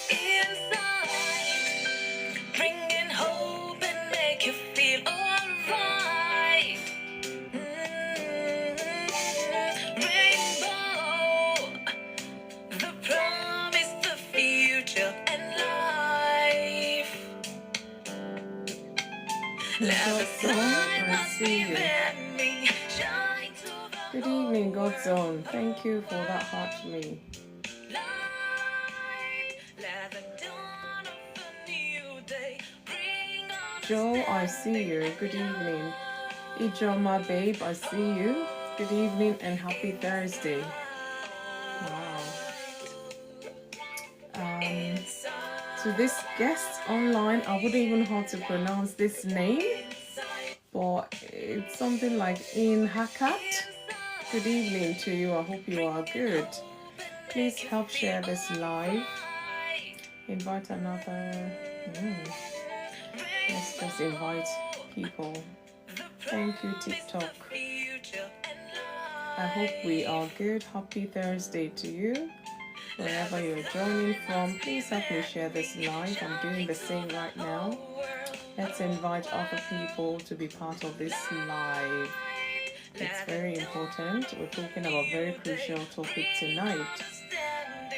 inside, bringing hope and make you feel alright. Rainbow, the promise, the future, and life. God's Own, I see you. Good evening, God's Own. Thank you for that heart to me. Joe, I see you. Good evening. Ijoma, babe, I see you. Good evening and happy Thursday. Wow. To this guest online, I wouldn't even know how to pronounce this name, but it's something like in Hakat. Good evening to you. I hope you are good. Please help share this live. Invite another. Let's just invite people. Thank you, TikTok. I hope we are good. Happy Thursday to you. Wherever you're joining from, please help me share this live. I'm doing the same right now. Let's invite other people to be part of this live. It's very important. We're talking about a very crucial topic tonight.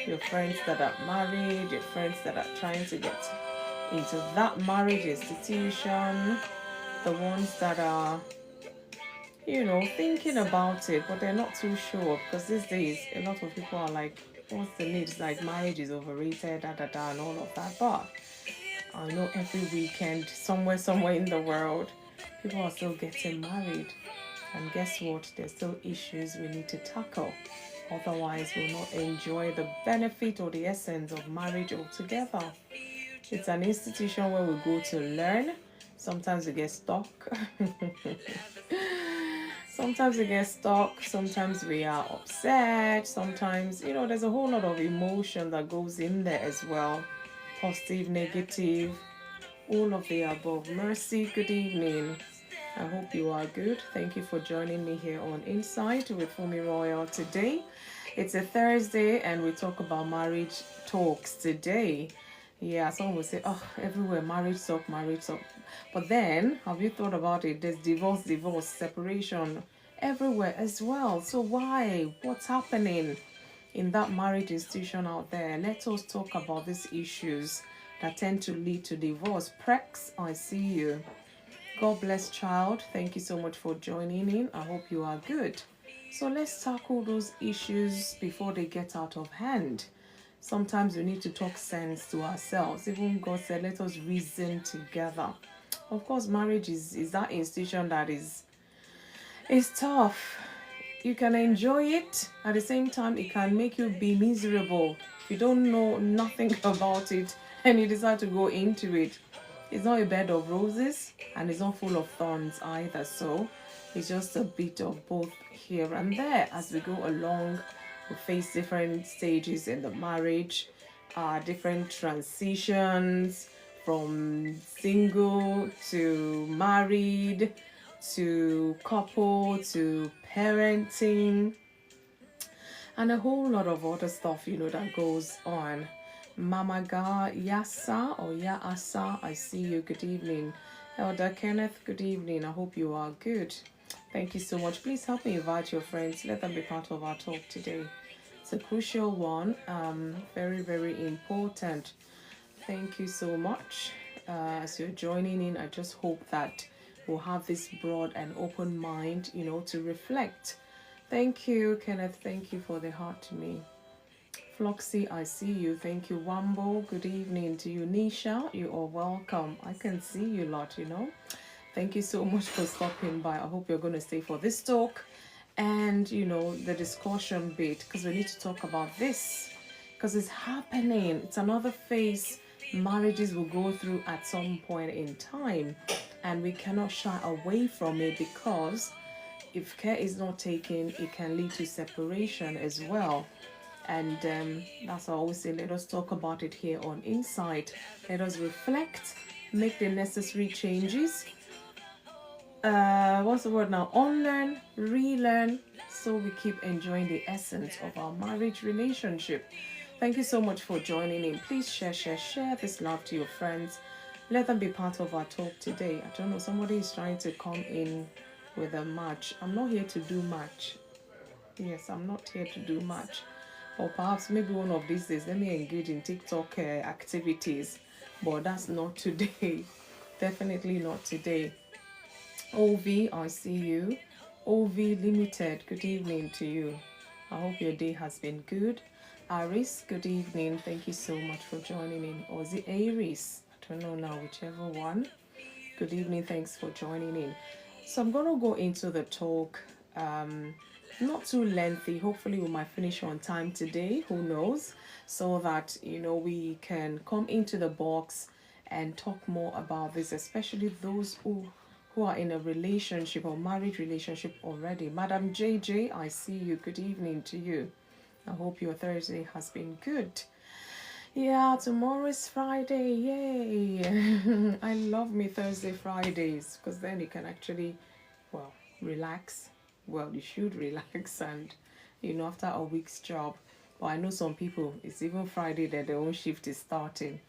Your friends that are married, your friends that are trying to get into that marriage institution, the ones that are, thinking about it, but they're not too sure, because these days a lot of people are like, what's the need? It's like marriage is overrated, and all of that. But I know every weekend, somewhere in the world, people are still getting married. And guess what? There's still issues we need to tackle. Otherwise, we'll not enjoy the benefit or the essence of marriage altogether. It's an institution where we go to learn. Sometimes we get stuck. Sometimes we are upset. Sometimes, there's a whole lot of emotion that goes in there as well. Positive, negative, all of the above. Mercy, good evening. I hope you are good. Thank you for joining me here on Insight with FunmiRoyal today. It's a Thursday and we talk about marriage talks today. Yeah, someone will say, oh, everywhere, marriage talk. But then, have you thought about it? There's divorce, separation, everywhere as well. So why? What's happening in that marriage institution out there? Let us talk about these issues that tend to lead to divorce. Prex, I see you. God bless, child. Thank you so much for joining in. I hope you are good. So let's tackle those issues before they get out of hand. Sometimes we need to talk sense to ourselves. Even God said, let us reason together. Of course, marriage is that institution that is tough. You can enjoy it. At the same time, it can make you be miserable. If you don't know nothing about it and you decide to go into it, it's not a bed of roses and it's not full of thorns either. So it's just a bit of both here and there. As we go along, we face different stages in the marriage, different transitions from single to married to couple to parenting and a whole lot of other stuff, that goes on. Mama Ga Yasa or Yaasa, I see you. Good evening. Elder Kenneth, good evening. I hope you are good. Thank you so much. Please help me invite your friends. Let them be part of our talk today. It's a crucial one. Very, very important. Thank you so much. As you're joining in, I just hope that we'll have this broad and open mind, to reflect. Thank you, Kenneth. Thank you for the heart to me. Floxy, I see you. Thank you, Wambo. Good evening to you, Nisha. You are welcome. I can see you a lot, Thank you so much for stopping by. I hope you're going to stay for this talk and, the discussion bit, because we need to talk about this because it's happening. It's another phase marriages will go through at some point in time, and we cannot shy away from it, because if care is not taken, it can lead to separation as well. And that's why I always say, let us talk about it here on Insight. Let us reflect, make the necessary changes. What's the word now? Unlearn, relearn, so we keep enjoying the essence of our marriage relationship. Thank you so much for joining in. Please share this love to your friends. Let them be part of our talk today. I don't know, somebody is trying to come in with a match. I'm not here to do much. Yes, I'm not here to do much. Or perhaps maybe one of these days, let me engage in TikTok activities. But that's not today. Definitely not today. OV, I see you. OV Limited, good evening to you. I hope your day has been good. Aris, good evening. Thank you so much for joining in. Or is it Aries? I don't know now, whichever one. Good evening. Thanks for joining in. So I'm going to go into the talk. Not too lengthy. Hopefully we might finish on time today. Who knows? So that, we can come into the box and talk more about this, especially those who are in a relationship or marriage relationship already. Madam JJ, I see you. Good evening to you. I hope your Thursday has been good. Yeah, tomorrow is Friday. Yay. I love me Thursday, Fridays, because then you can actually, relax. Well, you should relax and, after a week's job. But I know some people, it's even Friday that their own shift is starting.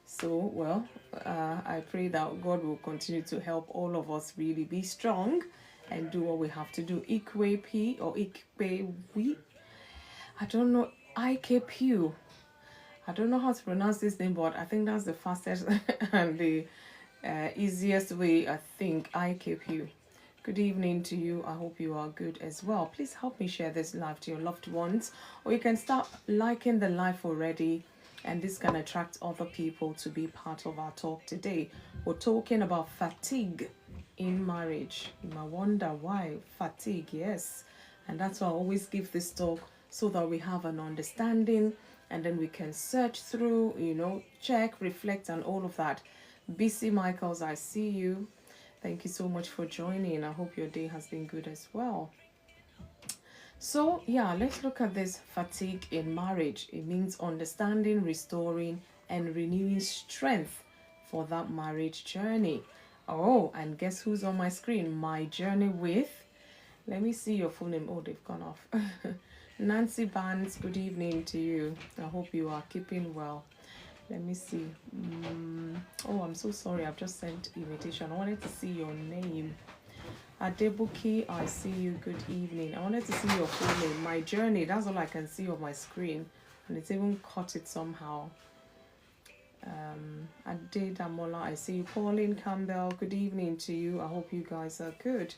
So, I pray that God will continue to help all of us really be strong and do what we have to do. Ikwepi or Ikpewi. I don't know. IKPU. I don't know how to pronounce this name, but I think that's the fastest and the easiest way, I think. IKPU. Good evening to you. I hope you are good as well. Please help me share this live to your loved ones, or you can start liking the live already, and this can attract other people to be part of our talk today. We're talking about fatigue in marriage. You might wonder why fatigue, yes, and that's why I always give this talk so that we have an understanding and then we can search through, check, reflect, and all of that. BC Michaels, I see you. Thank you so much for joining. I hope your day has been good as well. So, let's look at this fatigue in marriage. It means understanding, restoring, and renewing strength for that marriage journey. Oh, and guess who's on my screen? My journey with. Let me see your full name. Oh, they've gone off. Nancy Barnes, good evening to you. I hope you are keeping well. Let me see. Oh, I'm so sorry. I've just sent invitation. I wanted to see your name. Adebuki, I see you. Good evening. I wanted to see your full name. My journey, that's all I can see on my screen. And it's even cut it somehow. Adedamola, I see you. Pauline Campbell, good evening to you. I hope you guys are good.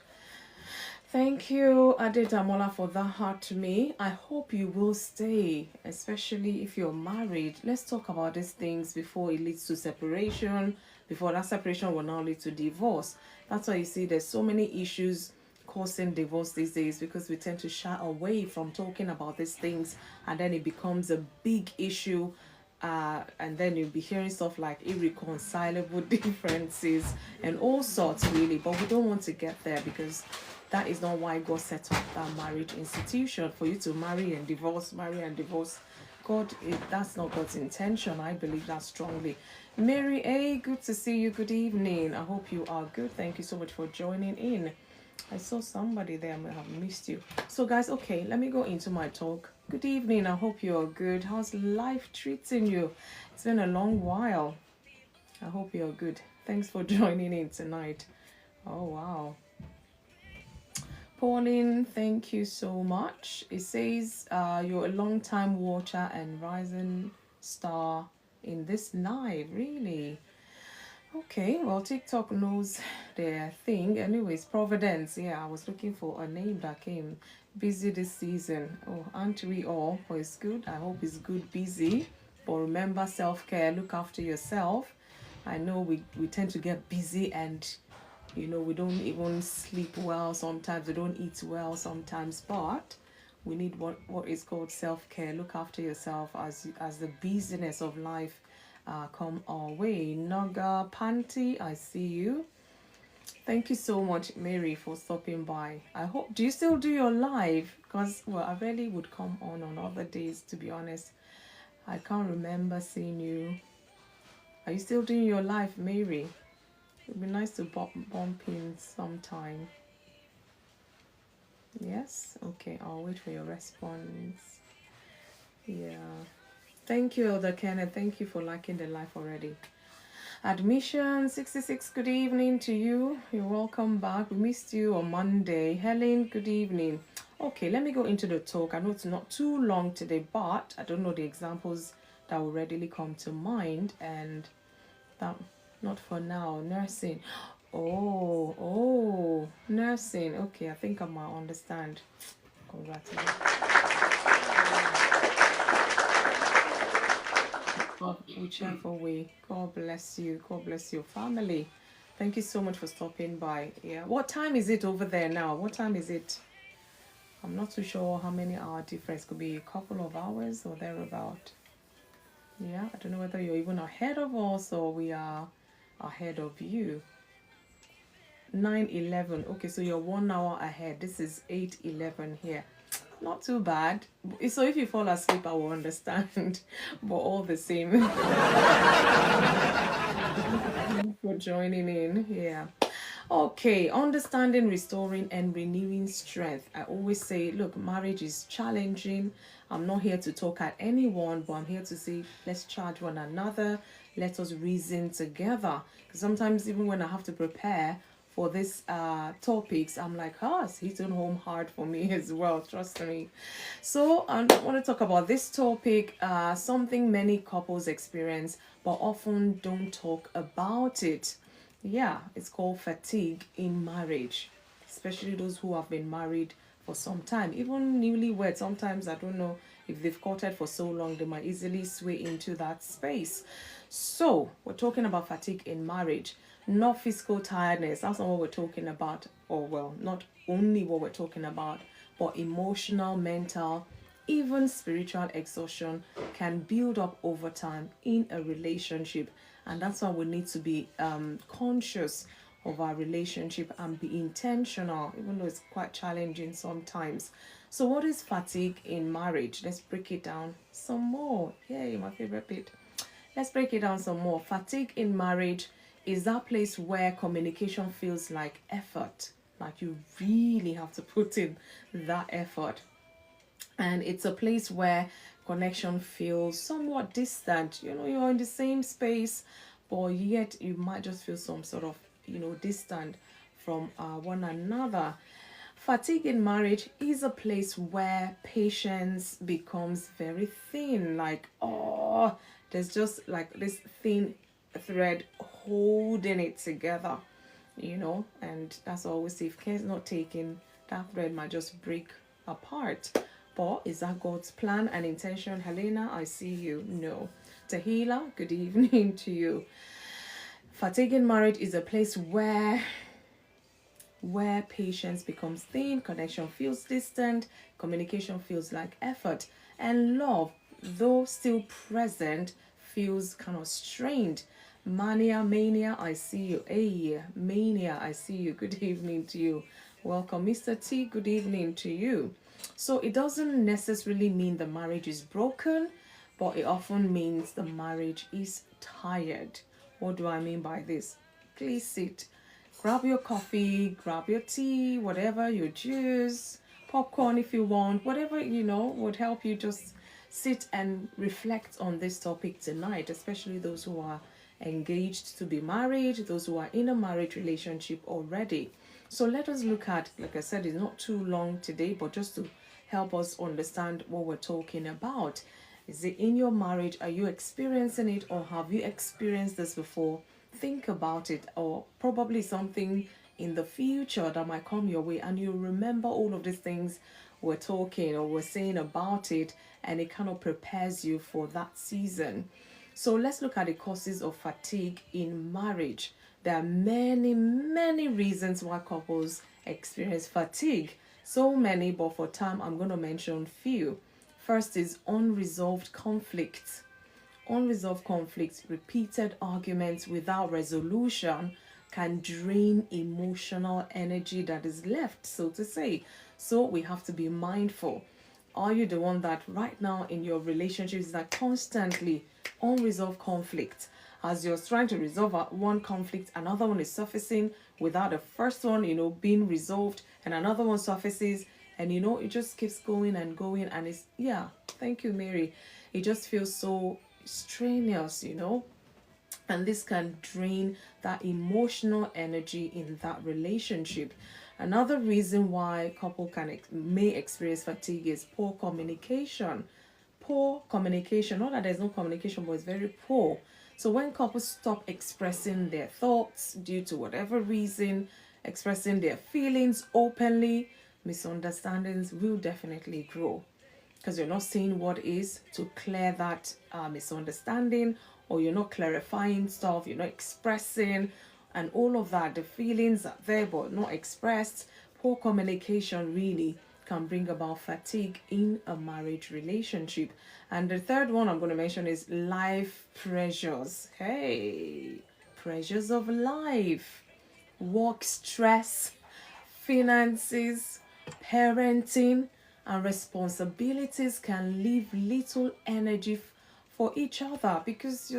Thank you, Adedamola, for that heart to me. I hope you will stay, especially if you're married. Let's talk about these things before it leads to separation, before that separation will now lead to divorce. That's why you see there's so many issues causing divorce these days, because we tend to shy away from talking about these things, and then it becomes a big issue. And then you'll be hearing stuff like irreconcilable differences and all sorts, really. But we don't want to get there, because that is not why God set up that marriage institution, for you to marry and divorce. That's not God's intention. I believe that strongly. Mary A, good to see you. Good evening. I hope you are good. Thank you so much for joining in. I saw somebody there. I may have missed you. So guys, okay, let me go into my talk. Good evening. I hope you are good. How's life treating you? It's been a long while. I hope you're good. Thanks for joining in tonight. Oh, wow. Pauline, thank you so much. It says you're a long-time watcher and rising star in this live. Really? Okay, well, TikTok knows their thing. Anyways, Providence. Yeah, I was looking for a name that came. Busy this season. Oh, aren't we all? But it's good. I hope it's good, busy. But remember, self-care. Look after yourself. I know we tend to get busy, and we don't even sleep well sometimes. We don't eat well sometimes. But we need what is called self-care. Look after yourself as the busyness of life come our way. Naga Panty, I see you. Thank you so much, Mary, for stopping by. I hope, do you still do your live? Because, I really would come on other days, to be honest. I can't remember seeing you. Are you still doing your live, Mary? It would be nice to bump in sometime. Yes? Okay, I'll wait for your response. Yeah. Thank you, Elder Kenneth. Thank you for liking the live already. Admission 66, good evening to you. You're welcome back. We missed you on Monday. Helen, good evening. Okay, let me go into the talk. I know it's not too long today, but I don't know the examples that will readily come to mind. And that, not for now. Nursing. Oh, nursing. Okay, I think I might understand. Congratulations. God, whichever way. God bless you. God bless your family. Thank you so much for stopping by. Yeah. What time is it over there now? What time is it? I'm not too sure how many hour difference. Could be a couple of hours or thereabout. Yeah. I don't know whether you're even ahead of us or we are ahead of you. 9:11. Okay, so you're 1 hour ahead. This is 8:11 here. Not too bad. So if you fall asleep, I will understand. But all the same, for joining in. Yeah. Okay, understanding, restoring, and renewing strength. I always say, look, marriage is challenging. I'm not here to talk at anyone, but I'm here to say, let's charge one another. Let us reason together. Because sometimes, even when I have to prepare for this topics, I'm like, it's hitting home hard for me as well, trust me. So I want to talk about this topic, something many couples experience but often don't talk about it. Yeah, it's called fatigue in marriage, especially those who have been married for some time. Even newlyweds, sometimes I don't know if they've courted for so long, they might easily sway into that space. So we're talking about fatigue in marriage, not physical tiredness. That's not what we're talking about, or well, not only what we're talking about, but emotional, mental, even spiritual exhaustion can build up over time in a relationship. And that's why we need to be conscious of our relationship and be intentional, even though it's quite challenging sometimes. So what is fatigue in marriage? Let's break it down some more. Yay, my favorite bit. Let's break it down some more. Fatigue in marriage is that place where communication feels like effort. Like you really have to put in that effort. And it's a place where connection feels somewhat distant. You're in the same space, but yet you might just feel some sort of, distant from one another. Fatigue in marriage is a place where patience becomes very thin. Like, there's just like this thin thread holding it together, and that's always, if care is not taken, that thread might just break apart. But is that God's plan and intention? Helena, I see you. No. Tahila, good evening to you. Fatigue in marriage is a place where patience becomes thin, connection feels distant, communication feels like effort, and love, though still present, feels kind of strained. Mania, I see you. Hey, Mania, I see you. Good evening to you. Welcome, Mr. T. Good evening to you. So it doesn't necessarily mean the marriage is broken, but it often means the marriage is tired. What do I mean by this? Please sit. Grab your coffee, grab your tea, whatever, your juice, popcorn if you want, whatever, would help you just sit and reflect on this topic tonight, especially those who are engaged to be married, those who are in a marriage relationship already. So let us look at, like I said, it's not too long today, but just to help us understand what we're talking about. Is it in your marriage? Are you experiencing it, or have you experienced this before? Think about it, or probably something in the future that might come your way, and you remember all of these things we're talking or we're saying about it, and it kind of prepares you for that season. So let's look at the causes of fatigue in marriage. There are many reasons why couples experience fatigue. So many, but for time, I'm going to mention few. First is unresolved conflicts. Unresolved conflicts, repeated arguments without resolution can drain emotional energy that is left, so to say. So we have to be mindful. Are you the one that right now in your relationships that constantly unresolved conflict? As you're trying to resolve one conflict, another one is surfacing without the first one, being resolved, and another one surfaces, And it just keeps going and going, and it's, yeah, thank you, Mary. It just feels so strenuous, and this can drain that emotional energy in that relationship. Another reason why couple may experience fatigue is poor communication. Poor communication, not that there's no communication, but it's very poor. So when couples stop expressing their thoughts due to whatever reason, expressing their feelings openly, misunderstandings will definitely grow, because you're not saying what is to clear that misunderstanding, or you're not clarifying stuff, you're not expressing, and all of that. The feelings are there but not expressed. Poor communication really can bring about fatigue in a marriage relationship. And the third one I'm going to mention is life pressures. Hey, pressures of life, work stress, finances, parenting, and responsibilities can leave little energy for each other, because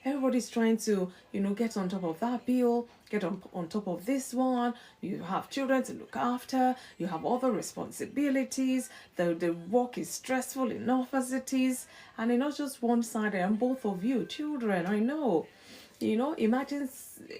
everybody's trying to get on top of that bill, get on top of this one. You have children to look after, you have other responsibilities, the work is stressful enough as it is, and it's not just one sided. And both of you children, I know, imagine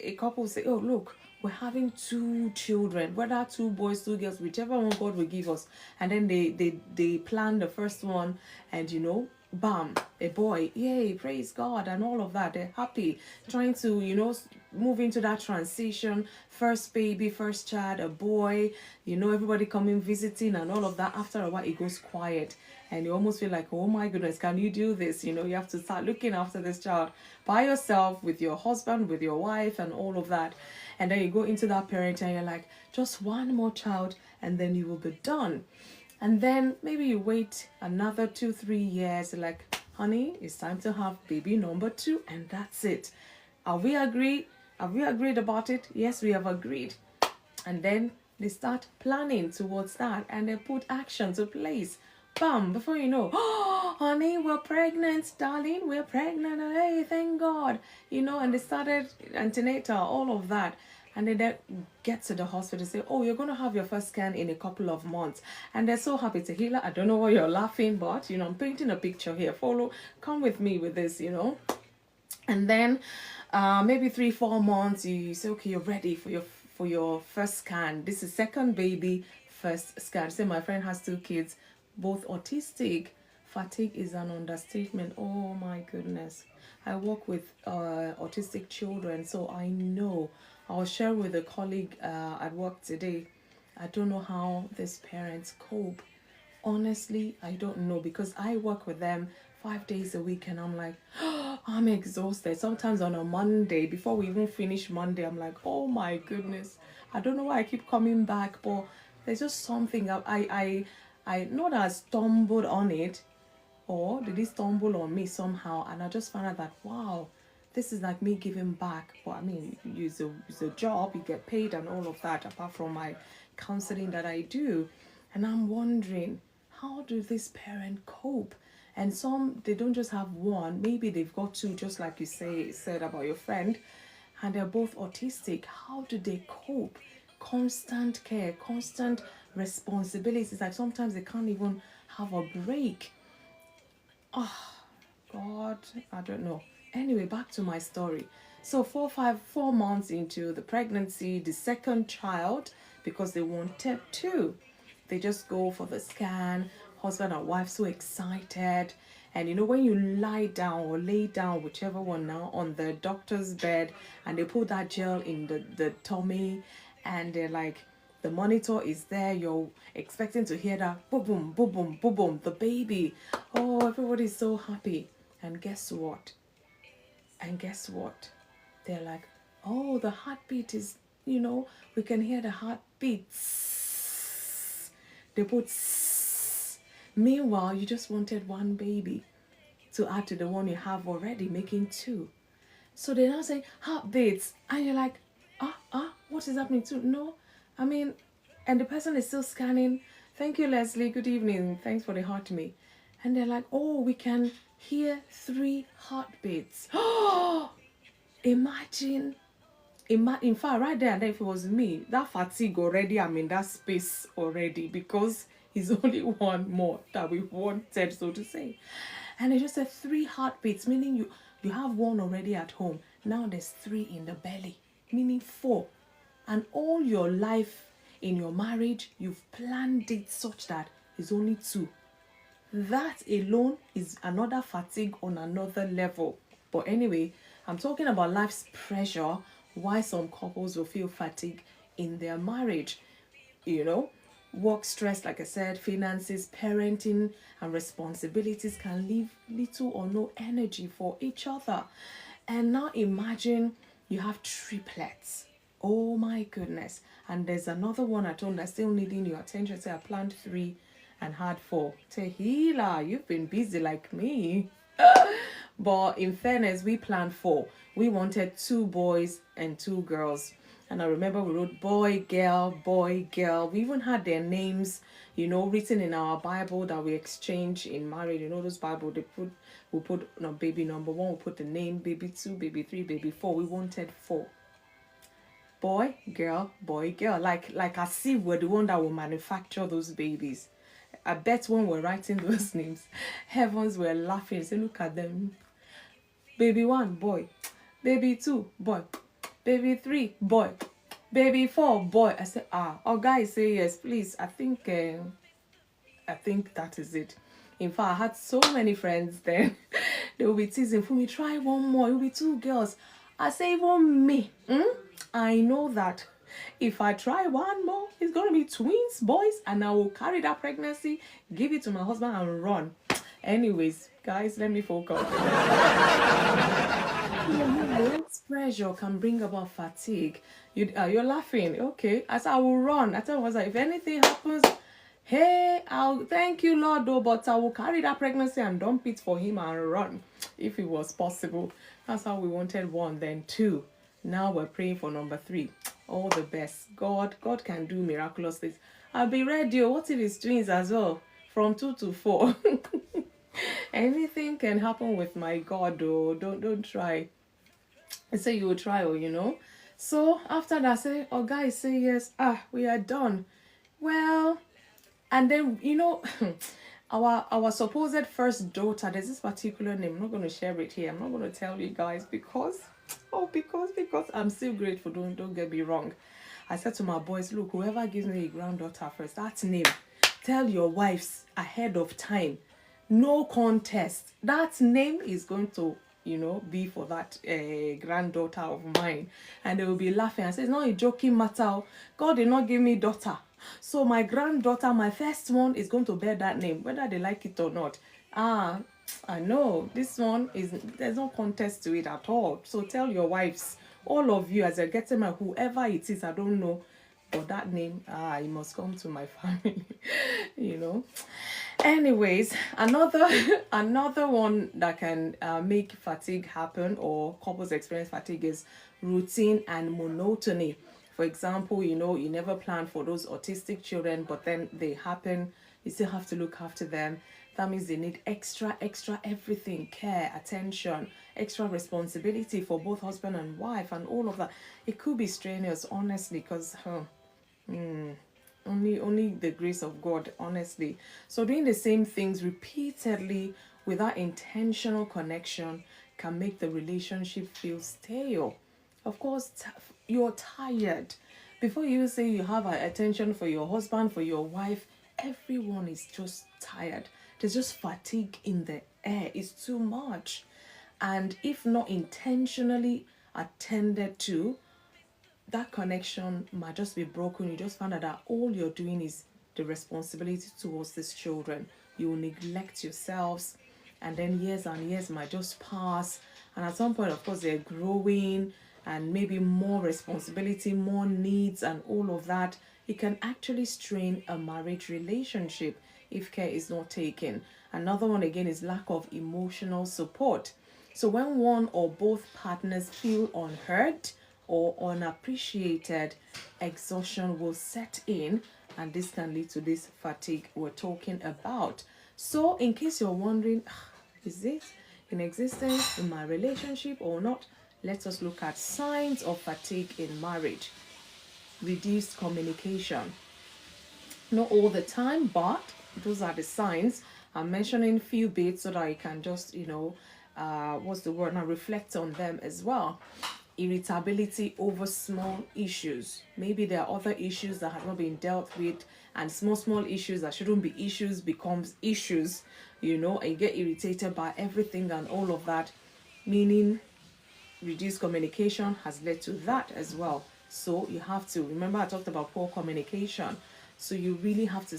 a couple say, oh look, we're having 2 children, whether 2 boys, 2 girls, whichever one God will give us. And then they plan the first one, and bam, a boy, yay, praise God, and all of that. They're happy, trying to move into that transition. First baby, first child, a boy, everybody coming visiting and all of that. After a while it goes quiet, and you almost feel like, oh my goodness, can you do this? You have to start looking after this child by yourself, with your husband, with your wife, and all of that. And then you go into that parenting, and you're like, just one more child and then you will be done. And then maybe you wait another 2-3 years, like, honey, it's time to have baby number 2, and that's it. Are we agreed? Have we agreed about it? Yes, we have agreed. And then they start planning towards that, and they put action to place. Bam, before you know, oh, honey, we're pregnant, darling, we're pregnant, hey, thank God, and they started antenatal, all of that. And then they get to the hospital, say, oh, you're going to have your first scan in a couple of months. And they're so happy to heal. I don't know why you're laughing, but, I'm painting a picture here. Come with me with this, And then maybe 3-4 months, you say, okay, you're ready for your first scan. This is second baby, first scan. Say my friend has 2 kids, both autistic. Fatigue is an understatement. Oh my goodness. I work with autistic children, so I know. I was sharing with a colleague at work today. I don't know how these parents cope. Honestly, I don't know, because I work with them 5 days a week, and I'm like, oh, I'm exhausted. Sometimes on a Monday, before we even finish Monday, I'm like, oh my goodness. I don't know why I keep coming back, but there's just something. I know that I stumbled on it, or did it stumble on me somehow, and I just found out that, wow, this is like me giving back. But I mean, it's a job, you get paid and all of that, apart from my counseling that I do. And I'm wondering, how do this parent cope? And some, they don't just have one, maybe they've got 2, just like you said about your friend, and they're both autistic. How do they cope? Constant care, constant responsibilities. Like sometimes they can't even have a break. Oh God, I don't know. Anyway, back to my story. So 4 months into the pregnancy, the second child, because they wanted 2, they just go for the scan. Husband and wife so excited. And when you lie down or lay down, whichever one now, on the doctor's bed, and they put that gel in the tummy, and they're like, the monitor is there, you're expecting to hear that boom, boom, boom, boom, boom, boom, the baby. Oh, everybody's so happy. And guess what? They're like, oh, the heartbeat is, we can hear the heartbeat. They put. Meanwhile, you just wanted 1 baby to add to the one you have already, making 2. So they now say heartbeats, and you're like, what is happening to? No, I mean, and the person is still scanning. Thank you, Leslie. Good evening. Thanks for the heart to me. And they're like, oh, we can hear 3 heartbeats. Oh, imagine In fact, right there and then, if it was me, that fatigue already, I'm in that space already, because it's only one more that we wanted, so to say. And it just said 3 heartbeats, meaning you have one already at home. Now there's 3 in the belly, meaning 4. And all your life in your marriage, you've planned it such that it's only 2. That alone is another fatigue on another level. But anyway, I'm talking about life's pressure, why some couples will feel fatigue in their marriage. You know, work stress, like I said, finances, parenting, and responsibilities can leave little or no energy for each other. And now imagine you have triplets. Oh my goodness. And there's another one at home that's still needing your attention. Say I planned 3 and had 4. Tehila, you've been busy like me. But in fairness, we planned 4. We wanted 2 boys and 2 girls. And I remember we wrote boy, girl, boy, girl. We even had their names, written in our Bible that we exchange in marriage. Those Bible, we put baby number 1, we put the name, baby 2, baby 3, baby 4. We wanted 4. Boy, girl, boy, girl. Like as if we're the one that will manufacture those babies. I bet when we're writing those names, heavens were laughing. Say, look at them. Baby 1, boy. Baby 2, boy. Baby 3, boy. Baby 4, boy. I said, our guy say yes, please. I think that is it. In fact, I had so many friends then. They will be teasing for me, try one more. It will be 2 girls. I say, even me. I know that if I try one more, it's going to be twins, boys, and I will carry that pregnancy, give it to my husband, and run. Anyways, guys, let me focus. Immense pressure can bring about fatigue. You're laughing. Okay. As I will run. I tell myself, if anything happens, hey, I'll thank you, Lord, though, but I will carry that pregnancy and dump it for him and run if it was possible. That's how we wanted 1, then 2. Now we're praying for number 3. All the best. God can do miraculous things. I'll be ready. What if it's twins as well? From 2 to 4. Anything can happen with my God, though. Don't try. I say you will try, So after that, I say, guys, say yes. We are done. Well, and then our supposed first daughter, there's this particular name. I'm not going to share it here. I'm not going to tell you guys because I'm still grateful. Don't get me wrong. I said to my boys, look, whoever gives me a granddaughter first, that name, tell your wives ahead of time. No contest. That name is going to, be for that granddaughter of mine. And they will be laughing. I say, it's not a joking matter. God did not give me daughter. So my granddaughter, my first one, is going to bear that name, whether they like it or not. I know this one there's no contest to it at all. So tell your wives, all of you, as you're getting my whoever it is, I don't know, but that name, it must come to my family. Anyways, another one that can make fatigue happen, or couples experience fatigue, is routine and monotony. For example, you never plan for those autistic children, but then they happen. You still have to look after them. That means they need extra everything, care, attention, extra responsibility for both husband and wife, and all of that. It could be strenuous, honestly, because only the grace of God, honestly. So doing the same things repeatedly without intentional connection can make the relationship feel stale. Of course, you're tired. Before you say you have attention for your husband, for your wife, everyone is just tired. There's just fatigue in the air. It's too much. And if not intentionally attended to, that connection might just be broken. You just find out that all you're doing is the responsibility towards these children. You will neglect yourselves, and then years and years might just pass. And at some point, of course, they're growing, and maybe more responsibility, more needs, and all of that. It can actually strain a marriage relationship if care is not taken. Another one, again, is lack of emotional support. So when one or both partners feel unheard or unappreciated, exhaustion will set in, and this can lead to this fatigue we're talking about. So in case you're wondering, is this in existence in my relationship or not, let us look at signs of fatigue in marriage. Reduced communication. Not all the time, but those are the signs. I'm mentioning few bits so that you can just, what's the word now, reflect on them as well. Irritability over small issues. Maybe there are other issues that have not been dealt with, and small issues that shouldn't be issues becomes issues, and you get irritated by everything and all of that, meaning reduced communication has led to that as well. So you have to remember, I talked about poor communication, so you really have to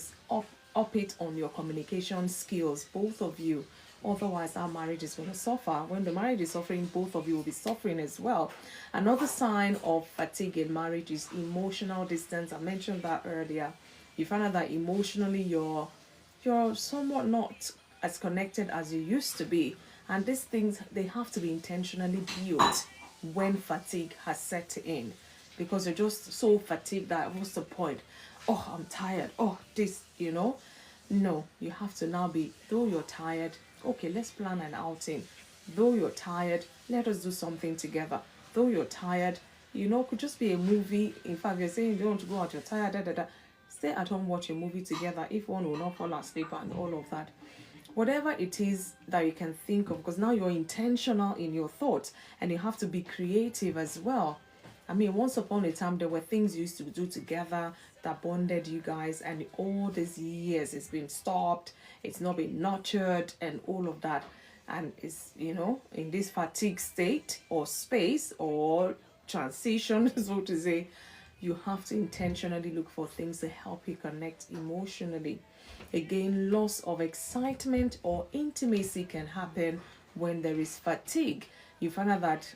up it on your communication skills, both of you. Otherwise, our marriage is going to suffer. When the marriage is suffering, both of you will be suffering as well. Another sign of fatigue in marriage is emotional distance. I mentioned that earlier. You find out that emotionally you're somewhat not as connected as you used to be. And these things, they have to be intentionally built when fatigue has set in. Because you're just so fatigued that what's the point? Oh, I'm tired. Oh, this, No, you have to now be, though you're tired, okay, let's plan an outing. Though you're tired, let us do something together. Though you're tired, could just be a movie. In fact, you're saying you don't want to go out, you're tired, Stay at home, watch a movie together if one will not fall asleep and all of that. Whatever it is that you can think of, because now you're intentional in your thoughts and you have to be creative as well. I mean, once upon a time, there were things you used to do together that bonded you guys, and all these years it's been stopped, it's not been nurtured, and all of that. And it's, in this fatigue state or space or transition, so to say, you have to intentionally look for things to help you connect emotionally. Again, loss of excitement or intimacy can happen when there is fatigue. You find out that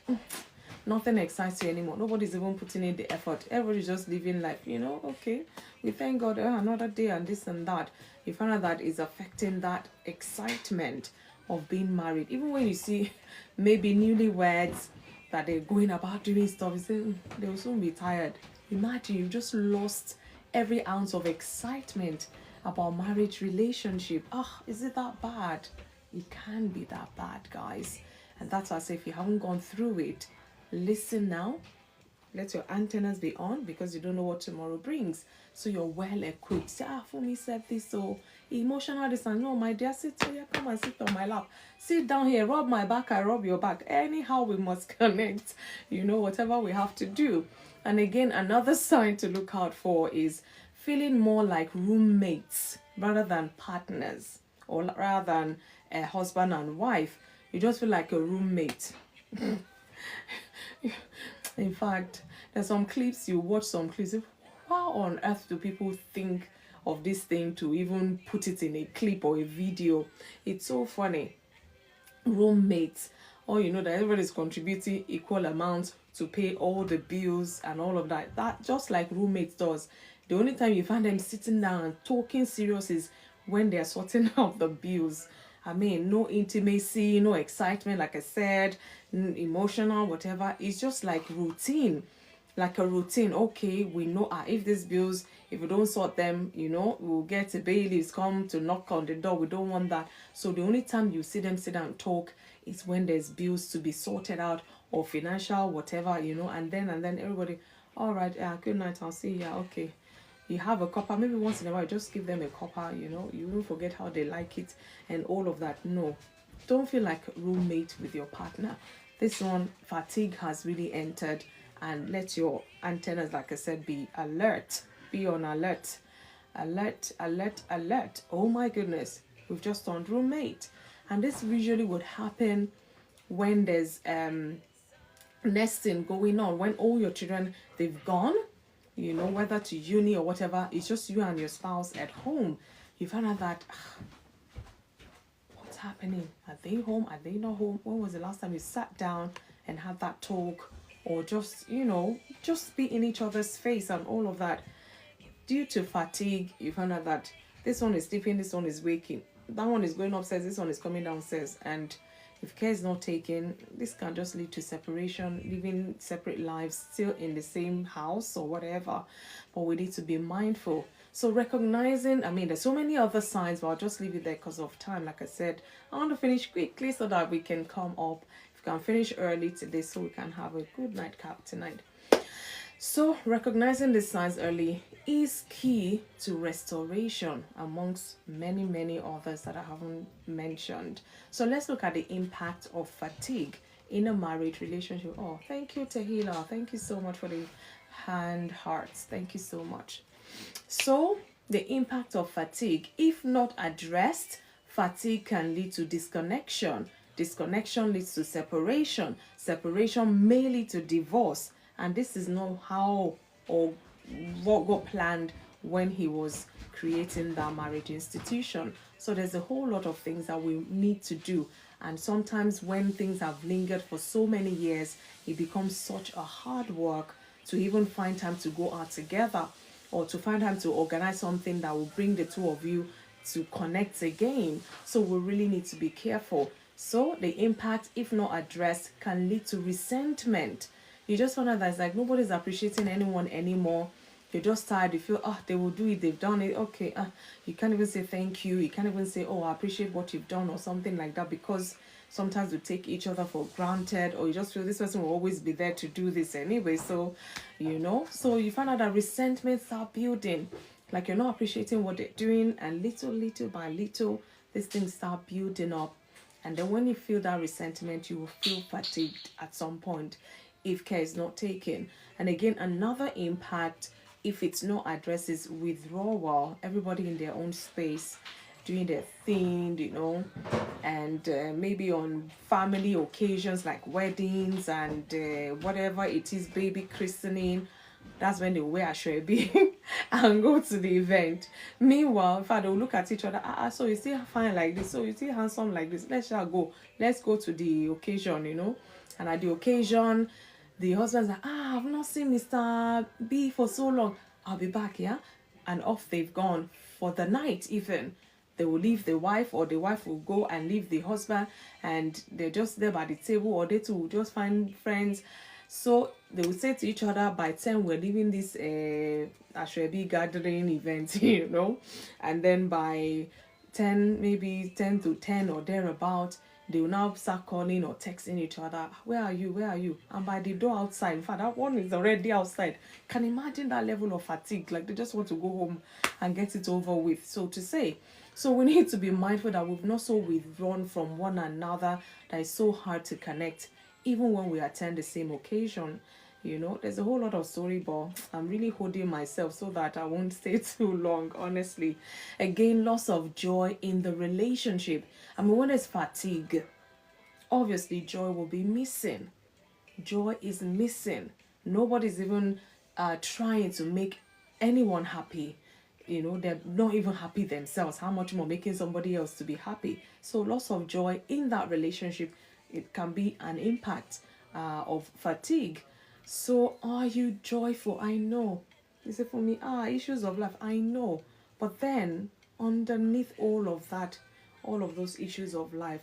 nothing excites you anymore. Nobody's even putting in the effort. Everybody's just living life, okay. We thank God another day and this and that. You find out that is affecting that excitement of being married. Even when you see maybe newlyweds that they're going about doing stuff, you say they will soon be tired. Imagine you've just lost every ounce of excitement about marriage relationship. Is it that bad? It can be that bad, guys. And that's why I say, if you haven't gone through it, listen now. Let your antennas be on, because you don't know what tomorrow brings. So you're well equipped. Say, Funmi said this, so emotional distance. No, my dear, sit here, come and sit on my lap. Sit down here, rub my back, I rub your back. Anyhow, we must connect, whatever we have to do. And again, another sign to look out for is feeling more like roommates rather than partners, or rather than a husband and wife. You just feel like a roommate. In fact, there's some clips, you watch some clips, how on earth do people think of this thing to even put it in a clip or a video? It's so funny. Roommates, or that everybody's contributing equal amounts to pay all the bills and all of that. That just like roommates does. The only time you find them sitting down and talking serious is when they're sorting out the bills. I mean, no intimacy, no excitement, like I said, emotional, whatever. It's just like routine, like a routine. Okay, we know if these bills, if we don't sort them, we'll get the bailiffs come to knock on the door. We don't want that. So the only time you see them sit down and talk is when there's bills to be sorted out, or financial, whatever, and then everybody, all right, good night, I'll see you. Okay. You have a cuppa, maybe once in a while, just give them a cuppa, you won't forget how they like it and all of that. No, don't feel like a roommate with your partner. This one, fatigue has really entered, and let your antennas, like I said, be alert. Be on alert. Alert, alert, alert. Oh my goodness, we've just turned roommate. And this usually would happen when there's nesting going on, when all your children, they've gone, whether to uni or whatever. It's just you and your spouse at home. You find out that what's happening? Are they home? Are they not home? When was the last time you sat down and had that talk, or just just be in each other's face and all of that? Due to fatigue, you find out that this one is sleeping, this one is waking, that one is going upstairs, this one is coming downstairs, and if care is not taken, this can just lead to separation, living separate lives, still in the same house or whatever. But we need to be mindful. So recognizing, there's so many other signs, but I'll just leave it there because of time. Like I said, I want to finish quickly so that we can come up. we can finish early today so we can have a good nightcap tonight. So, recognizing the signs early is key to restoration, amongst many, many others that I haven't mentioned. So, let's look at the impact of fatigue in a marriage relationship. Oh, thank you, Tahila. Thank you so much for the hand hearts. Thank you so much. So, the impact of fatigue, if not addressed, fatigue can lead to disconnection. Disconnection leads to separation. Separation may lead to divorce. And this is not how or what got planned when he was creating that marriage institution. So there's a whole lot of things that we need to do. And sometimes when things have lingered for so many years, it becomes such a hard work to even find time to go out together, or to find time to organize something that will bring the two of you to connect again. So we really need to be careful. So the impact, if not addressed, can lead to resentment. You just find out that it's like nobody's appreciating anyone anymore. You're just tired. You feel, they will do it. They've done it. Okay. You can't even say thank you. You can't even say, oh, I appreciate what you've done or something like that, because sometimes we take each other for granted, or you just feel this person will always be there to do this anyway. So, so you find out that resentments are building. Like you're not appreciating what they're doing, and little by little, these things start building up. And then when you feel that resentment, you will feel fatigued at some point if care is not taken. And again, another impact, if it's not addressed, is withdrawal. Everybody in their own space, doing their thing, and maybe on family occasions like weddings and whatever it is, baby christening, that's when they wear ashrebi and go to the event. Meanwhile, in fact, they'll look at each other, so you still fine like this, so you still handsome like this, let's go to the occasion, and at the occasion, the husband's like, I've not seen Mr. B for so long, I'll be back, yeah? And off they've gone for the night. Even they will leave the wife, or the wife will go and leave the husband, and they're just there by the table, or they two will just find friends. So they will say to each other, by 10 we're leaving this Ashrebi gathering event, and then by 10, maybe 10 to 10 or thereabout, they will now start calling or texting each other, where are you? And by the door outside, in fact, that one is already outside. Can imagine that level of fatigue. Like they just want to go home and get it over with, so to say. So we need to be mindful that we've not so withdrawn from one another that it's so hard to connect, even when we attend the same occasion. There's a whole lot of story, but I'm really holding myself so that I won't stay too long, honestly. Again, loss of joy in the relationship. I mean, when there's fatigue, obviously joy will be missing. Joy is missing. Nobody's even trying to make anyone happy. They're not even happy themselves. How much more making somebody else to be happy? So loss of joy in that relationship, it can be an impact of fatigue. So are you joyful? I know. You say for me, issues of life, I know. But then underneath all of that, all of those issues of life,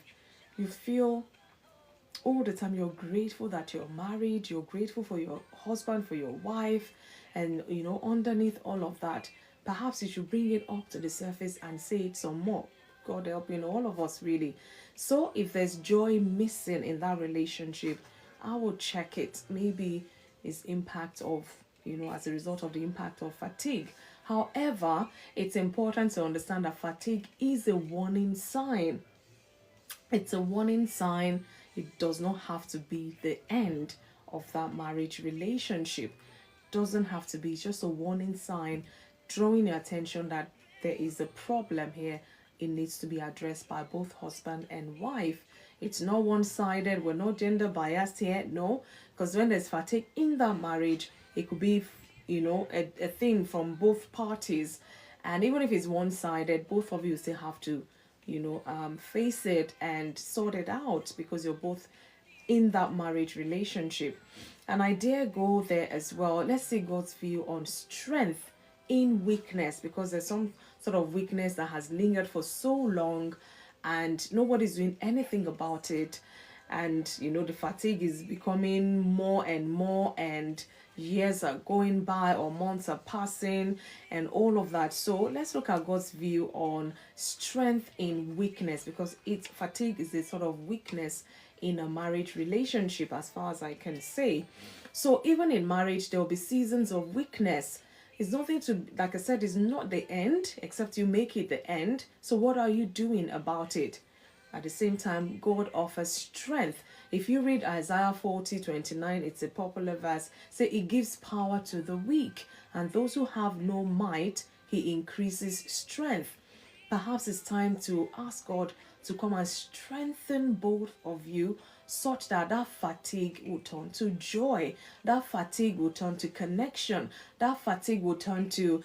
you feel all the time you're grateful that you're married, you're grateful for your husband, for your wife, and underneath all of that, perhaps you should bring it up to the surface and say it some more. God helping all of us, really. So if there's joy missing in that relationship, I will check it. Maybe it's impact of, as a result of the impact of fatigue. However, it's important to understand that fatigue is a warning sign. It's a warning sign. It does not have to be the end of that marriage relationship. Doesn't have to be. It's just a warning sign, drawing your attention that there is a problem here. It needs to be addressed by both husband and wife. It's not one-sided. We're not gender biased here. No, because when there's fatigue in that marriage, it could be, a thing from both parties. And even if it's one-sided, both of you still have to, face it and sort it out, because you're both in that marriage relationship. And I dare go there as well. Let's see God's view on strength in weakness, because there's some sort of weakness that has lingered for so long and nobody's doing anything about it. and the fatigue is becoming more and more, and years are going by or months are passing and all of that. So let's look at God's view on strength in weakness, because fatigue is a sort of weakness in a marriage relationship, as far as I can say. So even in marriage, there will be seasons of weakness. It's nothing to, like I said, it's not the end, except you make it the end. So what are you doing about it? At the same time, God offers strength. If you read Isaiah 40:29, it's a popular verse. Say, it gives power to the weak, and those who have no might, he increases strength. Perhaps it's time to ask God to come and strengthen both of you, such that that fatigue will turn to joy, that fatigue will turn to connection, that fatigue will turn to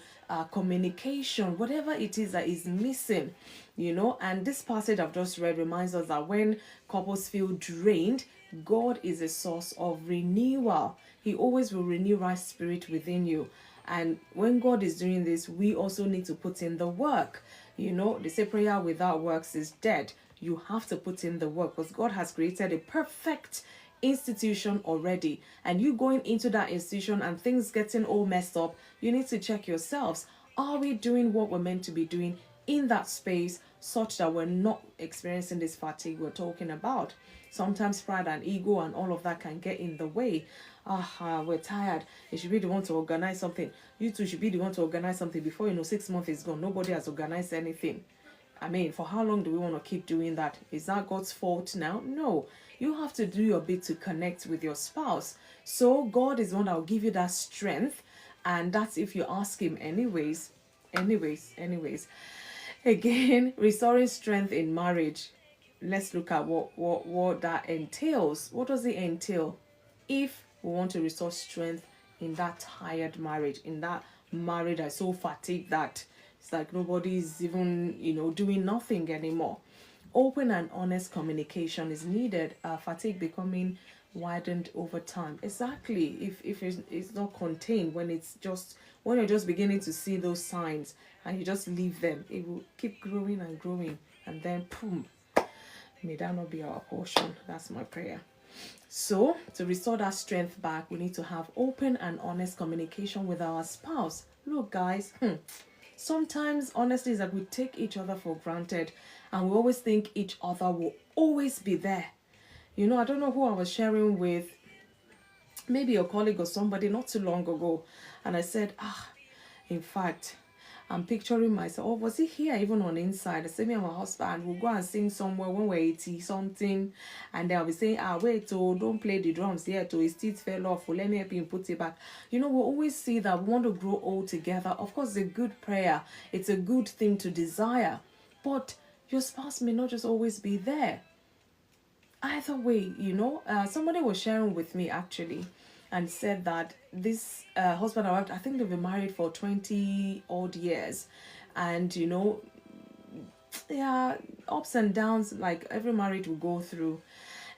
communication, whatever it is that is missing. And this passage I've just read reminds us that when couples feel drained, God is a source of renewal. He always will renew right spirit within you. And when God is doing this, we also need to put in the work. They say prayer without works is dead. You have to put in the work, because God has created a perfect institution already. And you going into that institution and things getting all messed up, you need to check yourselves. Are we doing what we're meant to be doing in that space, such that we're not experiencing this fatigue we're talking about? Sometimes pride and ego and all of that can get in the way. We're tired. You should be the one to organize something. You two should be the one to organize something. Before 6 months is gone, nobody has organized anything. I mean, for how long do we want to keep doing that? Is that God's fault now? No. You have to do your bit to connect with your spouse. So God is the one that will give you that strength, and that's if you ask him anyways. Again, restoring strength in marriage. Let's look at what that entails. What does it entail if we want to restore strength in that tired marriage, in that marriage that's so fatigued that it's like nobody's even, doing nothing anymore? Open and honest communication is needed. Fatigue becoming widened over time. Exactly. If it's not contained, when you're just beginning to see those signs and you just leave them, it will keep growing and growing, and then boom. May that not be our portion. That's my prayer. So, to restore that strength back, we need to have open and honest communication with our spouse. Look, guys, sometimes, honestly, is that we take each other for granted, and we always think each other will always be there. I don't know who I was sharing with, maybe a colleague or somebody not too long ago, and I said, in fact, I'm picturing myself. Oh, was he here even on the inside? I said, me and my husband will go and sing somewhere when we're 80 something, and they'll be saying, wait, don't play the drums yet, his teeth fell off, let me help him put it back. We'll always see that we want to grow old together. Of course, it's a good prayer, it's a good thing to desire, but your spouse may not just always be there. Either way, somebody was sharing with me actually, and said that this husband and wife, I think they've been married for 20 odd years, and ups and downs like every marriage will go through.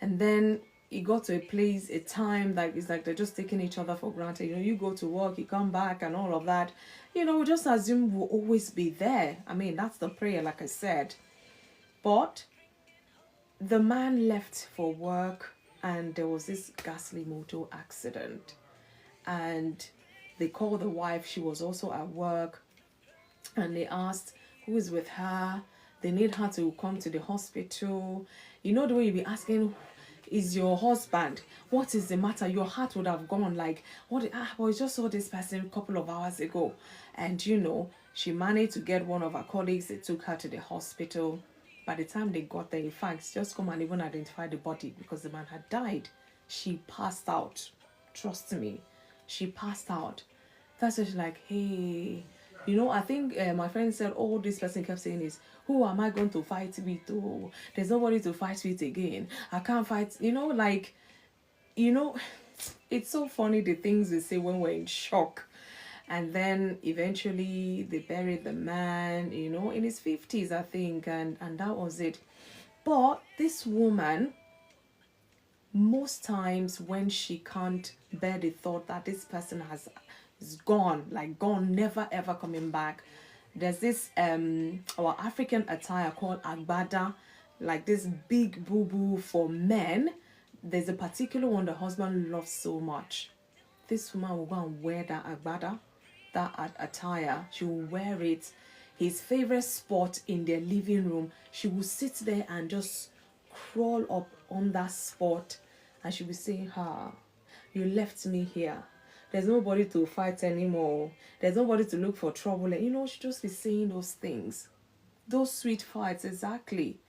And then it got to a time like it's like they're just taking each other for granted. You go to work, you come back, and all of that. We just assume we'll always be there. I mean, that's the prayer, like I said. But the man left for work, and there was this ghastly motor accident, and they called the wife. She was also at work, and they asked who is with her. They need her to come to the hospital. The way you be asking, is your husband? What is the matter? Your heart would have gone like, what? Well, I just saw this person a couple of hours ago. And she managed to get one of her colleagues. They took her to the hospital. By the time they got there, in fact, just come and even identify the body, because the man had died. She passed out. Trust me, she passed out. That's just like, hey, I think my friend said, all this person kept saying is, who am I going to fight with? Oh, there's nobody to fight with again. I can't fight. It's so funny the things we say when we're in shock. And then eventually they buried the man, in his 50s, I think, and that was it. But this woman, most times when she can't bear the thought that this person is gone, never ever coming back, there's this our African attire called agbada. like this big boo-boo for men. There's a particular one the husband loves so much. This woman will go and wear that agbada, that attire. She will wear it. His favorite spot in their living room. She will sit there and just crawl up on that spot, and she will say, "Ha, you left me here. There's nobody to fight anymore. There's nobody to look for trouble." And she just be saying those things, those sweet fights, exactly.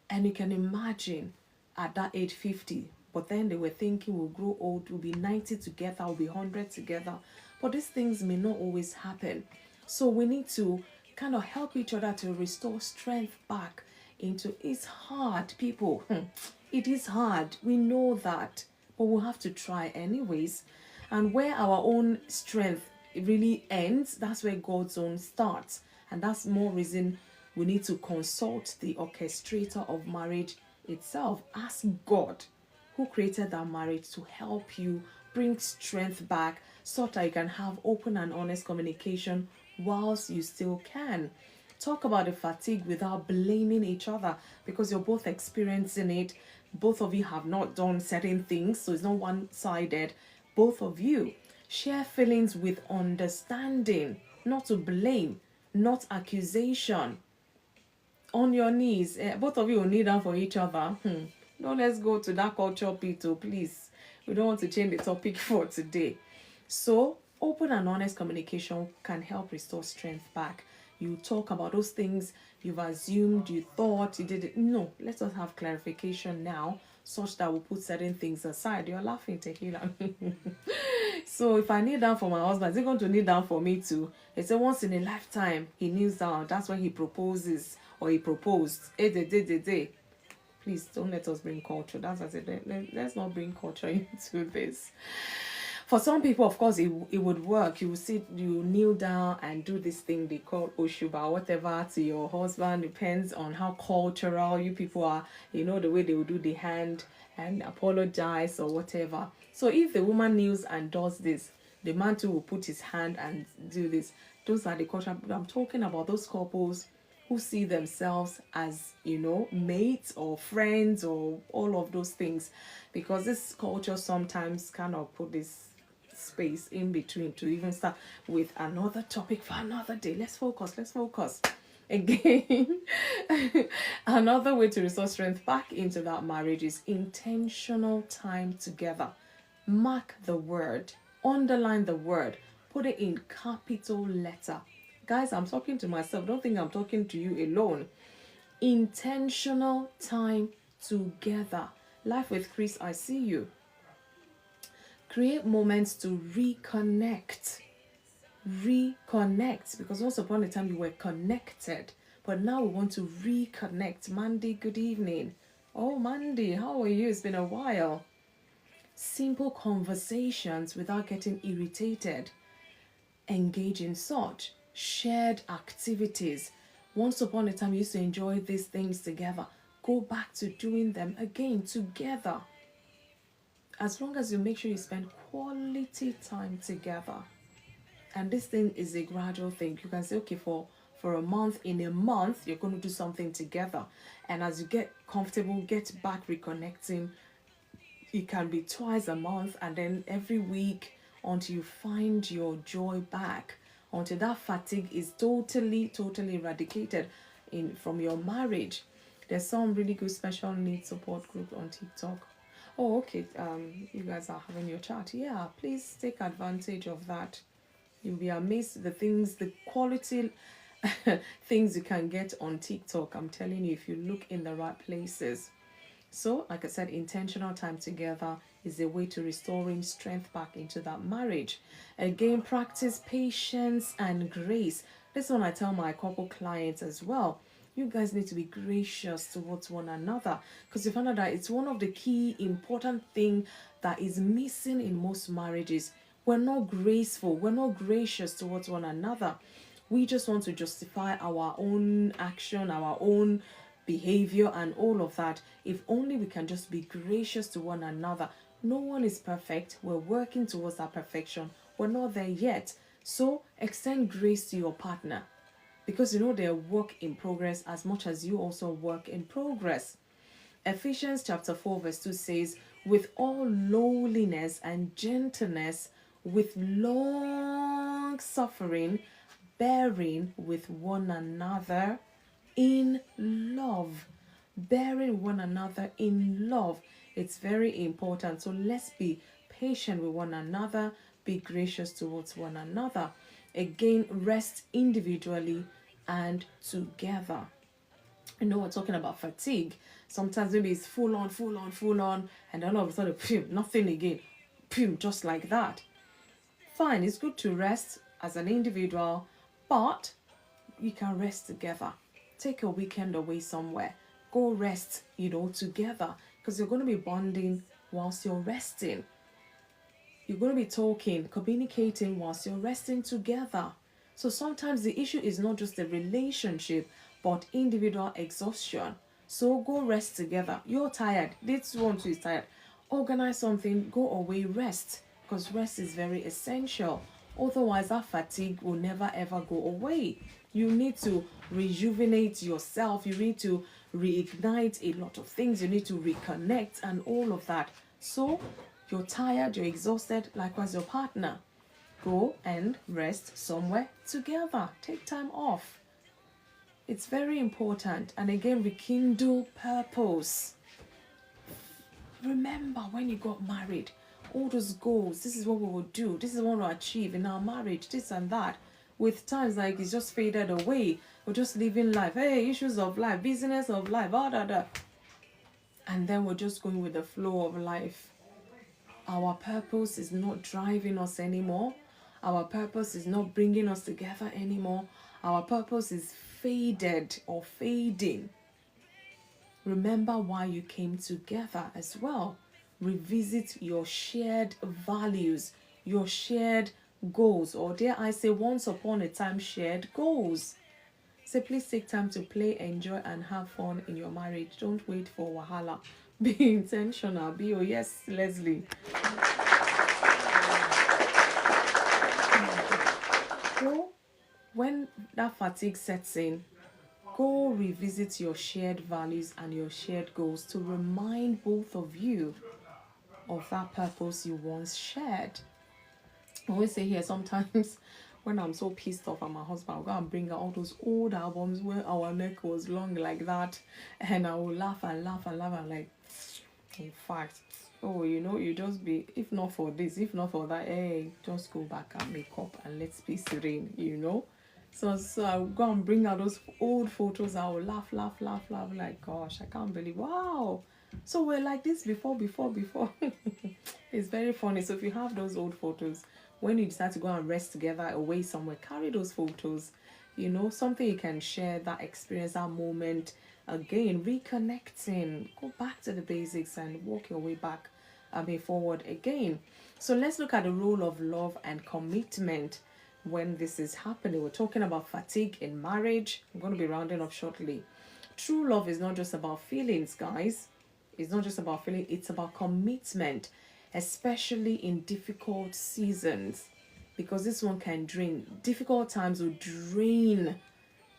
And you can imagine at that age 50, but then they were thinking we'll grow old, we'll be 90 together, we'll be 100 together. But these things may not always happen. So we need to kind of help each other to restore strength back into. It's hard, people. It is hard. We know that. But we'll have to try anyways. And where our own strength really ends, that's where God's own starts. And that's more reason we need to consult the orchestrator of marriage itself. Ask God, who created that marriage, to help you bring strength back so that you can have open and honest communication whilst you still can. Talk about the fatigue without blaming each other, because you're both experiencing it. Both of you have not done certain things, so it's not one-sided. Both of you share feelings with understanding, not to blame, not accusation. On your knees, both of you will kneel down for each other. No, let's go to that culture bit, please. We don't want to change the topic for today. So open and honest communication can help restore strength back. You talk about those things you've assumed, you thought, you did it. No, let us have clarification now, such that we'll put certain things aside. You're laughing, Tequila. So if I kneel down for my husband, is he going to kneel down for me too? It's a once in a lifetime he kneels down. That's when he proposes, or he proposed. Please don't let us bring culture. That's what I said. Let's not bring culture into this. For some people, of course, it would work. You sit, you kneel down and do this thing they call Oshuba, whatever, to your husband. Depends on how cultural you people are. The way they will do the hand and apologize or whatever. So if the woman kneels and does this, the man too will put his hand and do this. Those are the culture. I'm talking about those couples who see themselves as, mates or friends or all of those things. Because this culture sometimes kind of put this space in between to even start with another topic for another day. Let's focus. Again, another way to restore strength back into that marriage is intentional time together. Mark the word, underline the word, put it in capital letter. Guys, I'm talking to myself. Don't think I'm talking to you alone. Intentional time together. Life with Chris, I see you. Create moments to reconnect. Because once upon a time you were connected, but now we want to reconnect. Mandy, good evening. Oh, Mandy, how are you? It's been a while. Simple conversations without getting irritated. Engage in such. Shared activities. Once upon a time you used to enjoy these things together. Go back to doing them again together. As long as you make sure you spend quality time together. And this thing is a gradual thing. You can say, okay, for a month, in a month, you're going to do something together. And as you get comfortable, get back reconnecting, it can be twice a month and then every week until you find your joy back, until that fatigue is totally eradicated from your marriage. There's some really good special needs support group on TikTok. Oh, okay. You guys are having your chat. Yeah, please take advantage of that. You'll be amazed the quality things you can get on TikTok. I'm telling you, if you look in the right places. So, like I said, intentional time together is a way to restoring strength back into that marriage. Again, practice patience and grace. This one I tell my couple clients as well. You guys need to be gracious towards one another, because you find out that it's one of the key important thing that is missing in most marriages. We're not graceful. We're not gracious towards one another. We just want to justify our own action, our own behavior and all of that. If only we can just be gracious to one another. No one is perfect. We're working towards that perfection. We're not there yet. So extend grace to your partner. because they're work in progress as much as you also work in progress. Ephesians chapter 4 verse 2 says, with all lowliness and gentleness, with long suffering, bearing with one another in love. Bearing one another in love. It's very important. So let's be patient with one another, be gracious towards one another. Again, rest individually and together. We're talking about fatigue. Sometimes maybe it's full on, and then all of a sudden, nothing again. Just like that. Fine, it's good to rest as an individual, but you can rest together. Take a weekend away somewhere. Go rest, together, because you're going to be bonding whilst you're resting. You're going to be talking, communicating whilst you're resting together. So sometimes the issue is not just the relationship, but individual exhaustion. So go rest together. You're tired. This one too is tired. Organize something, go away, rest, because rest is very essential. Otherwise, that fatigue will never ever go away. You need to rejuvenate yourself. You need to reignite a lot of things. You need to reconnect and all of that. So you're tired, you're exhausted, likewise your partner. Go and rest somewhere together. Take time off. It's very important. And again, rekindle purpose. Remember when you got married, all those goals, this is what we will do, this is what we'll achieve in our marriage, this and that. With times like it's just faded away. We're just living life. Hey, issues of life, business of life, and then we're just going with the flow of life. Our purpose is not driving us anymore. Our purpose is not bringing us together anymore. Our purpose is faded or fading. Remember why you came together as well. Revisit your shared values, your shared goals, or dare I say once upon a time shared goals. So please take time to play, enjoy, and have fun in your marriage. Don't wait for wahala. Be intentional. Be, oh yes, Leslie. So when that fatigue sets in, go revisit your shared values and your shared goals to remind both of you of that purpose you once shared. I always say here, sometimes when I'm so pissed off at my husband, I'll go and bring out all those old albums where our neck was long like that, and I will laugh and laugh and laugh and like, in fact, you just be, if not for this, if not for that, hey, just go back and make up and let's be serene. So I'll go and bring out those old photos. I will laugh, like, gosh, I can't believe, wow. So we're like this before. It's very funny. So if you have those old photos, when you decide to go and rest together away somewhere, carry those photos. Something you can share, that experience, that moment. Again, reconnecting. Go back to the basics and walk your way back, forward again. So let's look at the role of love and commitment when this is happening. We're talking about fatigue in marriage. I'm going to be rounding up shortly. True love is not just about feelings, guys. It's not just about feeling, it's about commitment, especially in difficult seasons, because this one can drain. Difficult times will drain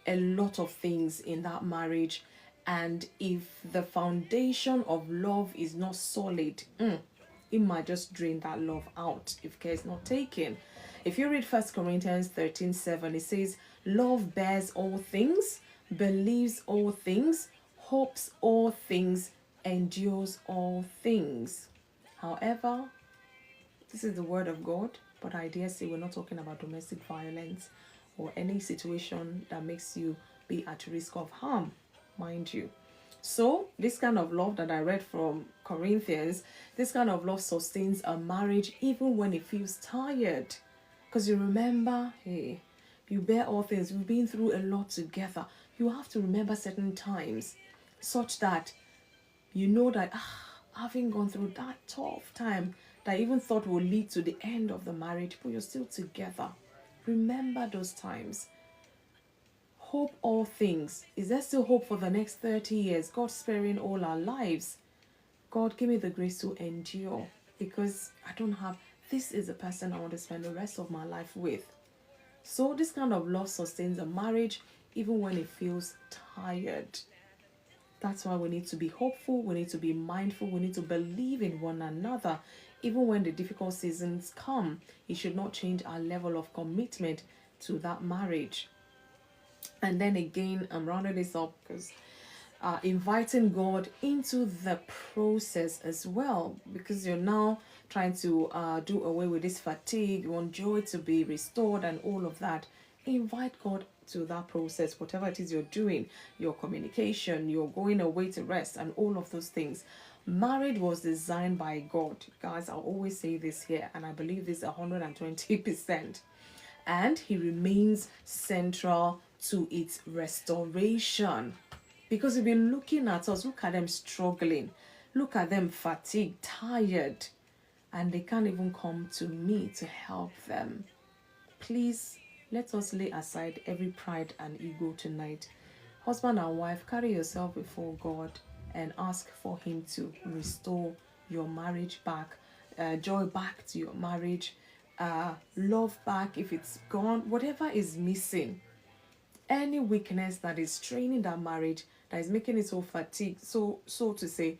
a lot of things in that marriage, and if the foundation of love is not solid, it might just drain that love out if care is not taken. If you read 1 Corinthians 13:7, it says, love bears all things, believes all things, hopes all things, endures all things. However, this is the word of God, but I dare say we're not talking about domestic violence or any situation that makes you be at risk of harm, mind you. So this kind of love that I read from Corinthians, this kind of love sustains a marriage even when it feels tired. Because you remember, hey, you bear all things. We've been through a lot together. You have to remember certain times such that you know that having gone through that tough time that I even thought would lead to the end of the marriage, but you're still together. Remember those times. Hope all things. Is there still hope for the next 30 years? God sparing all our lives. God, give me the grace to endure, because I don't have, this is the person I want to spend the rest of my life with. So this kind of love sustains a marriage even when it feels tired. That's why we need to be hopeful, we need to be mindful, we need to believe in one another. Even when the difficult seasons come, it should not change our level of commitment to that marriage. And then again, I'm rounding this up because inviting God into the process as well, because you're now trying to do away with this fatigue, you want joy to be restored and all of that. Invite God to that process, whatever it is you're doing, your communication, you're going away to rest, and all of those things. Marriage was designed by God. Guys, I'll always say this here, and I believe this 120%. And He remains central to its restoration. Because you've been looking at us, look at them struggling, look at them fatigued, tired, and they can't even come to me to help them. Please, let us lay aside every pride and ego tonight. Husband and wife, carry yourself before God and ask for Him to restore your marriage back, joy back to your marriage, love back if it's gone, whatever is missing. Any weakness that is straining that marriage, that is making it so fatigued, so to say,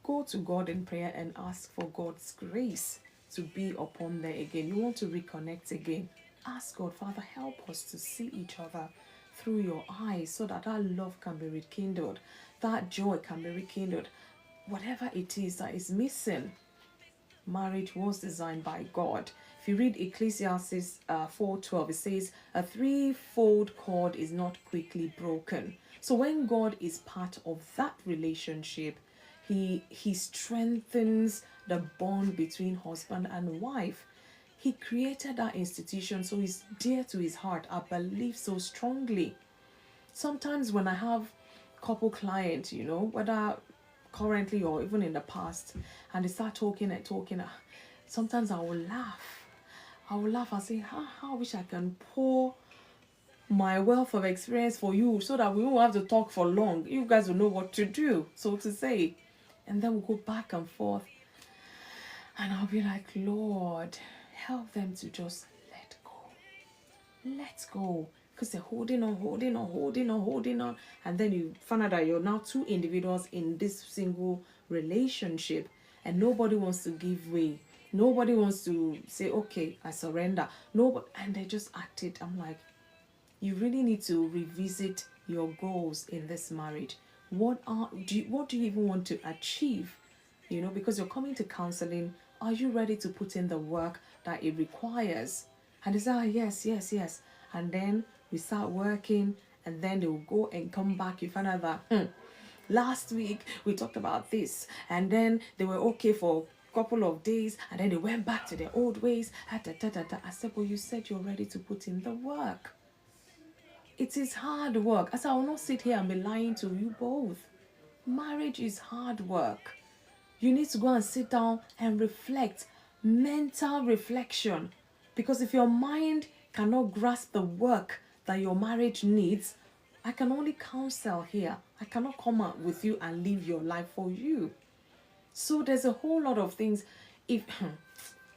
go to God in prayer and ask for God's grace to be upon there again. You want to reconnect again, ask God, Father, help us to see each other through your eyes so that our love can be rekindled, that joy can be rekindled. Whatever it is that is missing, marriage was designed by God. If you read Ecclesiastes 4:12, it says, a threefold cord is not quickly broken. So when God is part of that relationship, he strengthens the bond between husband and wife. He created that institution, so it's dear to his heart. I believe so strongly. Sometimes when I have couple clients, whether currently or even in the past, and they start talking and talking, sometimes I will laugh. And say, I wish I can pour my wealth of experience for you so that we won't have to talk for long. You guys will know what to do, so to say. And then we'll go back and forth. And I'll be like, Lord, help them to just let go. Let go. Because they're holding on. And then you find out that you're now two individuals in this single relationship. And nobody wants to give way. Nobody wants to say, okay, I surrender. Nobody, and they just act it. I'm like, you really need to revisit your goals in this marriage. What do you even want to achieve? Because you're coming to counseling, are you ready to put in the work that it requires? And they say, yes. And then we start working, and then they will go and come back. You find out that last week we talked about this, and then they were okay for a couple of days, and then they went back to their old ways. I said, well, you said you're ready to put in the work. It is hard work. I said, I will not sit here and be lying to you both. Marriage is hard work. You need to go and sit down and reflect. Mental reflection. Because if your mind cannot grasp the work that your marriage needs, I can only counsel here. I cannot come out with you and live your life for you. So there's a whole lot of things.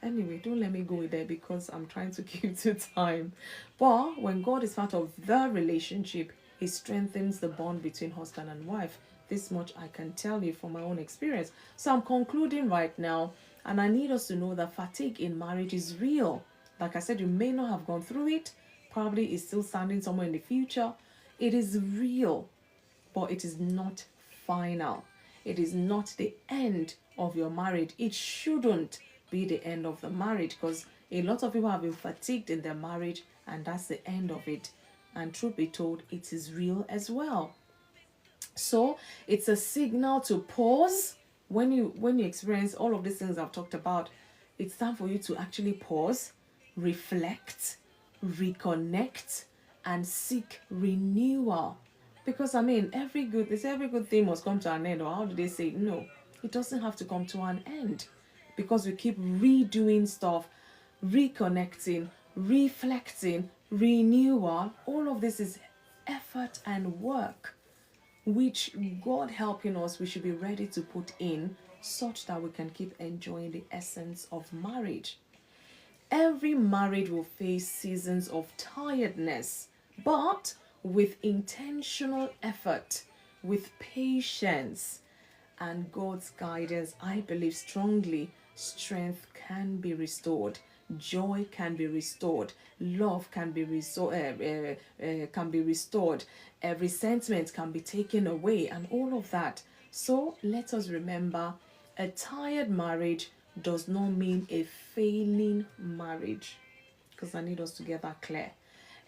Anyway, don't let me go there because I'm trying to keep to time. But when God is part of the relationship, He strengthens the bond between husband and wife. This much I can tell you from my own experience. So I'm concluding right now, and I need us to know that fatigue in marriage is real. Like I said, you may not have gone through it, probably is still standing somewhere in the future. It is real, but it is not final. It is not the end of your marriage. It shouldn't be the end of the marriage, because a lot of people have been fatigued in their marriage, and that's the end of it. And truth be told, it is real as well. So it's a signal to pause. When you experience all of these things I've talked about, it's time for you to actually pause, reflect, reconnect, and seek renewal. Because every good thing must come to an end. Or how do they say? No, it doesn't have to come to an end. Because we keep redoing stuff, reconnecting, reflecting, renewal. All of this is effort and work, which God helping us, we should be ready to put in such that we can keep enjoying the essence of marriage. Every marriage will face seasons of tiredness, but with intentional effort, with patience, and God's guidance, I believe strongly strength can be restored, joy can be restored, love can be restored, resentment can be taken away, and all of that. So let us remember, a tired marriage does not mean a failing marriage, because I need us to get that clear.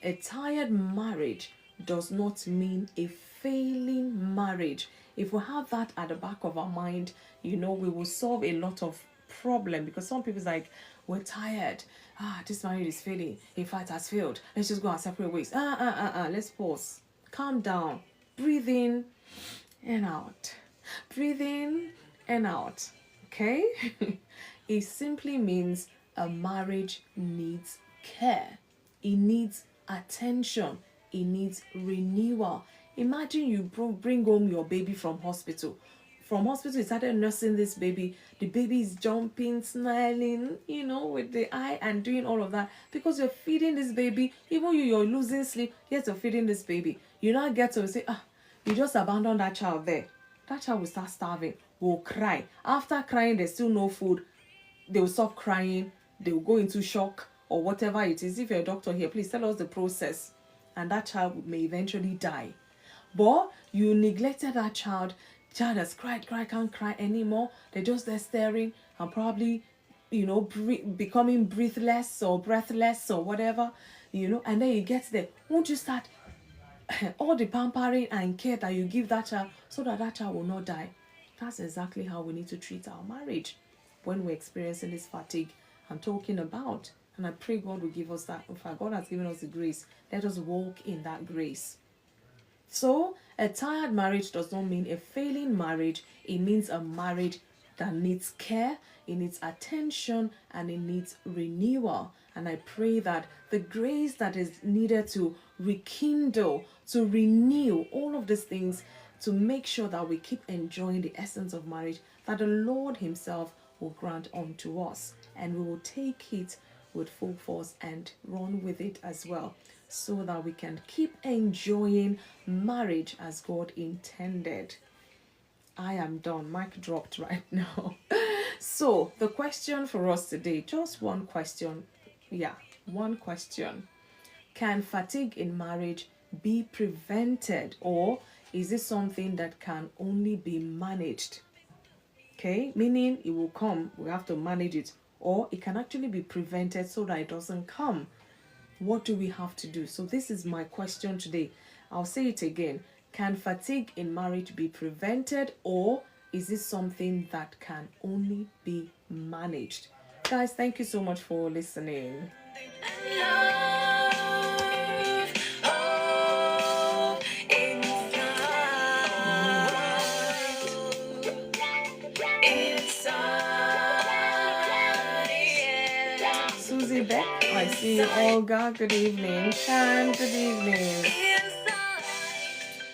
A tired marriage does not mean a failing marriage. If we have that at the back of our mind, we will solve a lot of problem, because some people's like, we're tired. This marriage is failing. In fact, has failed. Let's just go our separate ways. Let's pause. Calm down. Breathe in and out. Breathe in and out. Okay? It simply means a marriage needs care. It needs attention. It needs renewal. Imagine you bring home your baby from hospital. From hospital, you started nursing this baby. The baby is jumping, smiling, with the eye and doing all of that. Because you're feeding this baby. Even you're losing sleep, yet you're feeding this baby. You now get to say, you just abandon that child there. That child will start starving, will cry. After crying, there's still no food. They will stop crying. They will go into shock or whatever it is. If you're a doctor here, please tell us the process. And that child may eventually die. But you neglected that child. Child has cried, can't cry anymore. They're just there staring and probably, becoming breathless or breathless or whatever, and then you get there. Won't you start all the pampering and care that you give that child so that that child will not die? That's exactly how we need to treat our marriage when we're experiencing this fatigue I'm talking about. And I pray God will give us that. In fact, God has given us the grace. Let us walk in that grace. So, a tired marriage does not mean a failing marriage. It means a marriage that needs care, it needs attention, and it needs renewal. And I pray that the grace that is needed to rekindle, to renew all of these things, to make sure that we keep enjoying the essence of marriage, that the Lord Himself will grant unto us. And we will take it with full force and run with it as well, so that we can keep enjoying marriage as God intended. I am done. Mic dropped right now. So the question for us today, just one question. Yeah, one question. Can fatigue in marriage be prevented, or is it something that can only be managed? Okay, meaning it will come, we have to manage it, or it can actually be prevented so that it doesn't come. What do we have to do? So this is my question today. I'll say it again. Can fatigue in marriage be prevented, or is it something that can only be managed? Guys, thank you so much for listening. Susie Beck, I see you. Olga, good evening. Chan, good evening.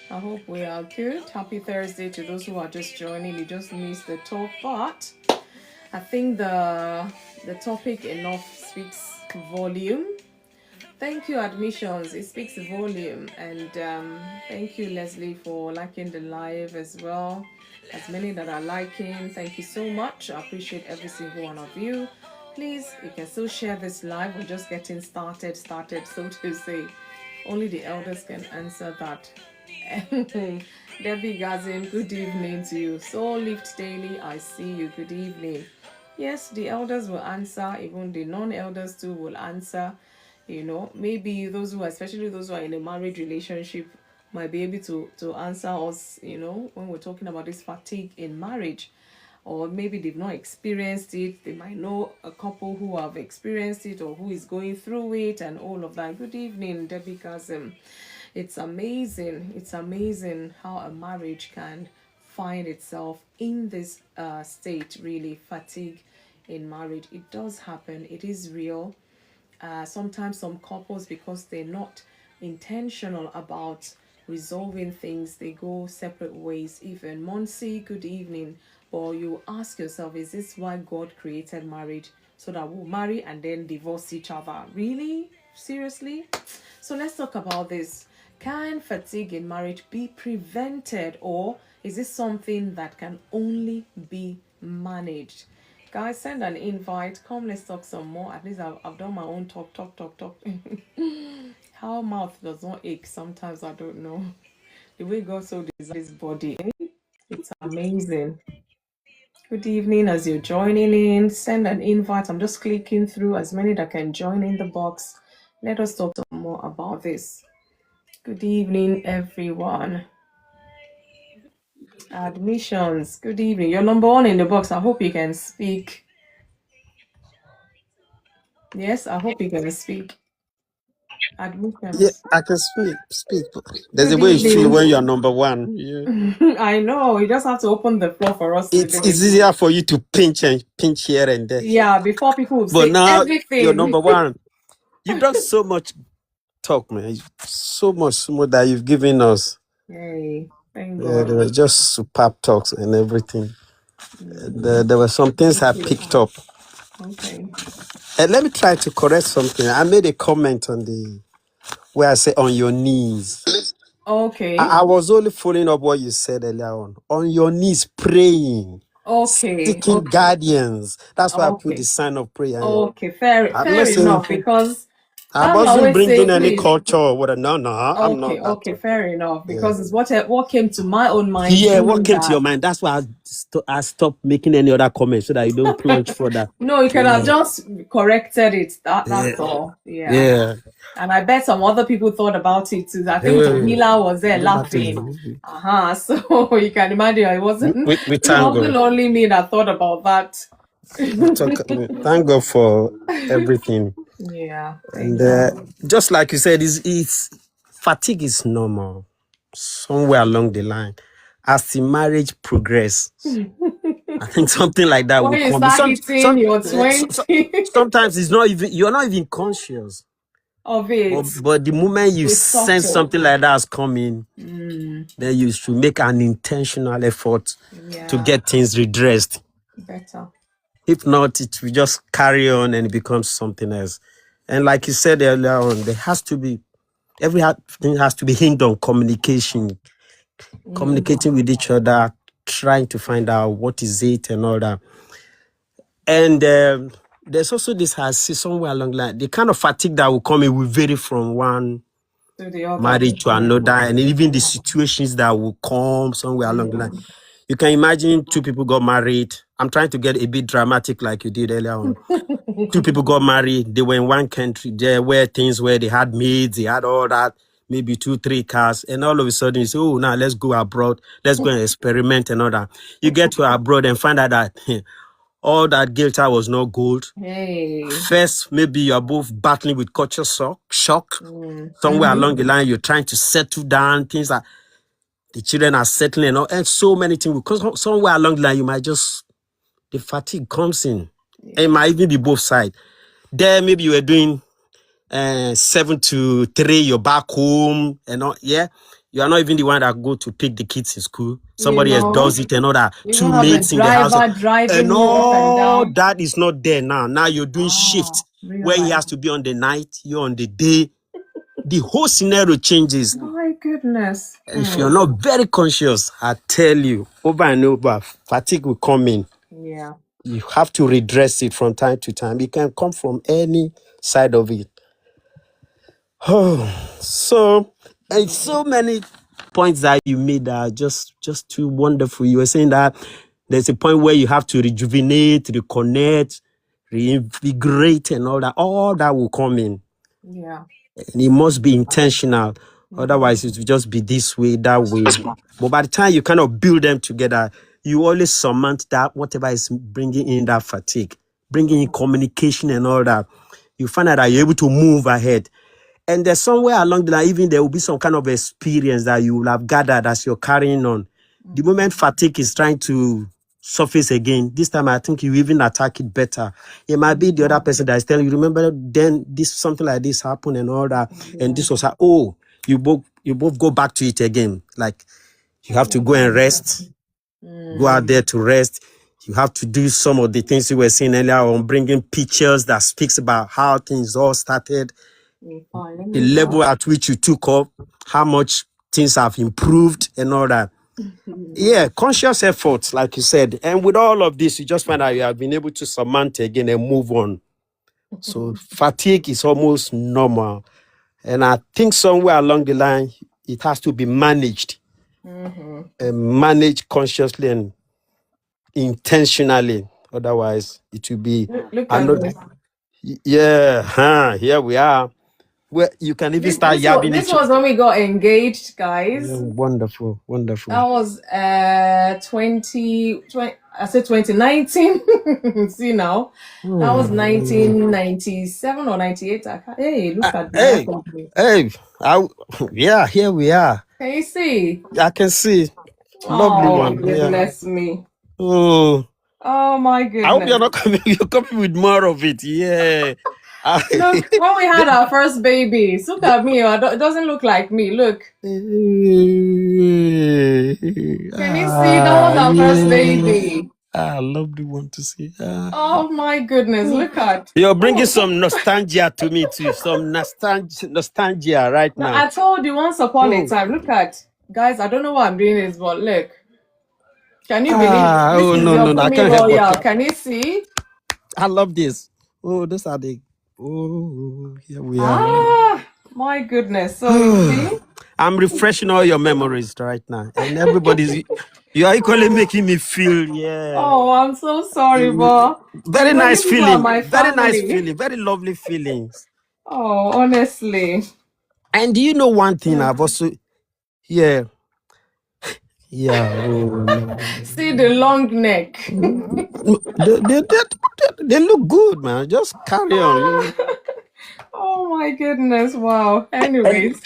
I hope we are good. Happy Thursday to those who are just joining. You just missed the talk, but I think the topic enough speaks volume. Thank you, admissions. It speaks volume. And thank you, Leslie, for liking the live as well. As many that are liking, thank you so much. I appreciate every single one of you. Please, you can still share this live. We're just getting started, so to say. Only the elders can answer that. Debbie Gazin, good evening to you. Soul Lift Daily, I see you. Good evening. Yes, the elders will answer. Even the non-elders too will answer. Maybe those who, especially those who are in a marriage relationship, might be able to answer us, when we're talking about this fatigue in marriage. Or maybe they've not experienced it. They might know a couple who have experienced it or who is going through it and all of that. Good evening, Debbie Kazim. It's amazing. It's amazing how a marriage can find itself in this state, really, fatigue in marriage. It does happen. It is real. Sometimes some couples, because they're not intentional about resolving things, they go separate ways. Even Monsi, good evening. But you ask yourself, is this why God created marriage? So that we'll marry and then divorce each other? Really? Seriously? So let's talk about this. Can fatigue in marriage be prevented, or is this something that can only be managed? Guys, send an invite. Come, let's talk some more. At least I've done my own talk. How mouth does not ache sometimes, I don't know. The way God so designed this body, it's amazing. Good evening. As you're joining in, send an invite. I'm just clicking through as many that can join in the box. Let us talk some more about this. Good evening, everyone. Admissions. Good evening. You're number one in the box. I hope you can speak. Yes, I hope you can speak. Yeah, Admissions. I can speak. There's a Good way you feel evening. when you're number one. Yeah. I know. You just have to open the floor for us to It's do it. easier for you to pinch here and there. Yeah, before people will But say now you're everything. number one. You've done so much talk, man. So much that you've given us. Hey, thank Yeah, they God. were just superb talks and everything. Mm, There were some things thank I you. picked up. Okay. And let me try to correct something. I made a comment on the where I say on your knees. Okay. I was only following up what you said earlier on. On your knees, praying, Okay. seeking guardians. That's why I put the Okay. sign of prayer here. Okay. Fair. I'm not Fair saying enough. Because I that will wasn't always say, bringing any please. culture or whatever. No, I'm Okay. not that. Okay. Fair enough. Yeah. Because it's what came to my own mind Yeah, what doing came to your that. mind? That's why I stopped making any other comments so that you don't plunge further. No, you could have just corrected it. That's Yeah. all. Yeah. Yeah. And I bet some other people thought about it too. I think Yeah. Jamila was there Go back to laughing. So you can imagine it wasn't we it thank wasn't God. only me that thought about that. Thank God for everything. Yeah, And thank God. just like you said, it's fatigue is normal somewhere along the line. As the marriage progress, I think something like that When will you come. start hitting your 20 Sometimes it's not even you're not even conscious. of it, But the moment you it's sense subtle. something like that is coming, then you should make an intentional effort to Yeah, get things redressed. better. If not, it will just carry on and it becomes something else. And like you said earlier on, there has to be everything has to be hinged on communication, communicating with each other, trying to find out what is it and all that. And there's also this I see somewhere along the line, the kind of fatigue that will come, it will vary from one To the other. marriage to another, and even the situations that will come somewhere along the line. Mm. You can imagine two people got married. I'm trying to get a bit dramatic like you did earlier on. Two people got married. They were in one country. There were things where they had maids, they had all that, maybe 2-3 cars. And all of a sudden you say, oh, now let's go abroad. Let's go and experiment and all that. You get to abroad and find out that all that glitter was not gold. Hey. First, maybe you're both battling with culture shock. Mm. Somewhere along the line, you're trying to settle down. Things that the children are settling and all, and so many things. Because somewhere along the line, you might just, the fatigue comes in. And it Yeah. might even be both sides. There, maybe you were doing 7 to 3, you're back home and all. Yeah. You are not even the one that go to pick the kids in school. You Somebody else know, does it and all that. you Two don't have a mates in the house. driver And driving you up and all down. that is not there now. Now you're doing Ah, shift real where he life. has to be on the night, you're on the day. The whole scenario changes. My goodness. If you're not very conscious, I tell you, over and over, fatigue will come in. Yeah. You have to redress it from time to time. It can come from any side of it. Oh, so and so many points that you made are just too wonderful. You were saying that there's a point where you have to rejuvenate, reconnect, reinvigorate, and all that. All that will come in. Yeah. And it must be intentional. Otherwise, it will just be this way, that way. But by the time you kind of build them together, you always surmount that, whatever is bringing in that fatigue, bringing in communication and all that. You find out that you're able to move ahead. And there's somewhere along the line, even there will be some kind of experience that you will have gathered as you're carrying on. The moment fatigue is trying to surface again, this time I think you even attack it better. It might be the other person that is telling you, remember then this something like this happened and all that, and this was you both go back to it again. Like you have to go and rest. Go out there to rest. You have to do some of the things you were saying earlier on, bringing pictures that speaks about how things all started, the level at which you took up, how much things have improved and all that. Yeah, conscious efforts, like you said. And with all of this, you just find out you have been able to surmount again and move on. So fatigue is almost normal. And I think somewhere along the line, it has to be managed. Managed consciously and intentionally. Otherwise, it will be Look at this. Yeah, here we are. Well, you can even start yabbing This it. was when we got engaged, guys. Yeah, wonderful. That was 20, I said 2019. See now. That was 1997 or 98. Hey, look at that. Yeah, here we are. Can you see? I can see. Lovely one. Goodness me. Oh my goodness. I hope you're not coming. You're coming with more of it. Yeah. Look, when we had our first baby, look at me. It doesn't look like me. Look. Can you see? That was our first baby. I love the one to see. Oh my goodness, look at. You're bringing some nostalgia to me too. Some nostalgia right now. I told you once upon a time. Look at. Guys, I don't know why I'm doing this, but look. Can you believe this is your FunmiRoyal? Can you see? I love this. Oh, those are the. Oh, here we are. My goodness. So you see? I'm refreshing all your memories right now. And everybody's you are equally making me feel, yeah. Oh, I'm so sorry, but very nice feeling. Very nice feeling. Very lovely feelings. Oh, honestly. And do you know one thing I've also yeah. See the long neck. They look good, man. Just carry on. Oh my goodness! Wow. Anyways,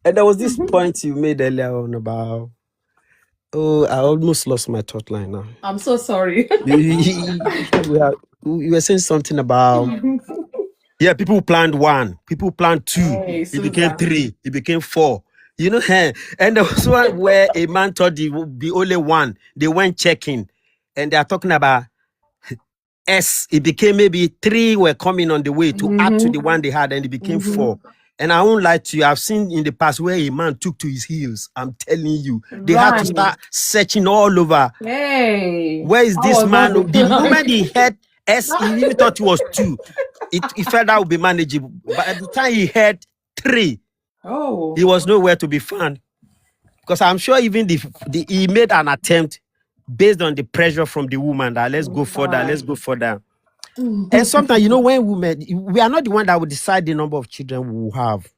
and there was this point you made earlier on about. Oh, I almost lost my thought line now. I'm so sorry. You were saying something about. Yeah, people planned 1, people planned 2, it became 3, it became 4. You know, and there was one where a man thought it would be only 1. They went checking, and they are talking about S. It became maybe 3 were coming on the way to add to the one they had, and it became 4. And I won't lie to you, I've seen in the past where a man took to his heels. I'm telling you, they had to start searching all over. Hey, where is this man? The moment he had S, he even thought it was 2. He felt that would be manageable. But at the time he had 3, he was nowhere to be found. Because I'm sure even he made an attempt based on the pressure from the woman that let's go further, let's go further. And sometimes, you know, when women, we are not the one that will decide the number of children we will have.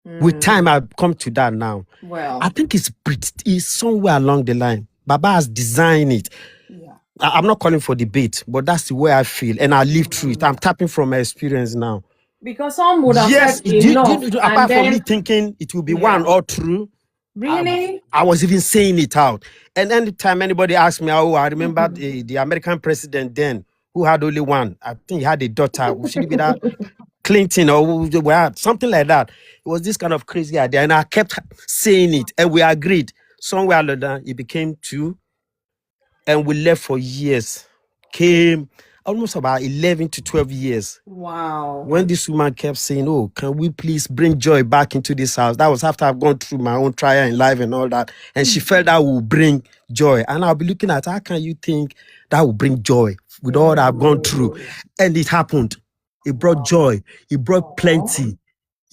With time, I've come to that now. Well, I think it's somewhere along the line. Baba has designed it. Yeah. I'm not calling for debate, but that's the way I feel. And I live through it. I'm tapping from my experience now. Because some would have said enough. Apart from me thinking it will be 1 or 2. Really? I was even saying it out. And anytime anybody asks me, I remember the American president then, who had only 1. I think he had a daughter. Should it be that Clinton or something like that? It was this kind of crazy idea. And I kept saying it. And we agreed. Somewhere along that, it became 2. And we left for years. Came almost about 11 to 12 years. Wow. When this woman kept saying, oh, can we please bring joy back into this house? That was after I've gone through my own trial in life and all that. And she felt that will bring joy. And I'll be looking at, how can you think that will bring joy with all that I've gone through? And it happened. It brought joy. It brought plenty.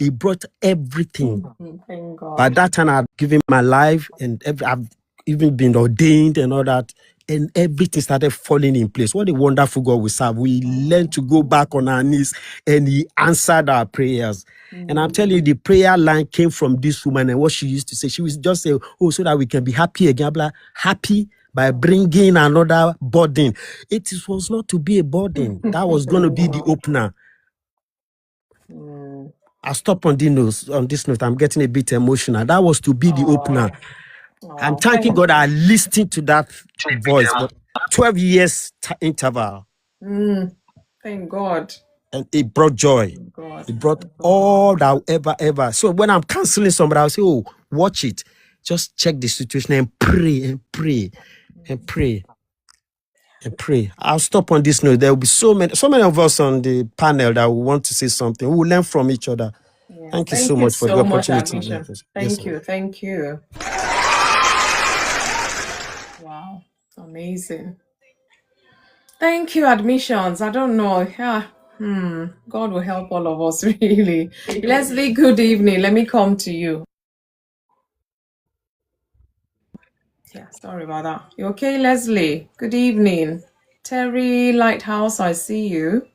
It brought everything. Thank God. By that time, I'd given my life and I've even been ordained and all that. And everything started falling in place. What a wonderful God we serve. We learned to go back on our knees and he answered our prayers. And I'm telling you, the prayer line came from this woman and what she used to say. She was just say, oh, so that we can be happy again. Happy by bringing another burden. It was not to be a burden. That was going to be the opener. I'll stop on this note. I'm getting a bit emotional. That was to be the opener. I'm thanking God I listened to that voice. But 12 years interval. Thank God. And it brought joy. It brought all that ever. So when I'm counseling somebody, I'll say, oh, watch it. just check the situation and pray and pray and pray and pray. I'll stop on this note. There will be so many of us on the panel that will want to say something. We will learn from each other. Yeah. Thank you Thank so you much for the so much, opportunity. Admission. Yes, Thank ma'am. you. Thank you. Wow. Amazing. Thank you, Admissions. I don't know. Yeah. God will help all of us, really. Leslie, good evening. Let me come to you. Yeah, sorry about that. You okay, Leslie? Good evening. Terry Lighthouse, I see you.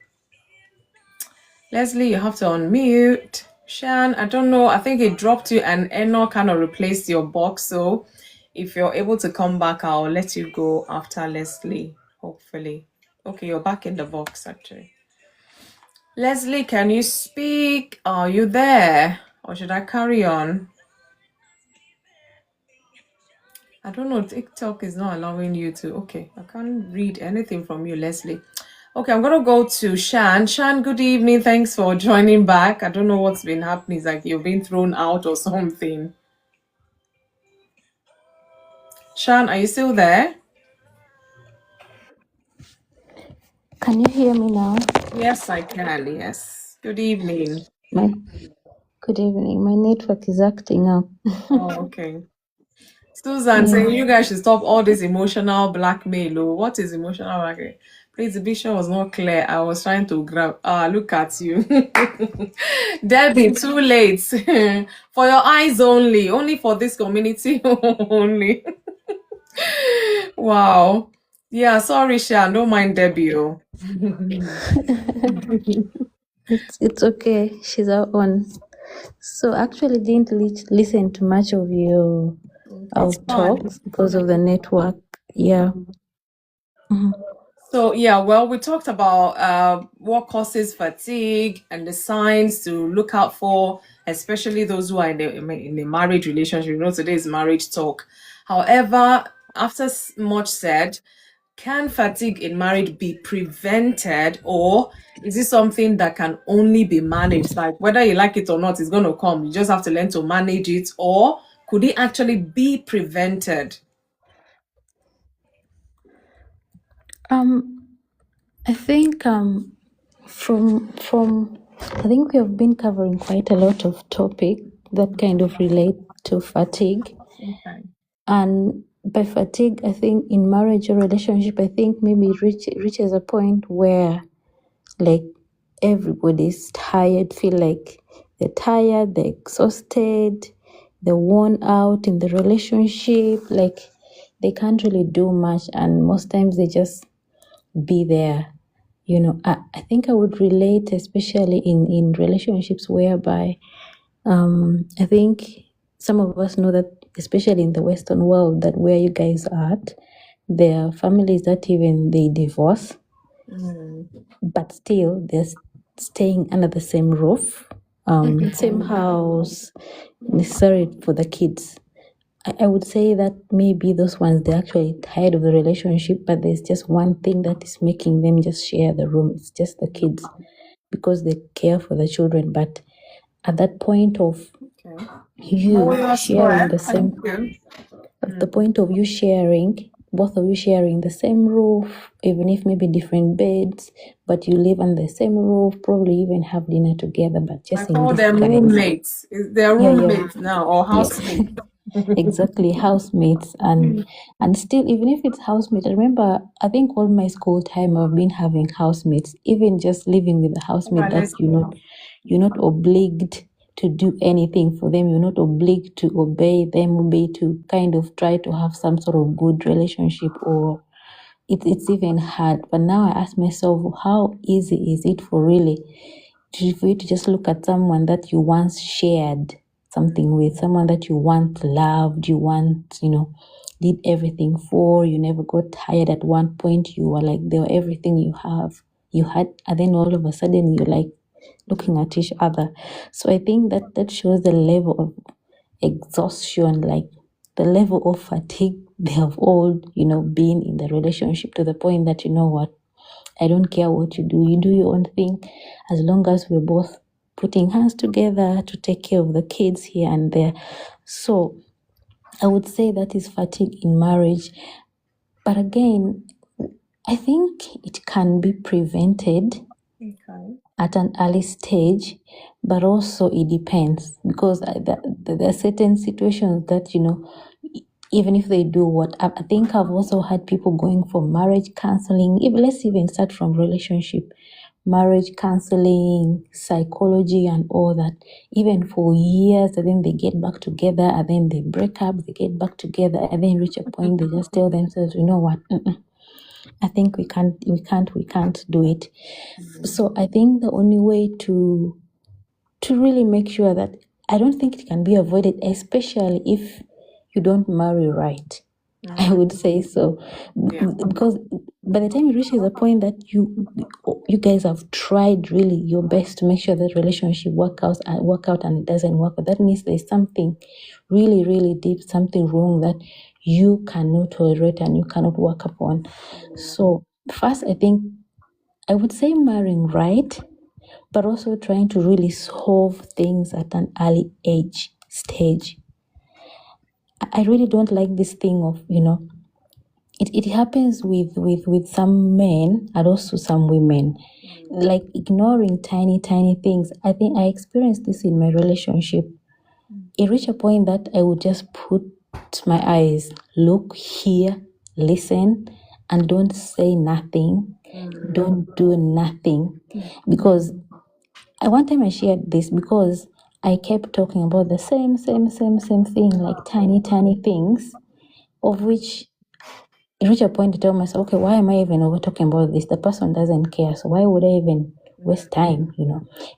Leslie, you have to unmute. Shan, I don't know. I think it dropped you and Eno kind of replaced your box. So if you're able to come back, I'll let you go after Leslie, hopefully. Okay, you're back in the box, actually. Leslie, can you speak? Are you there? Or should I carry on? I don't know. TikTok is not allowing you to. Okay, I can't read anything from you, Leslie. Okay, I'm going to go to Shan. Shan, good evening. Thanks for joining back. I don't know what's been happening. It's like you've been thrown out or something. Shan, are you still there? Can you hear me now? Yes, I can. Yes. Good evening. Good evening. My network is acting up. Oh, okay. Susan Yeah. saying you guys should stop all this emotional blackmail. Oh, what is emotional blackmail? Please, the vision was not clear. I was trying to grab. Look at you. Debbie, too late. For your eyes only. Only for this community only. Wow. Yeah, sorry, Shan. Don't mind Debbie. Oh. It's okay. She's our own. So actually didn't listen to much of your It's fine. talks because of the network. Yeah. So yeah, well, we talked about what causes fatigue and the signs to look out for, especially those who are in a marriage relationship. You know, today is marriage talk. However, after much said, can fatigue in marriage be prevented, or is it something that can only be managed? Like whether you like it or not, it's going to come. You just have to learn to manage it, or could it actually be prevented? I think from I think we have been covering quite a lot of topic that kind of relate to fatigue. Okay. And by fatigue, I think in marriage or relationship, I think maybe it reaches a point where like everybody's tired, feel like they're tired, they're exhausted, they're worn out in the relationship, like they can't really do much, and most times they just be there. You know, I think I would relate, especially in relationships whereby I think some of us know that, especially in the Western world, that where you guys are at, there are families that even they divorce, but still they're staying under the same roof, same house, necessary for the kids. I would say that maybe those ones, they're actually tired of the relationship, but there's just one thing that is making them just share the room. It's just the kids, because they care for the children. But at that point of Okay. you sharing the same, Thank you. at the point of you sharing, both of you sharing the same roof, even if maybe different beds, but you live on the same roof, probably even have dinner together, but I just in call them disguise. roommates. They're Yeah, yeah. roommates now, or housemates. Exactly, housemates. And still, even if it's housemates, I remember, I think all my school time I've been having housemates, even just living with a housemate that you're not obliged to do anything for them, you're not obliged to obey them, obey to kind of try to have some sort of good relationship, or it's even hard. But now I ask myself, how easy is it for you to just look at someone that you once shared something with, someone that you once loved, you once, did everything for, you never got tired at one point, you were like, they were everything you had, and then all of a sudden you're like looking at each other. So I think that shows the level of exhaustion, like the level of fatigue they have all, been in the relationship, to the point that, you know what, I don't care what you do your own thing, as long as we're both putting hands together to take care of the kids here and there. So I would say that is fatigue in marriage. But again, I think it can be prevented Okay. at an early stage, but also it depends, because there are certain situations that, even if they do what I think I've also had people going for marriage counseling. Let's even start from relationship, marriage counseling, psychology, and all that, even for years, and then they get back together, and then they break up, they get back together, and then reach a point they just tell themselves, you know what, I think we can't do it. So I think the only way to really make sure that, I don't think it can be avoided, especially if you don't marry right. I would say so. Yeah. Because by the time it reaches a point that you guys have tried really your best to make sure that relationship work out and it doesn't work out, that means there's something really, really deep, something wrong that you cannot tolerate and you cannot work upon. So first, I think I would say marrying right, but also trying to really solve things at an early age stage. I really don't like this thing of, it happens with some men and also some women, like ignoring tiny things. I think I experienced this in my relationship. It reached a point that I would just put my eyes, look, hear, listen, and don't say nothing, don't do nothing, because one time I shared this, because I kept talking about the same thing, like tiny things, of which it reached a point to tell myself, okay, why am I even over talking about this? The person doesn't care, so why would I even waste time?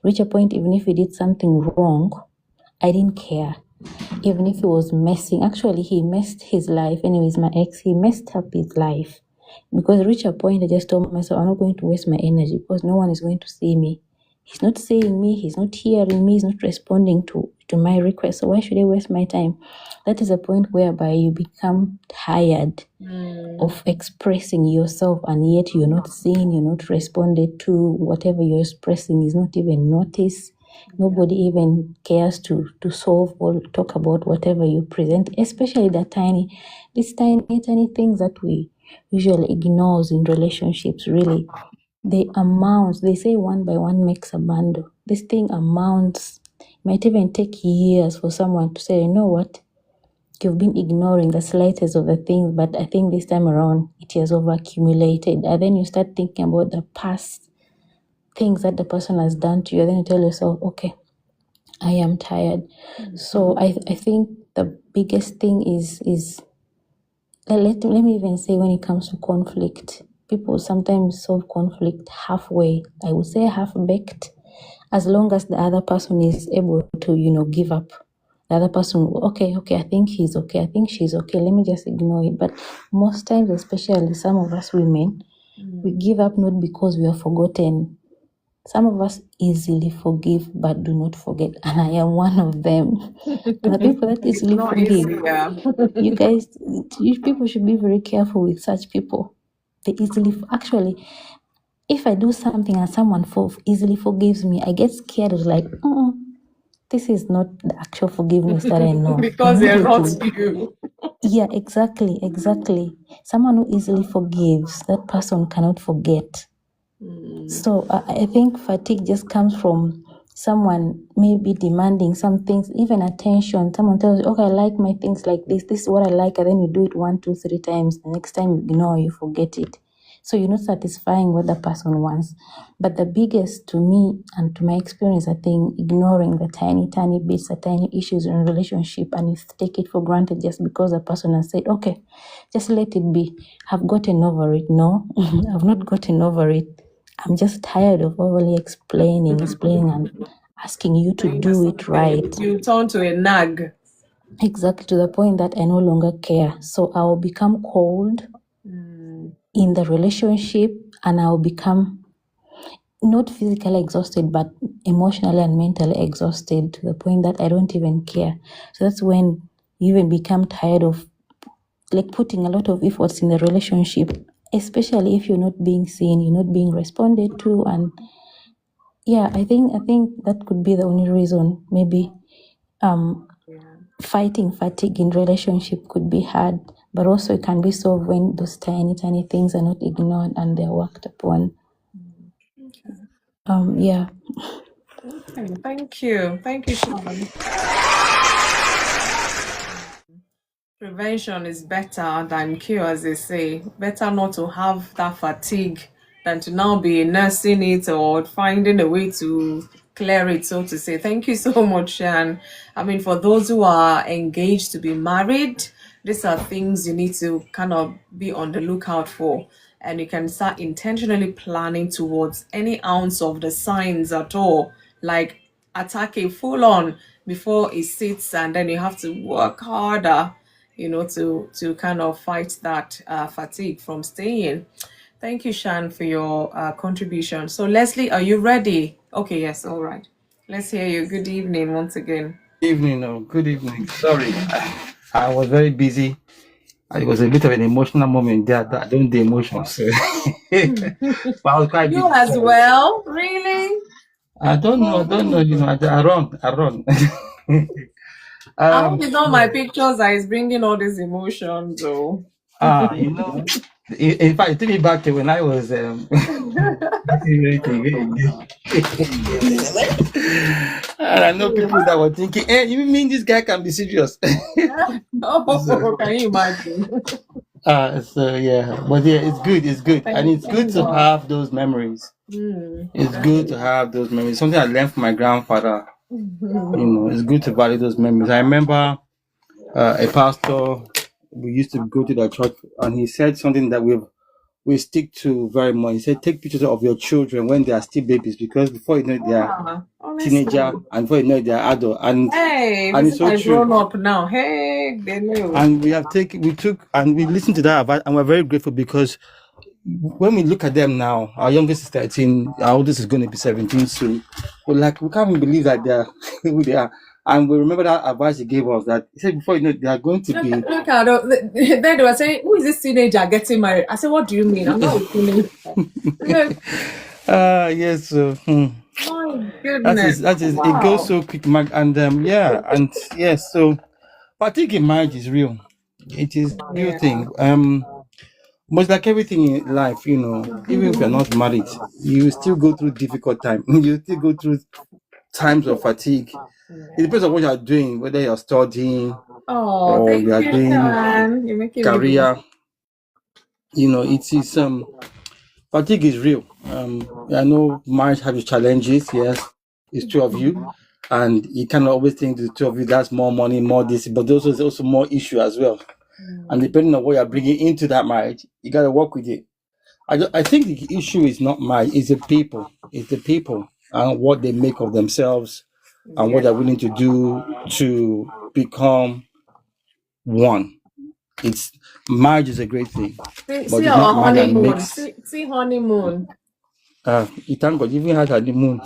Reach a point, even if he did something wrong, I didn't care. Even if he was messing, actually he messed his life. Anyways, my ex, he messed up his life. Because reach a point, I just told myself, I'm not going to waste my energy, because no one is going to see me. He's not seeing me, he's not hearing me, he's not responding to my request. So why should I waste my time? That is a point whereby you become tired of expressing yourself, and yet you're not seen, you're not responded to. Whatever you're expressing is not even noticed. Nobody even cares to solve or talk about whatever you present, especially these tiny things that we usually ignores in relationships. Really, they say one by one makes a bundle. This thing amounts. It might even take years for someone to say, you know what, you've been ignoring the slightest of the things, but I think this time around it has overaccumulated. And then you start thinking about the past things that the person has done to you. And then you tell yourself, okay, I am tired. So I think the biggest thing is let me even say, when it comes to conflict, people sometimes solve conflict halfway. I would say half-baked, as long as the other person is able to, give up. The other person, okay, I think he's okay, I think she's okay, let me just ignore it. But most times, especially some of us women, we give up not because we have forgotten. Some of us easily forgive but do not forget, and I am one of them. The people that It's easily not forgive. easy, yeah. You guys, you people should be very careful with such people. They easily, actually, if I do something and someone easily forgives me, I get scared of like, this is not the actual forgiveness that I know. Because they're not Immediately. you. Yeah, exactly. Someone who easily forgives, that person cannot forget. So I think fatigue just comes from someone maybe demanding some things, even attention. Someone tells you, okay, I like my things like this. This is what I like. And then you do it 1, 2, 3 times. The next time you ignore, you forget it. So you're not satisfying what the person wants. But the biggest, to me and to my experience, I think ignoring the tiny bits, the tiny issues in a relationship, and you take it for granted just because the person has said, okay, just let it be. I've gotten over it. No, I've not gotten over it. I'm just tired of overly explaining and asking you to do it right. You turn to a nag. Exactly, to the point that I no longer care. So I will become cold in the relationship, and I will become not physically exhausted, but emotionally and mentally exhausted, to the point that I don't even care. So that's when you even become tired of like putting a lot of efforts in the relationship, especially if you're not being seen, you're not being responded to. And yeah, I think that could be the only reason, maybe. fighting fatigue in relationship could be hard, but also it can be solved when those tiny things are not ignored and they're worked upon. Yeah. Okay, thank you. Thank you, Sean. Prevention is better than cure, as they say. Better not to have that fatigue than to now be nursing it or finding a way to clear it, so to say. Thank you so much, Shan. I mean, for those who are engaged to be married, these are things you need to kind of be on the lookout for. And you can start intentionally planning towards any ounce of the signs at all, like attack it full on before it sits, and then you have to work harder, to kind of fight that fatigue from staying. Thank you, Shan, for your contribution. So, Leslie, are you ready? Okay, yes, all right. Let's hear you. Good evening once again. Good evening. Sorry, I was very busy. It was a bit of an emotional moment there. I don't do emotions. But I was quite You busy. as Sorry. well? Really? I don't know. I run. I hope it's not my Yeah. pictures that is bringing all these emotions, though. In fact, it took me back to when I was and I know people that were thinking, "Hey, you mean this guy can be serious?" Oh, can you imagine? So yeah, but yeah, it's good, and it's good Thank to God. have those memories. It's good to have those memories. Something I learned from my grandfather. It's good to value those memories. I remember a pastor. We used to go to the church, and he said something that we stick to very much. He said, "Take pictures of your children when they are still babies, because before you know it, they are teenager, and before you know it, they are adult." Hey, And this it's so is true. grown up now. Hey, they know. And we listened to that advice, and we're very grateful because when we look at them now, our youngest is 13, our oldest is going to be 17 soon. We can't even believe that they're who they are. And we remember that advice he gave us, that he said before you know they are going to be. Look at then they were saying, "Who is this teenager getting married?" I said, "What do you mean? I'm not a teenager." Look, Yes. my goodness. That is it Wow. goes so quick, Mark. And yes. So fatigue in marriage is real. It is a real Yeah. thing. Much like everything in life, even if you're not married, you still go through difficult time. You still go through times of fatigue. It depends on what you're doing, whether you're studying Oh, or you thank are you, doing Shan. You're making me do. career. It is fatigue is real. I know marriage has its challenges. Yes, it's two of you, and you cannot always think the two of you that's more money, more this, but there's also more issue as well. And depending on what you're bringing into that marriage, you got to work with it. I think the issue is not marriage; it's the people. It's the people and what they make of themselves and what Yeah. they're willing to do to become one. It's Marriage is a great thing, but See it's not our marriage that honeymoon. makes. See honeymoon. You thank God, you even had honeymoon.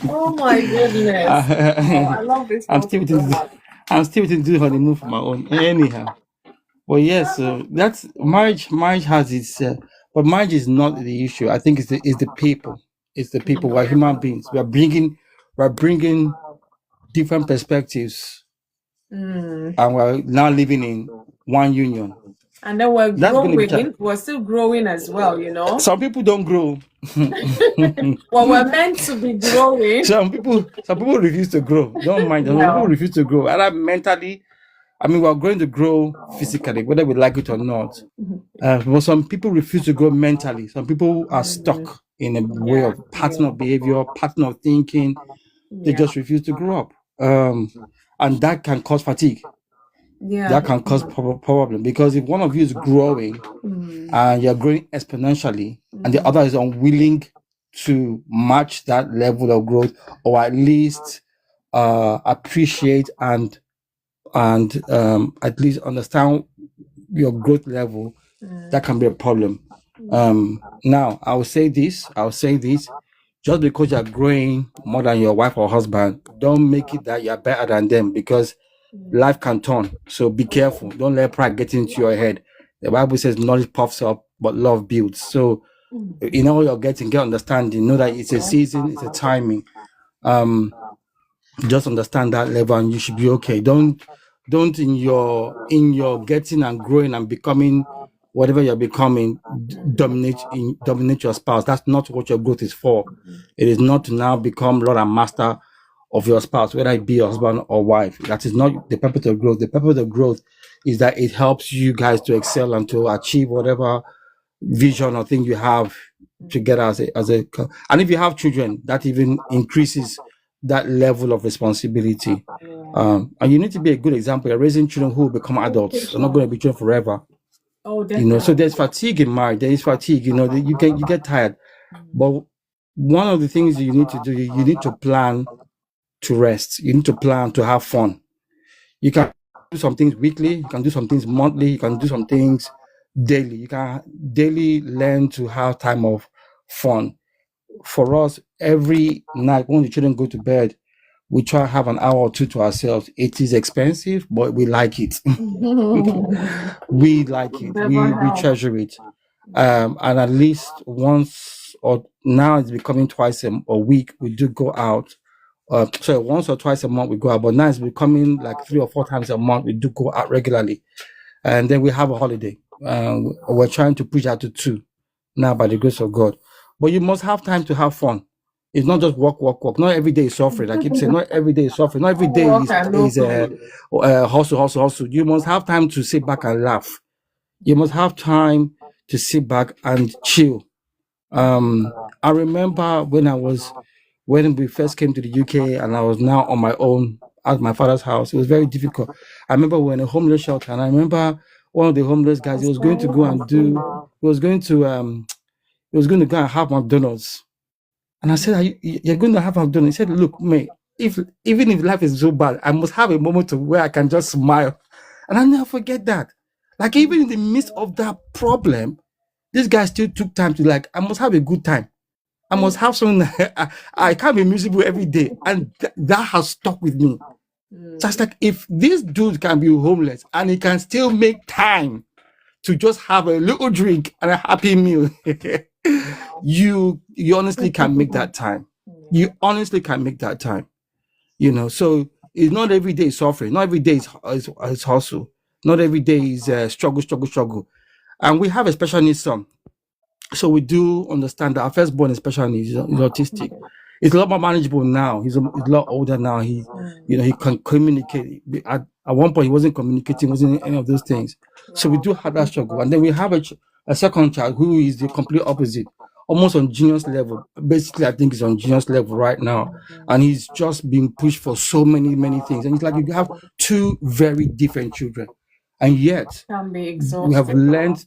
Oh my goodness. Oh, I love this I'm topic still so waiting. much. I'm still waiting to do honeymoon for my own. Anyhow, well, yes. So that's marriage. Marriage has its, but marriage is not the issue. I think it's the people. It's the people. We're human beings. We're bringing different perspectives, and we're now living in one union. And then we're That's going to be. growing. We're still growing as well, Some people don't grow. Well, we're meant to be growing. Some people refuse to grow. Don't mind them. Some people No. refuse to grow. Either mentally, I mean, we're going to grow physically, whether we like it or not. But some people refuse to grow mentally. Some people are stuck in a way of pattern of behavior, pattern of thinking. They just refuse to grow up. And that can cause fatigue. Yeah. That can cause problem, because if one of you is growing and you're growing exponentially and the other is unwilling to match that level of growth, or at least appreciate and at least understand your growth level, that can be a problem. Now I'll say this, just because you're growing more than your wife or husband, don't make it that you're better than them, because life can turn. So be careful. Don't let pride get into your head. The Bible says knowledge puffs up, but love builds. So what you're getting, get understanding, know that it's a season, it's a timing. Just understand that level, and you should be okay. Don't in your getting and growing and becoming whatever you're becoming dominate your spouse. That's not what your growth is for. It is not to now become Lord and Master of your spouse, whether it be your husband or wife. That is not the purpose of growth. The purpose of growth is that it helps you guys to excel and to achieve whatever vision or thing you have together as a and if you have children, that even increases that level of responsibility. And you need to be a good example. You're raising children who will become adults. They're not going to be children forever. Oh, So there's fatigue in marriage. There is fatigue. You get tired. But one of the things you need to do, you need to plan to rest. You need to plan to have fun. You can do some things weekly. You can do some things monthly. You can do some things daily. You can daily learn to have time of fun. For us, every night when the children go to bed, we try to have an hour or two to ourselves. It is expensive, but we like it. We like it. We treasure it. And at least once, or now it's becoming twice a week, we do go out. Once or twice a month we go out, but now it's becoming like 3 or 4 times a month. We do go out regularly, and then we have a holiday. We're trying to push that to 2 now by the grace of God. But you must have time to have fun. It's not just work. Not every day is suffering. Like you say, not every day is suffering. Not every day is hustle. You must have time to sit back and laugh. You must have time to sit back and chill. I remember when we first came to the UK and I was now on my own at my father's house. It was very difficult. I remember we were in a homeless shelter, and I remember one of the homeless guys, he was going to go and have McDonald's. And I said, you're going to have McDonald's? He said, look, mate, even if life is so bad, I must have a moment where I can just smile. And I never forget that. Like, even in the midst of that problem, this guy still took time to I must have a good time. I must have something. I can't be miserable every day. And that has stuck with me. Just like, if this dude can be homeless and he can still make time to just have a little drink and a happy meal, you honestly can make that time. You honestly can make that time. So it's not every day suffering. Not every day is hustle. Not every day is struggle. And we have a special needs son. So we do understand that our firstborn is special needs. He's autistic. It's a lot more manageable now. He's a lot older now. He can communicate. At one point, he wasn't communicating, wasn't any of those things. So we do have that struggle. And then we have a second child who is the complete opposite, almost on genius level. Basically, I think he's on genius level right now. And he's just being pushed for so many, many things. And it's like you have 2 very different children. And yet, we have learned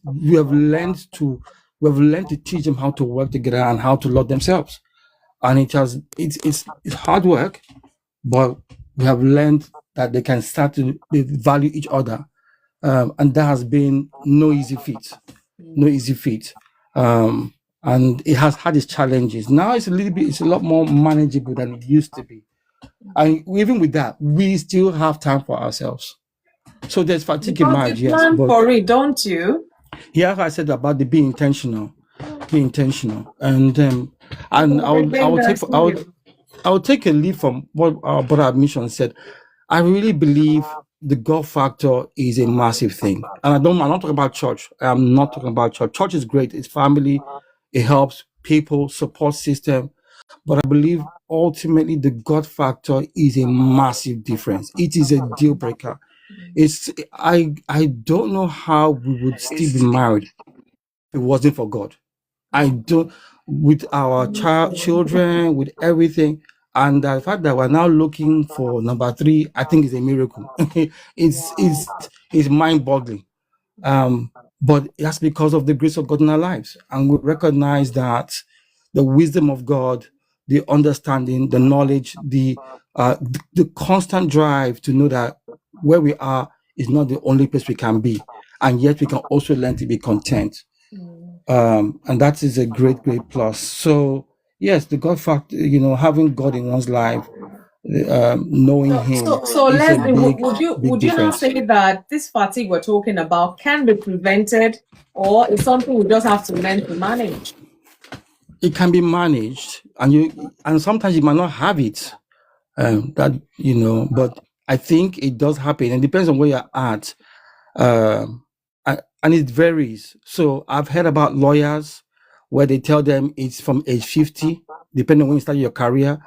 to teach them how to work together and how to love themselves. And it's hard work, but we have learned that they can start to value each other. And that has been no easy feat. And it has had its challenges. Now it's a lot more manageable than it used to be. And even with that, we still have time for ourselves. So there's fatigue in marriage, yes. Plan for it, don't you? Yeah, I said about the be intentional, and I'll take a lead from what our brother Admission said. I really believe the God factor is a massive thing, and I'm not talking about church. I'm not talking about church. Church is great. It's family. It helps people, support system. But I believe ultimately the God factor is a massive difference. It is a deal breaker. I don't know how we would still be married if it wasn't for God. I don't, with our children, with everything, and the fact that we're now looking for number 3, I think is a miracle. It's mind-boggling. But that's because of the grace of God in our lives, and we recognize that the wisdom of God, the understanding, the knowledge, the constant drive to know that where we are is not the only place we can be, and yet we can also learn to be content. And that is a great plus. So yes, the God factor, having God in one's life, knowing Him. So Leslie, would you not say that this fatigue we're talking about can be prevented, or is something we just have to learn to manage? It can be managed, and sometimes you might not have it. That, but I think it does happen, and depends on where you're at. And it varies. So I've heard about lawyers where they tell them it's from age 50, depending on when you start your career,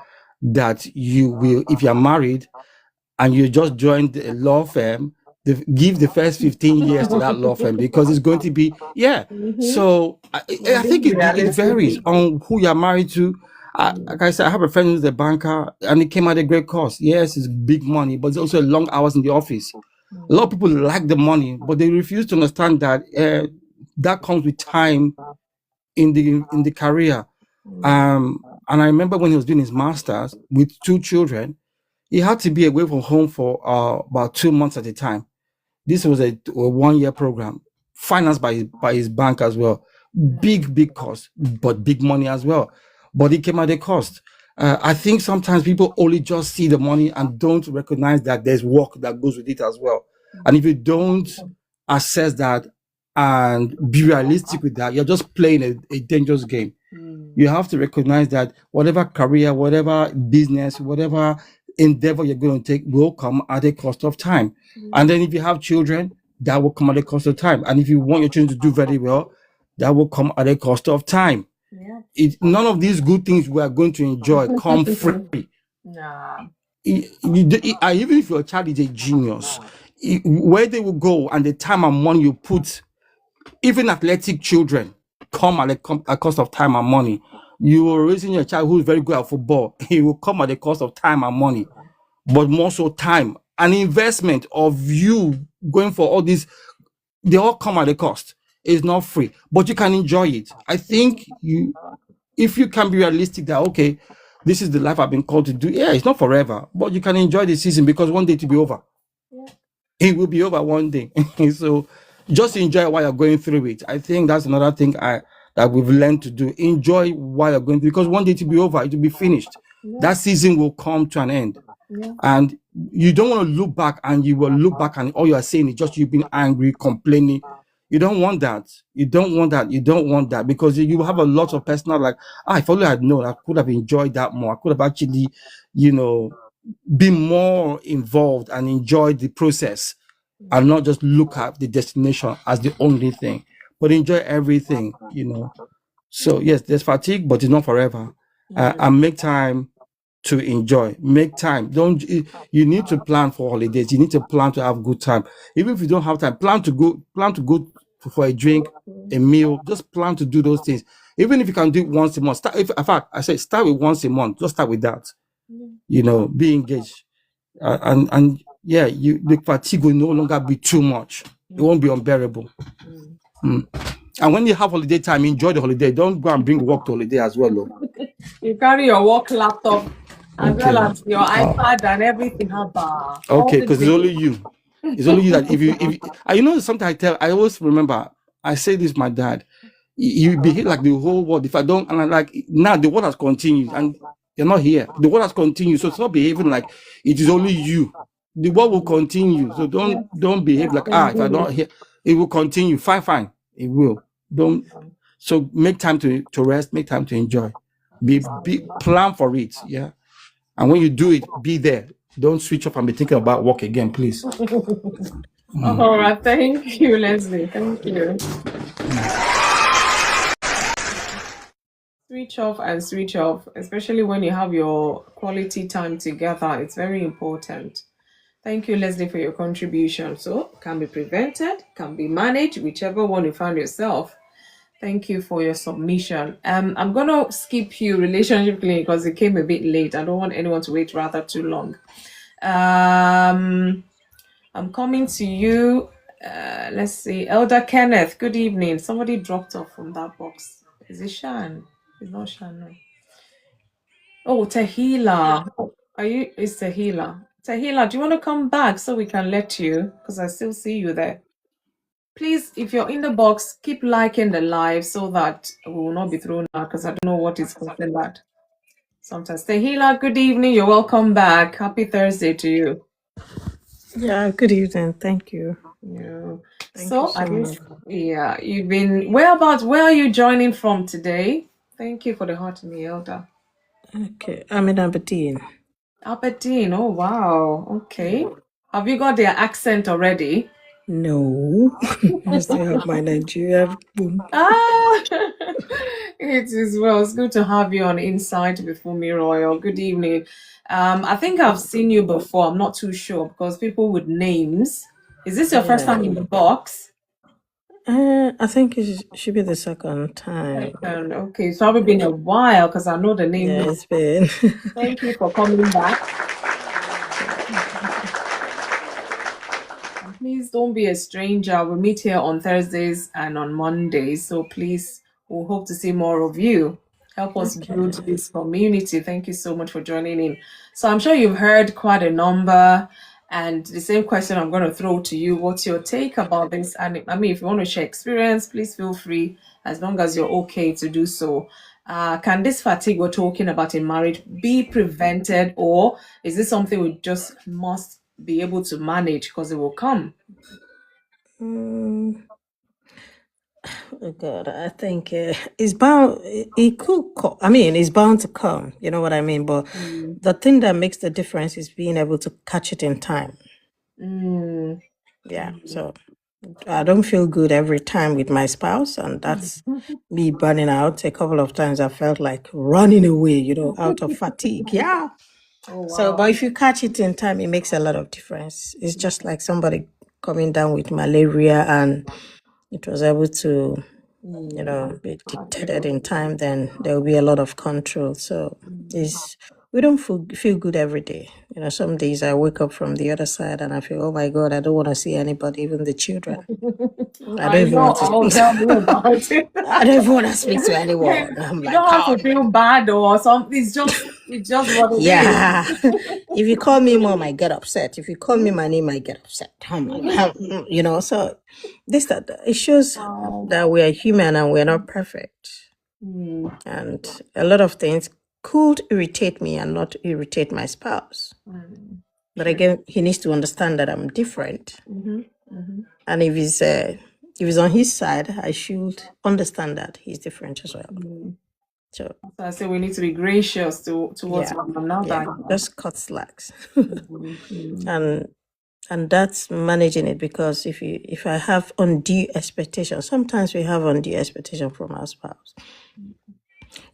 that you will, if you're married and you just joined a law firm, give the first 15 years to that law firm, because it's going to be, So I think it varies on who you're married to. Like I said, I have a friend who's a banker, and it came at a great cost. Yes, it's big money, but it's also long hours in the office. A lot of people like the money, but they refuse to understand that that comes with time in the career. And I remember when he was doing his masters with 2 children, he had to be away from home for about 2 months at a time. This was a 1-year program, financed by his bank as well. Big cost, but big money as well. But it came at a cost. I think sometimes people only just see the money and don't recognize that there's work that goes with it as well. And if you don't assess that and be realistic with that, you're just playing a dangerous game. You have to recognize that whatever career, whatever business, whatever endeavor you're going to take will come at a cost of time. And then if you have children, that will come at a cost of time. And if you want your children to do very well, that will come at a cost of time. None of these good things we are going to enjoy come free. Even if your child is a genius, where they will go and the time and money you put, even athletic children come at a cost of time and money. You are raising your child who is very good at football, it will come at a cost of time and money, but more so time. An investment of you going for all these, they all come at a cost. It's not free, but you can enjoy it. I think if you can be realistic that, okay, this is the life I've been called to do. Yeah, it's not forever, but you can enjoy the season, because one day it will be over. It will be over one day. So just enjoy while you're going through it. I think that's another thing that we've learned to do. Enjoy while you're going through, because one day it will be over, it will be finished. That season will come to an end. And you don't want to look back, and you will look back and all you are saying is just you've been angry, complaining. You don't want that. You don't want that, because you have a lot of personal, like, if only I had known, I could have enjoyed that more. I could have actually, be more involved and enjoy the process, and not just look at the destination as the only thing, but enjoy everything. So yes, there's fatigue, but it's not forever. And make time to enjoy. Make time. You need to plan for holidays. You need to plan to have good time. Even if you don't have time, plan to go for a drink, a meal. Just plan to do those things. Even if you can do it once a month. In fact, I say start with once a month. Just start with that. Be engaged. And the fatigue will no longer be too much. It won't be unbearable. And when you have holiday time, enjoy the holiday. Don't go and bring work to holiday as well. You carry your work laptop as well as your iPad and everything. Okay, because it's only you. It's only you that if you sometimes I always remember, I say this to my dad, you behave like the whole world. If I don't, and I'm like, now the world has continued and you're not here. The world has continued, so it's not behaving like it is only you. The world will continue, so don't behave like if I don't here, it will continue. Fine, it will. So make time to rest, make time to enjoy. Be plan for it, yeah. And when you do it, be there. Don't switch off and be thinking about work again, please. All right, thank you, Leslie. Thank you. Switch off, especially when you have your quality time together. It's very important. Thank you, Leslie, for your contribution. So, can be prevented, can be managed, whichever one you find yourself. Thank you for your submission. I'm gonna skip you relationship clinic because it came a bit late. I don't want anyone to wait rather too long. I'm coming to you. Let's see, Elder Kenneth. Good evening. Somebody dropped off from that box. Is it Shan? It's not Shan. No. Oh, Tahila. It's Tahila. Tahila, do you want to come back so we can let you? Because I still see you there. Please, if you're in the box, keep liking the live so that we will not be thrown out, because I don't know what is causing that. Sometimes. Tahila, good evening. You're welcome back. Happy Thursday to you. Yeah, good evening. Thank you. Yeah. Thank you so much. Yeah, you've been where are you joining from today? Thank you for the heart in the elder. Okay, I'm in Aberdeen. Aberdeen. Oh, wow. Okay. Have you got their accent already? No, I still have my Nigerian boom. Ah, it is well. It's good to have you on Insight with FunmiRoyal. Good evening. I think I've seen you before. I'm not too sure because people with names. Is this your first Yeah. time in the box? I think it should be the second time. Okay, it's probably been a while because I know the name Yeah, now. it's been. Thank you for coming back. And please don't be a stranger. We meet here on Thursdays and on Mondays. So please, we'll hope to see more of you. Help us build Okay. this community. Thank you so much for joining in. So I'm sure you've heard quite a number. And the same question I'm going to throw to you. What's your take about this? And I mean, if you want to share experience, please feel free as long as you're okay to do so. Can this fatigue we're talking about in marriage be prevented, or is this something we just must be able to manage because it will come? Mm, oh God, I think it's bound. It could. I mean, it's bound to come. You know what I mean? But the thing that makes the difference is being able to catch it in time. Mm. Yeah. So I don't feel good every time with my spouse, and that's me burning out. A couple of times I felt like running away, out of fatigue. Yeah. Oh, So, wow. but if you catch it in time, it makes a lot of difference. It's just like somebody coming down with malaria and it was able to, be detected in time, then there will be a lot of control. So it's, we don't feel good every day. Some days I wake up from the other side and I feel, oh my God, I don't want to see anybody, even the children. I I don't even want to know. Oh, speak. tell me about it. I don't even want to speak to anyone. I'm You like, don't have oh, to feel bad or something. It's just what it is. yeah. If you call me mom, I get upset. If you call me my name, I get upset. Oh my God. So that it shows Wow. that we are human and we're not perfect. Mm. And a lot of things could irritate me and not irritate my spouse. But True. again, he needs to understand that I'm different. Mm-hmm. Mm-hmm. And if he's on his side, I should understand that he's different as well. So So I say we need to be gracious towards yeah, one another. just cut slacks. Mm. And that's managing it, because if I have undue expectation, sometimes we have undue expectation from our spouse.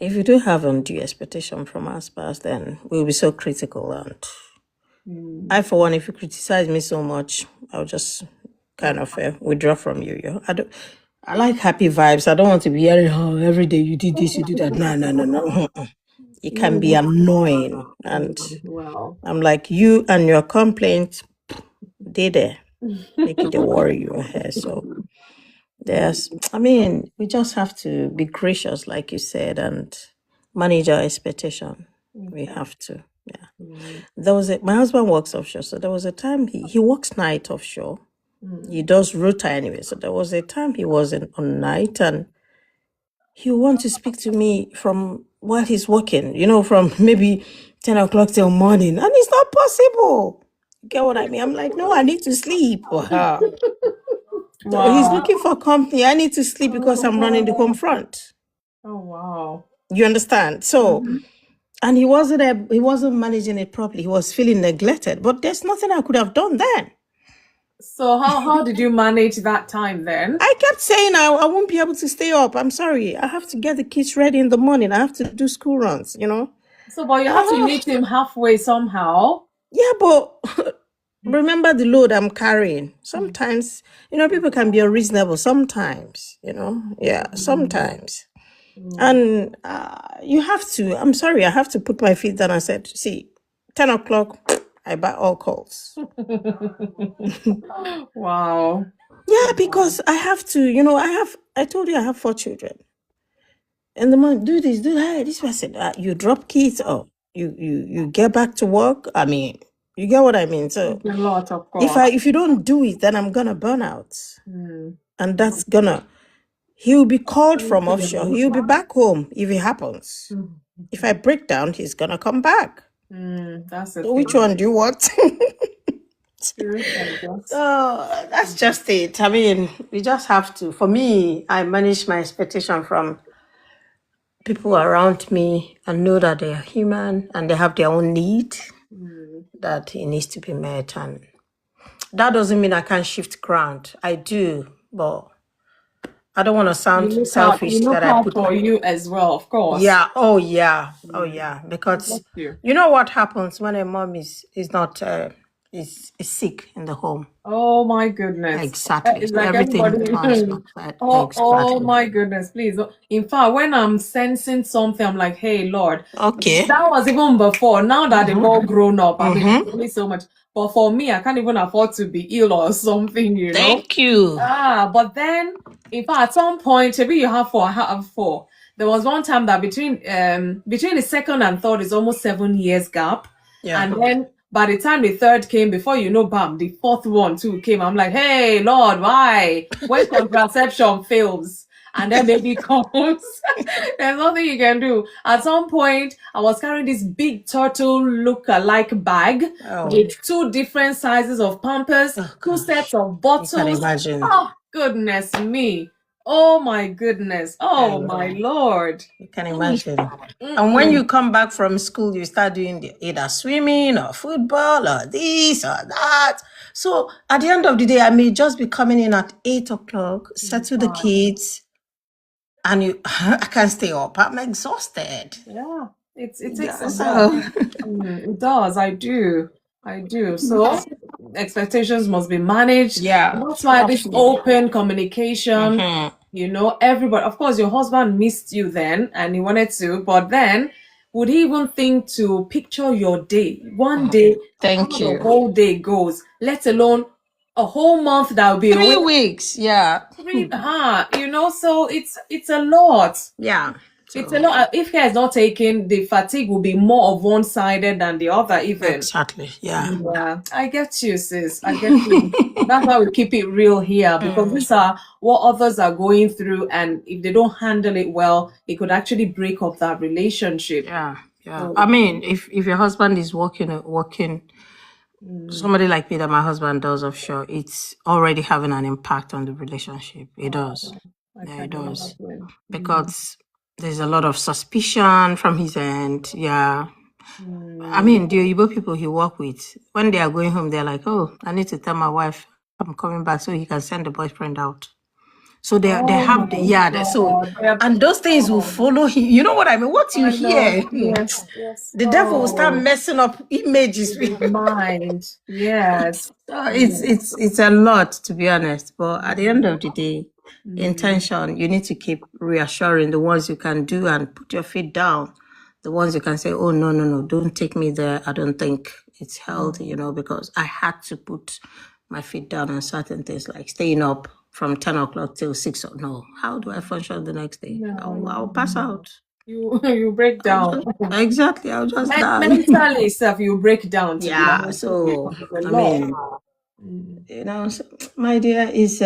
If you do have undue expectation from our spouse, then we'll be so critical. And I, for one, if you criticize me so much, I'll just kind of withdraw from you. I like happy vibes. I don't want to be hearing, oh, every day you did this, you did that. No. It can be annoying. And Well. I'm like, you and your complaints, they there. Make it a worry your hair. So we just have to be gracious, like you said, and manage our expectation. We have to. Yeah. My husband works offshore, so there was a time he works night offshore. He does rota anyway. So there was a time he was on night and he want to speak to me from while he's working, from maybe 10 o'clock till morning. And it's not possible. You get what I mean? I'm like, no, I need to sleep. Wow. So he's Wow. looking for company. I need to sleep because I'm running the home front. Oh, wow. You understand? So, and he wasn't managing it properly. He was feeling neglected, but there's nothing I could have done then. So how did you manage that time then? I kept saying I won't be able to stay up. I'm sorry. I have to get the kids ready in the morning. I have to do school runs, So, but you have to meet him halfway somehow. Yeah, but remember the load I'm carrying. Sometimes, people can be unreasonable. Sometimes, sometimes. And you have to, I'm sorry, I have to put my feet down and said, see, 10 o'clock, I buy all calls. Wow. Yeah, because I have to, I told you I have 4 children. And the man, do this, do that. This person, you drop kids, or you get back to work. I mean, you get what I mean? So A lot, of course. if you don't do it, then I'm gonna burn out. And that's he'll be called from offshore. He'll be back home if it happens. If I break down, he's gonna come back. That's So which one do you want? one? So that's just it. I mean, we just have to. For me, I manage my expectation from people around me and know that they are human and they have their own need. that he needs to be met, and that doesn't mean I can't shift ground. I do, but I don't want to sound selfish You that look I out put. for you as well, of course. Yeah. Oh yeah. Oh yeah. Because You. you know what happens when a mom is not is sick in the home. Oh my goodness. Exactly. It's So like everything everybody. turns back. Oh Exactly. my goodness, please. In fact, when I'm sensing something, I'm like, hey Lord. Okay. That was even before. Now that they've all grown up, I mean, Mm-hmm. there's only so much. But for me, I can't even afford to be ill or something, you know. Thank you. But then, in fact, at some point, maybe you have four, I have four. There was one time that between the second and third is almost 7 years gap. Yeah. And then by the time the third came, before you know, bam, the fourth one too came. I'm like, hey, Lord, why? When contraception fails and then baby comes, there's nothing you can do. At some point, I was carrying this big turtle look-alike bag with 2 different sizes of Pampers, 2 sets of You can bottles. imagine. Oh, goodness me. Oh, my goodness. Oh, my Lord. You can imagine. And when you come back from school, you start doing either swimming or football or this or that. So at the end of the day, I may just be coming in at 8 o'clock, settle the kids, and I can't stay up. I'm exhausted. Yeah, it takes a So lot. It does. I do. So expectations must be managed. yeah, That's why this open communication, Mhm. you know, everybody, of course, your husband missed you then and he wanted to, but then would he even think to picture your day? One day, Thank how you. the whole day goes, let alone a whole month that will be 3 away. weeks, yeah. You know, so it's a lot. Yeah. It's a lot. If care is not taken, the fatigue will be more of one-sided than the other, even. Exactly. Yeah. Yeah, I get you, sis. I get you. That's why we keep it real here, because these are what others are going through, and if they don't handle it well, it could actually break up that relationship. Yeah. Yeah. I mean, if your husband is working, somebody like me that my husband does offshore, it's already having an impact on the relationship. It does. Yeah, it does. Because there's a lot of suspicion from his end. Yeah. I mean, the Igbo people he work with, when they are going home, they're like, oh, I need to tell my wife I'm coming back so he can send the boyfriend out. So they have and those things will follow him. You know what I mean? What you hear, Yes. the devil will start messing up images with Your mind. Yes. it's a lot, to be honest. But at the end of the day, intention, you need to keep reassuring the ones you can do and put your feet down. The ones you can say, oh, no, don't take me there. I don't think it's healthy, you know, because I had to put my feet down on certain things like staying up from 10 o'clock till 6 o'clock. No, how do I function the next day? I'll pass out. You break down. Exactly, I'll just die. Mentally stuff, you break down. Yeah, so I mean, you know, so, my dear, is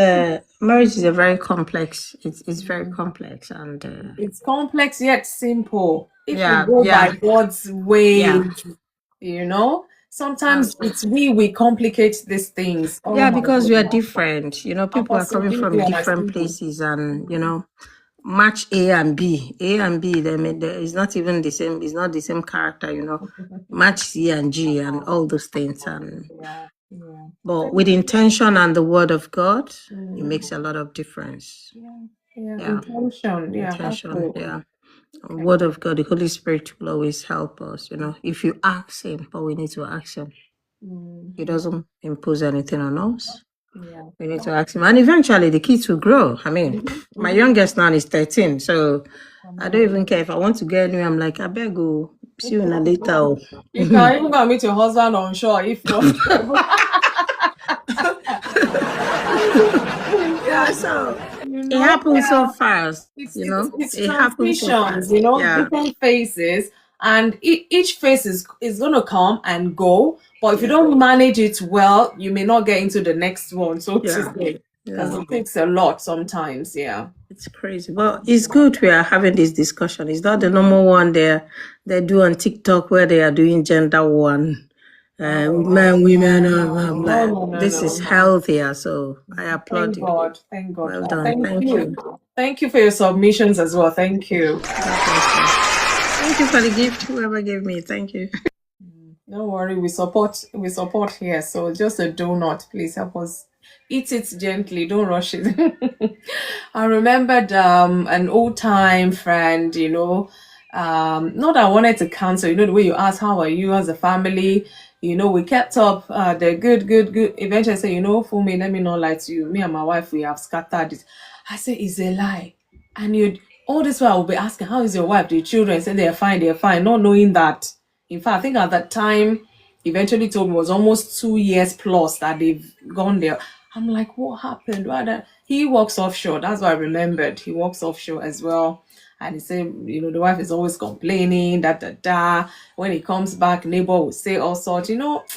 marriage is a very complex. It's very complex, and it's complex yet simple. If Yeah, we go yeah. by God's way, Yeah. you know, sometimes it's we complicate these things. Oh yeah, my because we are goodness. different. You know, people are coming from Possibility and different simple. places, and you know, match A and B. A and B, it's not even the same. It's not the same character. You know, match C and G and all those things, and Yeah. but with intention and the word of God, it makes a lot of difference. Yeah. Intention. Yeah. Intention, Absolutely. yeah. Word of God, the Holy Spirit will always help us. You know, if you ask Him, but we need to ask Him. He doesn't impose anything on us. Yeah. We need to ask Him, and eventually the kids will grow. I mean, my youngest now is 13, so I don't even care if I want to get anywhere. I'm like, I beg you, see you in a later. Oh. You can even go and meet your husband on shore if possible. Yeah, so it happens so fast. It's it happens so fast. transitions, you know, Yeah. different phases, and each phase is gonna come and go. But if you don't manage it well, you may not get into the next one, so to say, because it takes a lot sometimes. Yeah. It's crazy. Well, it's good we are having this discussion. It's not the normal one they do on TikTok where they are doing gender one. Men, women, I'm like, this is healthier, so I applaud you. Thank God. Well done. Thank you. Thank you for your submissions as well. Thank you. Thank you for the gift, whoever gave me. Thank you. Don't worry, we support here. So just a donut, please help us eat it gently. Don't rush it. I remembered an old time friend, not that I wanted to cancel, the way you ask how are you as a family, we kept up, they're good. Eventually I say, Fumi, let me not lie to you. Me and my wife, we have scattered it. I say, it's a lie. And you all this while I will be asking, how is your wife, the children? Say they're fine, not knowing that. In fact, I think at that time, eventually told me it was almost 2 years plus that they've gone there. I'm like, what happened? He works offshore. That's what I remembered. He works offshore as well. And he said, the wife is always complaining, When he comes back, neighbor will say all sorts,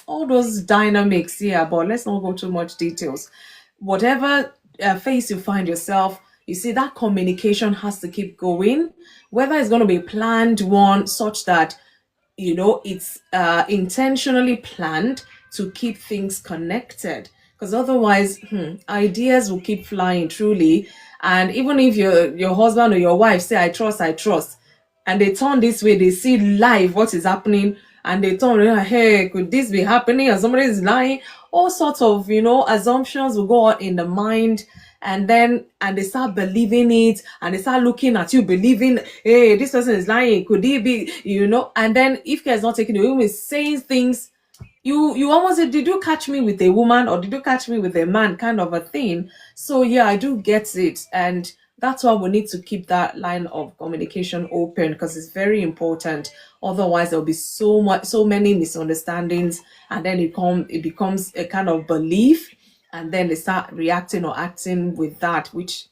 all those dynamics. Yeah, but let's not go too much details. Whatever phase you find yourself, you see that communication has to keep going, whether it's going to be a planned one such that it's intentionally planned to keep things connected, because otherwise ideas will keep flying truly. And even if your husband or your wife say I trust, and they turn this way, they see live what is happening, and they turn, hey, could this be happening, or somebody is lying, all sorts of assumptions will go on in the mind. And they start believing it, and they start looking at you believing, hey, this person is lying, could he be, and then if care is not taken, you is saying things, you almost say, did you catch me with a woman or did you catch me with a man, kind of a thing. So yeah, I do get it. And that's why we need to keep that line of communication open, because it's very important. Otherwise there'll be so many misunderstandings, and then it becomes a kind of belief, and then they start reacting or acting with that, which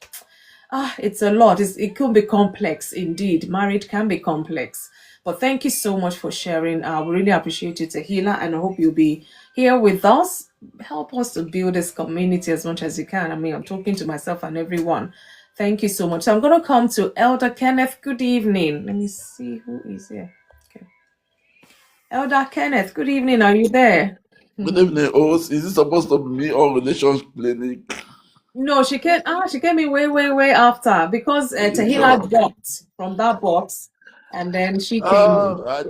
it's a lot. It could be complex indeed. Marriage can be complex. But thank you so much for sharing. We really appreciate you, Tahila, and I hope you'll be here with us. Help us to build this community as much as you can. I mean, I'm talking to myself and everyone. Thank you so much. So I'm going to come to Elder Kenneth. Good evening. Let me see who is here. Okay. Elder Kenneth, good evening. Are you there? Good evening, host. Is this supposed to be me or relationship clinic? No, she came in way after, because Tahila Sure. dropped from that box, and then she came in. Right.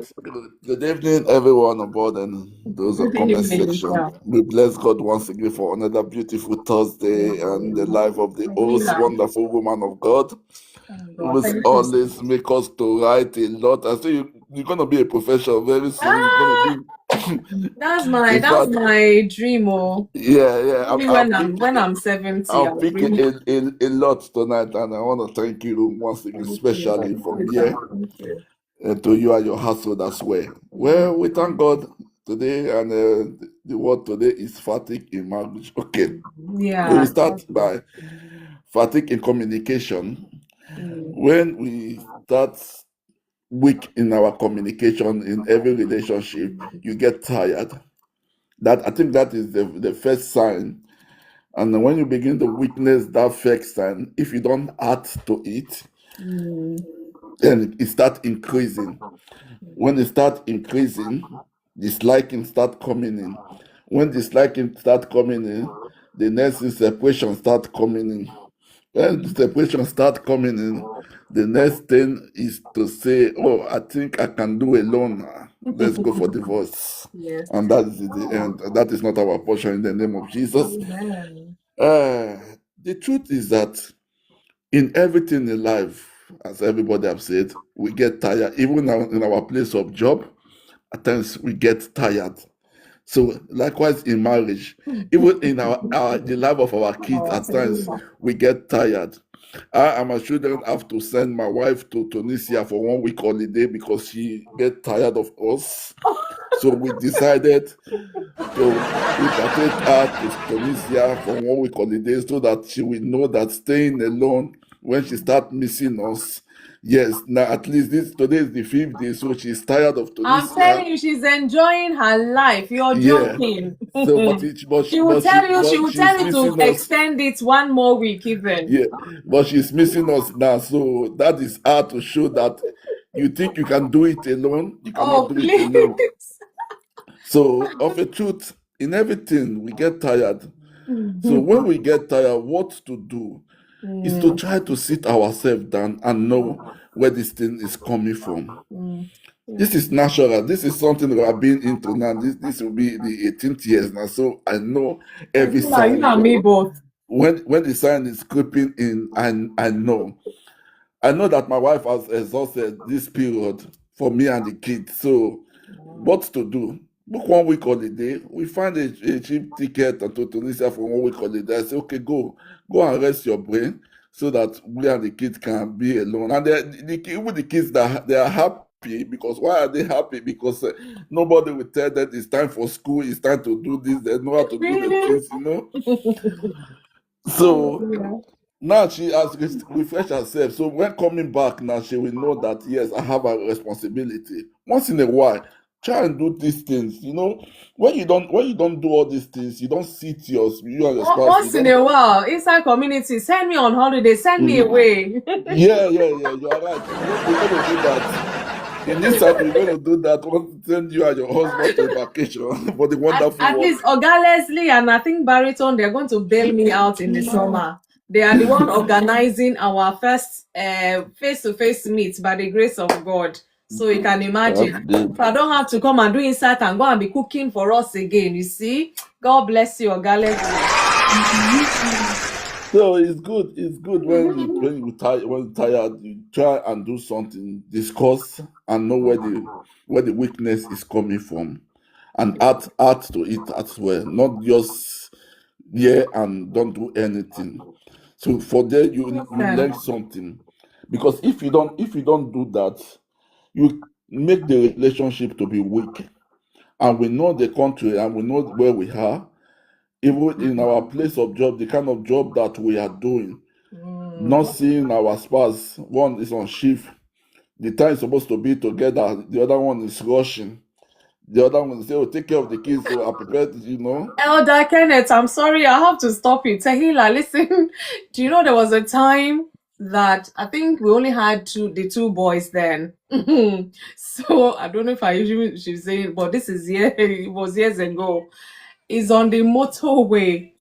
Good evening, everyone on board and those on Good comment evening, section. sir. We bless God once again for another beautiful Thursday and the life of the host, Tahila. wonderful woman of God, Oh, who God, is thank you. always make us to write a lot. I say you're gonna be a professional very soon. You're gonna be. That's In fact, my dream. Oh, yeah. maybe when I'm 70, I'll I'll pick bring. a lot tonight, and I want to thank you once again, Thank you, especially thank from you, here sir. Thank you. to you and your household as well. Well, we thank God today, and the word today is fatigue in marriage. Okay, we will Yeah, start that's good. by fatigue in communication. Mm, When we start weak in our communication in every relationship, you get tired. That I think that is the first sign. And when you begin to witness that first sign, if you don't add to it, mm, then it starts increasing. When it starts increasing, disliking start coming in. When disliking start coming in, the next is separation start coming in. When the separation start coming in, the next thing is to say, "Oh, I think I can do alone. Let's go for divorce." yes. And that is the end. That is not our portion in the name of Jesus. Amen. The truth is that in everything in life, as everybody have said, we get tired. Even in our place of job, at times we get tired. So likewise in marriage, even in the life of our kids, Oh, at times we get tired. I and my children have to send my wife to Tunisia for 1 week holiday because she get tired of us. So we decided to repatriate her to Tunisia for 1 week holiday so that she will know that staying alone when she start missing us. Yes, now at least today is the 5th day, so she's tired of I'm Tunisia. telling you, she's enjoying her life. You're Yeah. joking. So, She will tell she's you to missing us. extend it one more week, even. Yeah, but she's missing us now. So that is hard to show that you think you can do it alone. You cannot Oh, do it please. alone. So, of a truth, in everything, we get tired. So, when we get tired, what to do is to try to sit ourselves down and know where this thing is coming from. Mm. This is natural. This is something we have been into now. This will be the 18th years now. So I know every You sign. and me both. When the sign is creeping in, I know. I know that my wife has exhausted this period for me and the kids. So what to do? Book 1 week holiday. We find a cheap ticket to Tunisia for 1 week holiday. I say, okay, go and rest your brain so that we and the kids can be alone. And even the kids, they are happy. Because why are they happy? Because nobody will tell them it's time for school, it's time to do this, they know how to do the things, you know. So Yeah. now she has refreshed herself. So when coming back now, she will know that yes, I have a responsibility. Once in a while, try and do these things. You know, when you don't do all these things, you don't sit you and your spouse. Once in a while, inside community, send me on holiday, send me away. Yeah, you are right. We're gonna do that. In this cycle, we're gonna do that. Want to send you and your husband to a vacation for the wonderful At work. least Oga Leslie and I think Bariton, they're going to bail me out in the summer. They are the one organizing our first face-to-face meet by the grace of God. So you can imagine. That's So I don't have to come and do inside and go and be cooking for us again. You see? God bless you, Oga Leslie. So it's good. It's good when you tired, you try and do something, discuss and know where the weakness is coming from, and add to it as well. Not just and don't do anything. So for there you learn something, because if you don't do that, you make the relationship to be weak. And we know the country and we know where we are. Even in our place of job, the kind of job that we are doing, not seeing our spouse, one is on shift, the time is supposed to be together, the other one is rushing, the other one say, oh, take care of the kids, so I prepared, you know. Elder Kenneth, I'm sorry, I have to stop you. Tehila, listen, do you know there was a time that I think we only had the two boys then. So I don't know if I usually should say it, but it was years ago. Is on the motorway.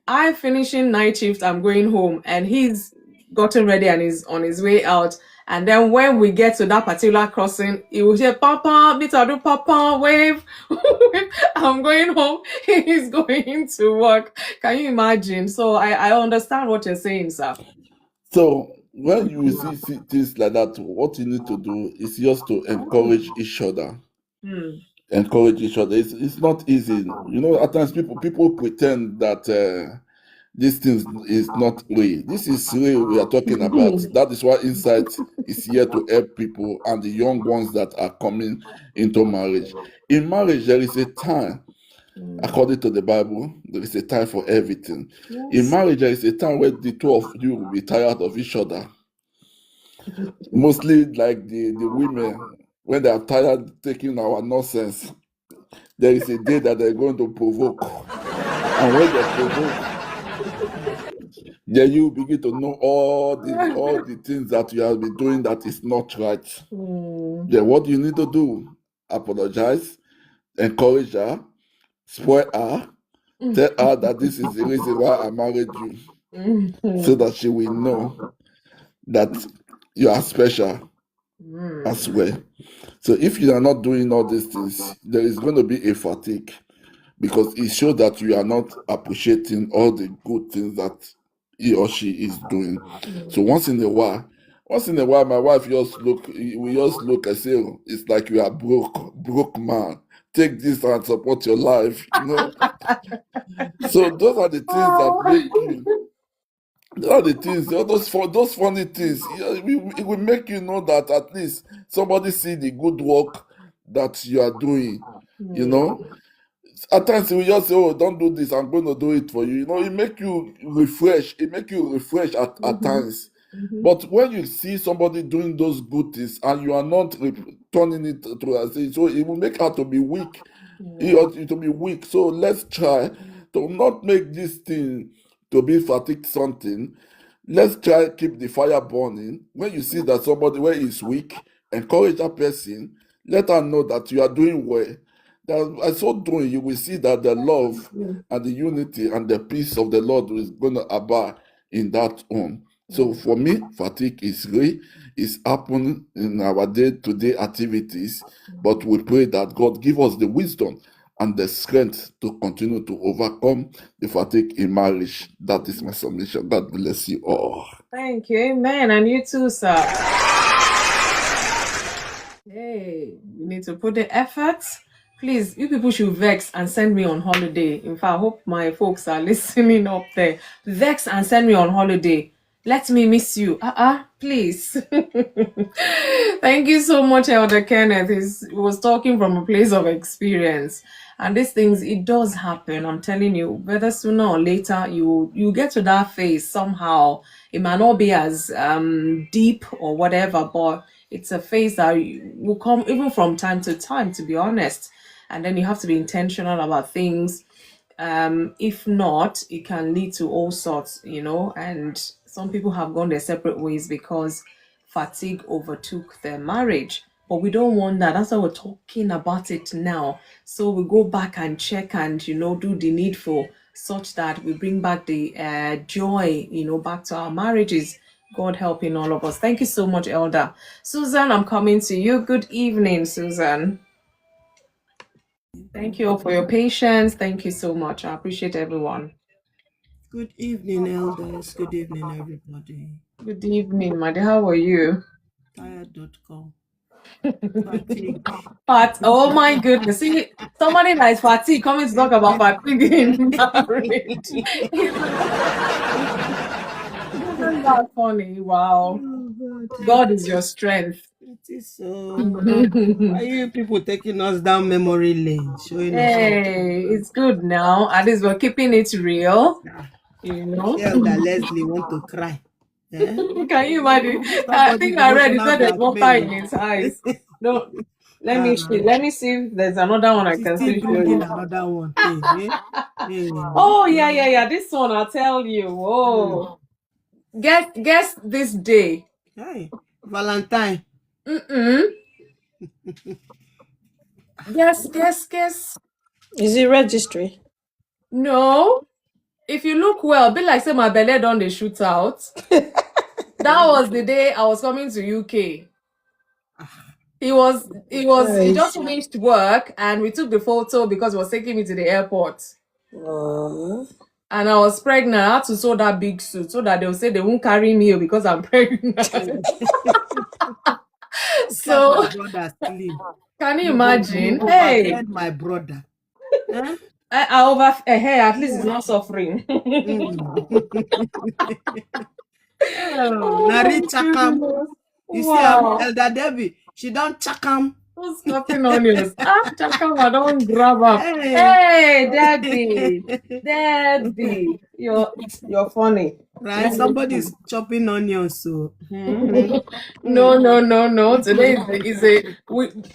I finishing night shift, I'm going home, and he's gotten ready and is on his way out. And then when we get to that particular crossing, he will say, Papa, me to do Papa, wave. I'm going home. He's going to work. Can you imagine? So I understand what you're saying, sir. So when you see things like that, what you need to do is just to encourage each other. Encourage each other. It's not easy. You know, at times people pretend that this thing is not real. This is real we are talking about. That is why Insight is here to help people and the young ones that are coming into marriage. In marriage, there is a time. According to the Bible, there is a time for everything. Yes. In marriage, there is a time where the two of you will be tired of each other. Mostly like the women, when they are tired taking our nonsense, there is a day that they're going to provoke. And when they provoke, then you begin to know all the things that you have been doing that is not right. Then what you need to do? Apologize, encourage her, spoil her, tell her that this is the reason why I married you, so that she will know that you are special as well. So if you are not doing all these things, there is going to be a fatigue, because it shows that you are not appreciating all the good things that he or she is doing. So once in a while, my wife we just look and say, oh, it's like you are broke man. Take this and support your life, you know. So those are the things that make you. All the things, all those funny things, it will make you know that at least somebody see the good work that you are doing, you know. At times we just say, oh, don't do this, I'm going to do it for you. You know, it make you refresh. At times. But when you see somebody doing those good things and you are not turning it to us, so it will make her to be weak. It to be weak. So let's try to not make this thing to be fatigue something. Let's try keep the fire burning. When you see that somebody where is weak, encourage that person. Let her know that you are doing well. That by so doing, you will see that the love and the unity and the peace of the Lord is going to abide in that home. So for me, fatigue is real. is happening in our day-to-day activities, but we pray that God give us the wisdom and the strength to continue to overcome the fatigue in marriage. That is my submission. God bless you all. Thank you. Amen. And you too, sir. Hey, you need to put the effort. Please, you people should vex and send me on holiday. In fact, I hope my folks are listening up there. Vex and send me on holiday. Let me miss you. Please. Thank you so much, Elder Kenneth. He was talking from a place of experience. And these things, it does happen. I'm telling you, whether sooner or later, you get to that phase somehow. It might not be as deep or whatever, but it's a phase that will come even from time to time, to be honest. And then you have to be intentional about things. If not, it can lead to all sorts, and some people have gone their separate ways because fatigue overtook their marriage. But we don't want that. That's why we're talking about it now. So we go back and check and, do the needful such that we bring back the joy, back to our marriages. God helping all of us. Thank you so much, Elder. Susan, I'm coming to you. Good evening, Susan. Thank you all for your patience. Thank you so much. I appreciate everyone. Good evening, elders. Good evening, everybody. Good evening, Madi. How are you? Tired.com. Fatigue. Oh my goodness. See, somebody that is fatigue coming to talk about fatigue in marriage. Isn't that funny? Wow. Oh, God is your strength. it is so. Why are you people taking us down memory lane? Showing us. Hey, it's good now. At least we're keeping it real. Elder Leslie want to cry. Can you imagine? I think I read it said there's water in his eyes. No, let me see. Let me see if there's another one I can still see. bringing another one. Oh yeah. This one I'll tell you. Oh, guess this day. Hey, Valentine. Guess. Is it registry? No. If you look well, be like say my belly done the shoot out. That was the day I was coming to UK. He just finished work and we took the photo because he was taking me to the airport. And I was pregnant. I had to sew that big suit so that they'll say they won't carry me because I'm pregnant. So my brother slim. Can you imagine? Hey, my brother. Hey, at least he's not suffering. Nari chakam. You see, Elder Debbie, she don't chakam. Who's cutting onions? Chakam, I don't grab up. Hey, Debbie, you're funny. Right, somebody's chopping onions, so. No. Today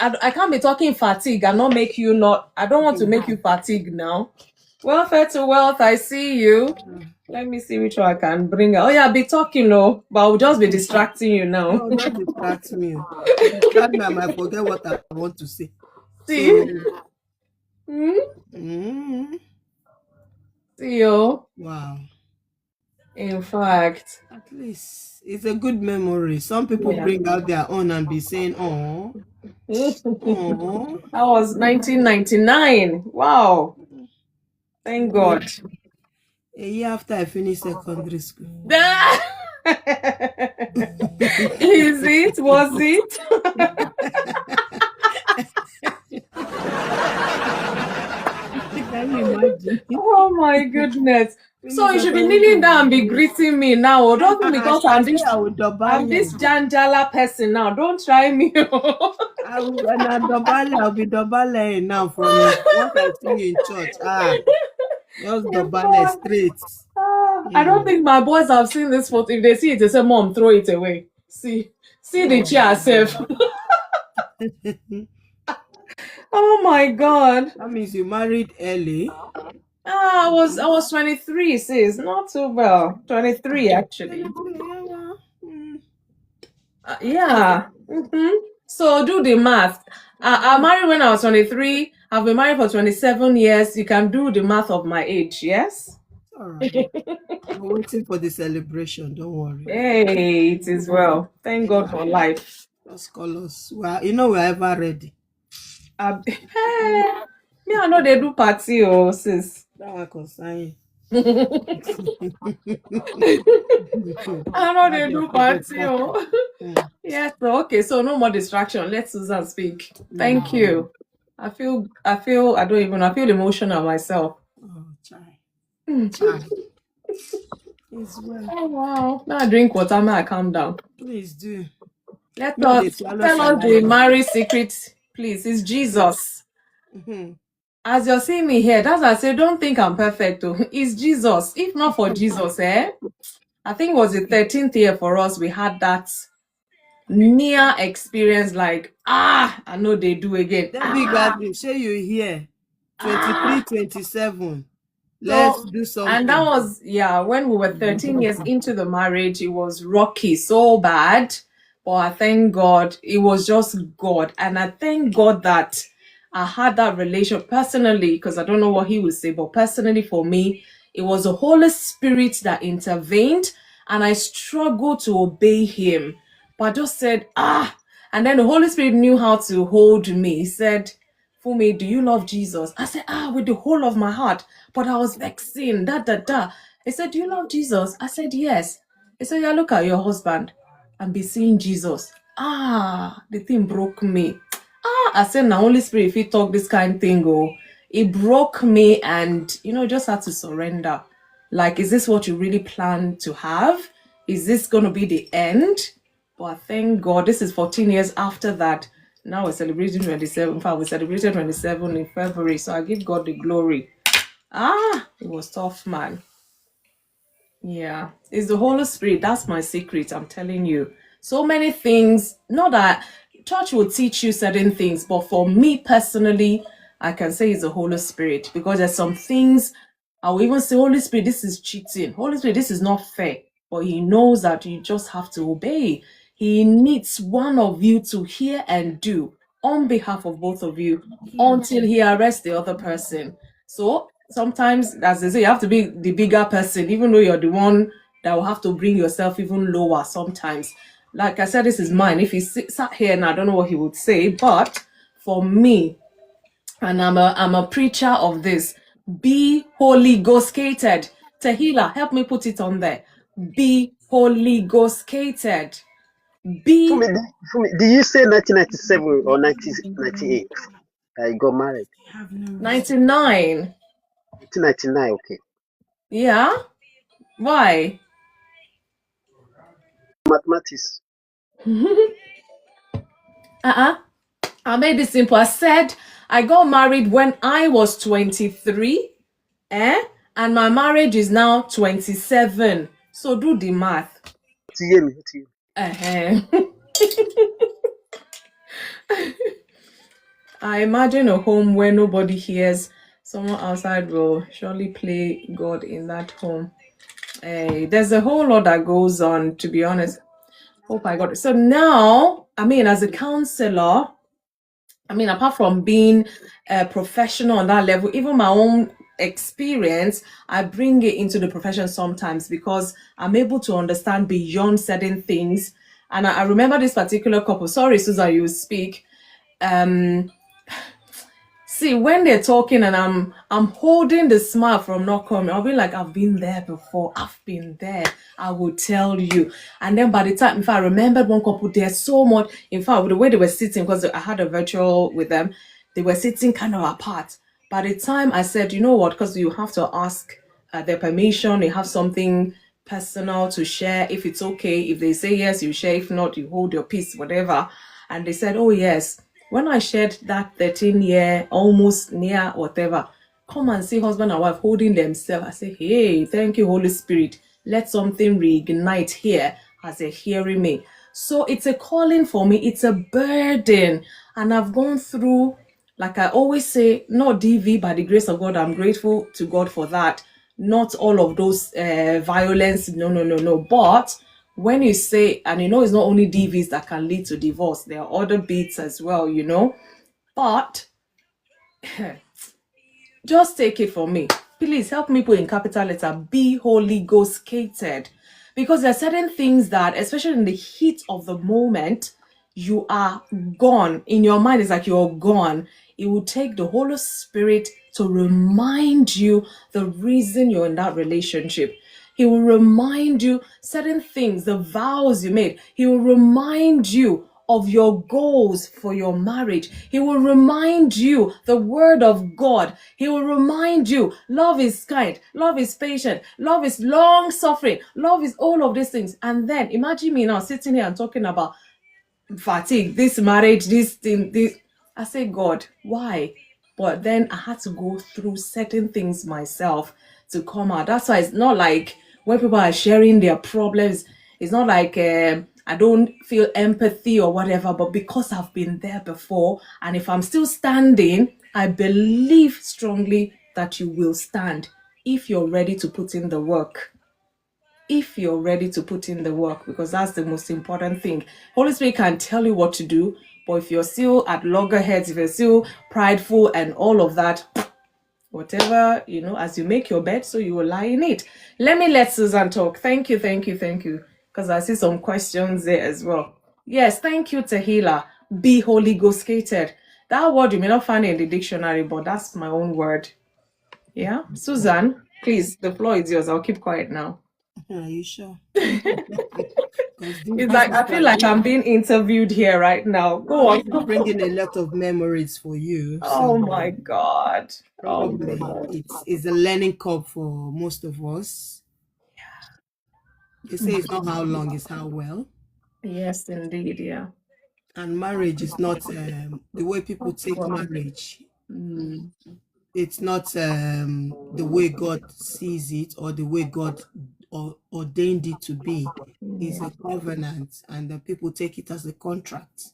I can't be talking fatigue and not make you not. I don't want to make you fatigue now. Welfare to wealth, I see you. Let me see which one I can bring. Oh yeah, be talking, but I'll just be distracting you now. No, don't distract me. Distract me, I might forget what I want to say. See? See you. Wow. In fact, at least it's a good memory. Some people bring out their own and be saying, "Oh, that was 1999. Wow, thank God." A year after I finished secondary school. Is it? Was it? Can you imagine? Oh my goodness. So you should be kneeling down and be greeting me now. Don't think because I'm this Janjala person now. Don't try me. I'll be dobale now from what I see you in church. Just dobale straight. I don't think my boys have seen this photo. If they see it, they say, "Mom, throw it away." See the chair self. Oh my God. That means you married early. I was 23, sis. Not too well. 23 actually. Yeah. So do the math. I married when I was 23. I've been married for 27 years. You can do the math of my age, yes? All right. We're waiting for the celebration. Don't worry. Hey, it is well. Thank God for life. Just call us. Well, we're ever ready. Hey, me, I know they do party, oh, sis. That one concern I know they do party, you. oh. Yeah, so okay, so no more distraction. Let Susan speak. Thank No. you. I feel I feel emotional myself. Oh, chai. Mm. Chai. It's well. Oh wow. Now I drink water, now I calm down. Please do. Let Me, they us swallow tell us the saliva. marriage secret, please. It's Jesus. Mhm. As you're seeing me here, that's why I say don't think I'm perfect. Oh. It's Jesus. If not for Jesus, I think it was the 13th year for us. We had that near experience, like I know they do again. That big gathering, say you here. 23, 27. Let's So, do and that something. was, yeah, when we were 13 years into the marriage, it was rocky, so bad. But I thank God, it was just God. And I thank God that I had that relation personally, because I don't know what he would say, but personally for me, it was the Holy Spirit that intervened, and I struggled to obey him. But I just said, and then the Holy Spirit knew how to hold me. He said, Fumi, do you love Jesus? I said, with the whole of my heart. But I was vexing, da. He said, do you love Jesus? I said, yes. He said, yeah, look at your husband and be seeing Jesus. The thing broke me. I said, now Holy Spirit, if you talk this kind thing, it broke me, and, just had to surrender. Like, is this what you really plan to have? Is this going to be the end? But thank God, this is 14 years after that. Now we're celebrating 27. In fact, we celebrated 27 in February. So I give God the glory. It was tough, man. Yeah, it's the Holy Spirit. That's my secret. I'm telling you. So many things. Not that church will teach you certain things, but for me personally, I can say it's the Holy Spirit, because there's some things I will even say, Holy Spirit, this is cheating. Holy Spirit, this is not fair. But He knows that you just have to obey. He needs one of you to hear and do on behalf of both of you until He arrests the other person. So sometimes, as they say, you have to be the bigger person, even though you're the one that will have to bring yourself even lower sometimes. Like I said, this is mine. If he sat here and I don't know what he would say, but for me, and I'm a preacher of this, be Holy Ghost-cated. Tehila, help me put it on there. Be Holy Ghost-cated. Be Fumi, did you say 1997 or 1998? I got married. 99. 1999, okay. Yeah? Why? Mathematics. I made it simple. I said I got married when I was 23, and my marriage is now 27. So do the math. To hear me, to you. I imagine a home where nobody hears. Someone outside will surely play God in that home. There's a whole lot that goes on, to be honest. Hope I got it. So now, as a counselor, apart from being a professional on that level, even my own experience, I bring it into the profession sometimes, because I'm able to understand beyond certain things. And I remember this particular couple. Sorry, Susan, you speak. See, when they're talking and I'm holding the smile from not coming, I'll be like, I've been there before. I've been there. I will tell you. And then by the time, if I remembered one couple there so much, in fact, with the way they were sitting, because I had a virtual with them, they were sitting kind of apart. By the time I said, you know what, because you have to ask their permission, you have something personal to share. If it's okay, if they say yes, you share. If not, you hold your peace, whatever. And they said, oh yes. When I shared that 13-year, almost near whatever, come and see husband and wife holding themselves. I say, hey, thank you, Holy Spirit. Let something reignite here as they're hearing me. So it's a calling for me. It's a burden. And I've gone through, like I always say, not DV, by the grace of God. I'm grateful to God for that. Not all of those violence. No. But when you say, and it's not only DVs that can lead to divorce, there are other bits as well, but just take it from me. please help me put in capital letter, be Holy Ghost catered. Because there are certain things that, especially in the heat of the moment, you are gone. In your mind, it's like you're gone. It will take the Holy Spirit to remind you the reason you're in that relationship. He will remind you certain things, the vows you made. He will remind you of your goals for your marriage. He will remind you the word of God. He will remind you love is kind, love is patient, love is long suffering, love is all of these things. And then imagine me now sitting here and talking about fatigue, this marriage, this thing, this. I say, God, why? But then I had to go through certain things myself to come out. That's why it's not like when people are sharing their problems, it's not like I don't feel empathy or whatever, but because I've been there before, and if I'm still standing, I believe strongly that you will stand if you're ready to put in the work. If you're ready to put in the work, because that's the most important thing. Holy Spirit can tell you what to do, but if you're still at loggerheads, if you're still prideful and all of that, whatever, as you make your bed, so you will lie in it. Let me let Susan talk. Thank you, because I see some questions there as well. Yes, thank you, Tehila. Be Holy Ghost catered. That word you may not find in the dictionary, but that's my own word. Yeah, Susan, please, the floor is yours. I'll keep quiet now. Are you sure? It's like I feel like I'm being interviewed here right now. Go on. I'm bringing a lot of memories for you. Oh my God. Probably it's a learning curve for most of us. They say it's not how long, it's how well. Yes, indeed. Yeah. And marriage is not the way people take marriage. It's not the way God sees it or the way God ordained it to be. It's a covenant, and the people take it as a contract,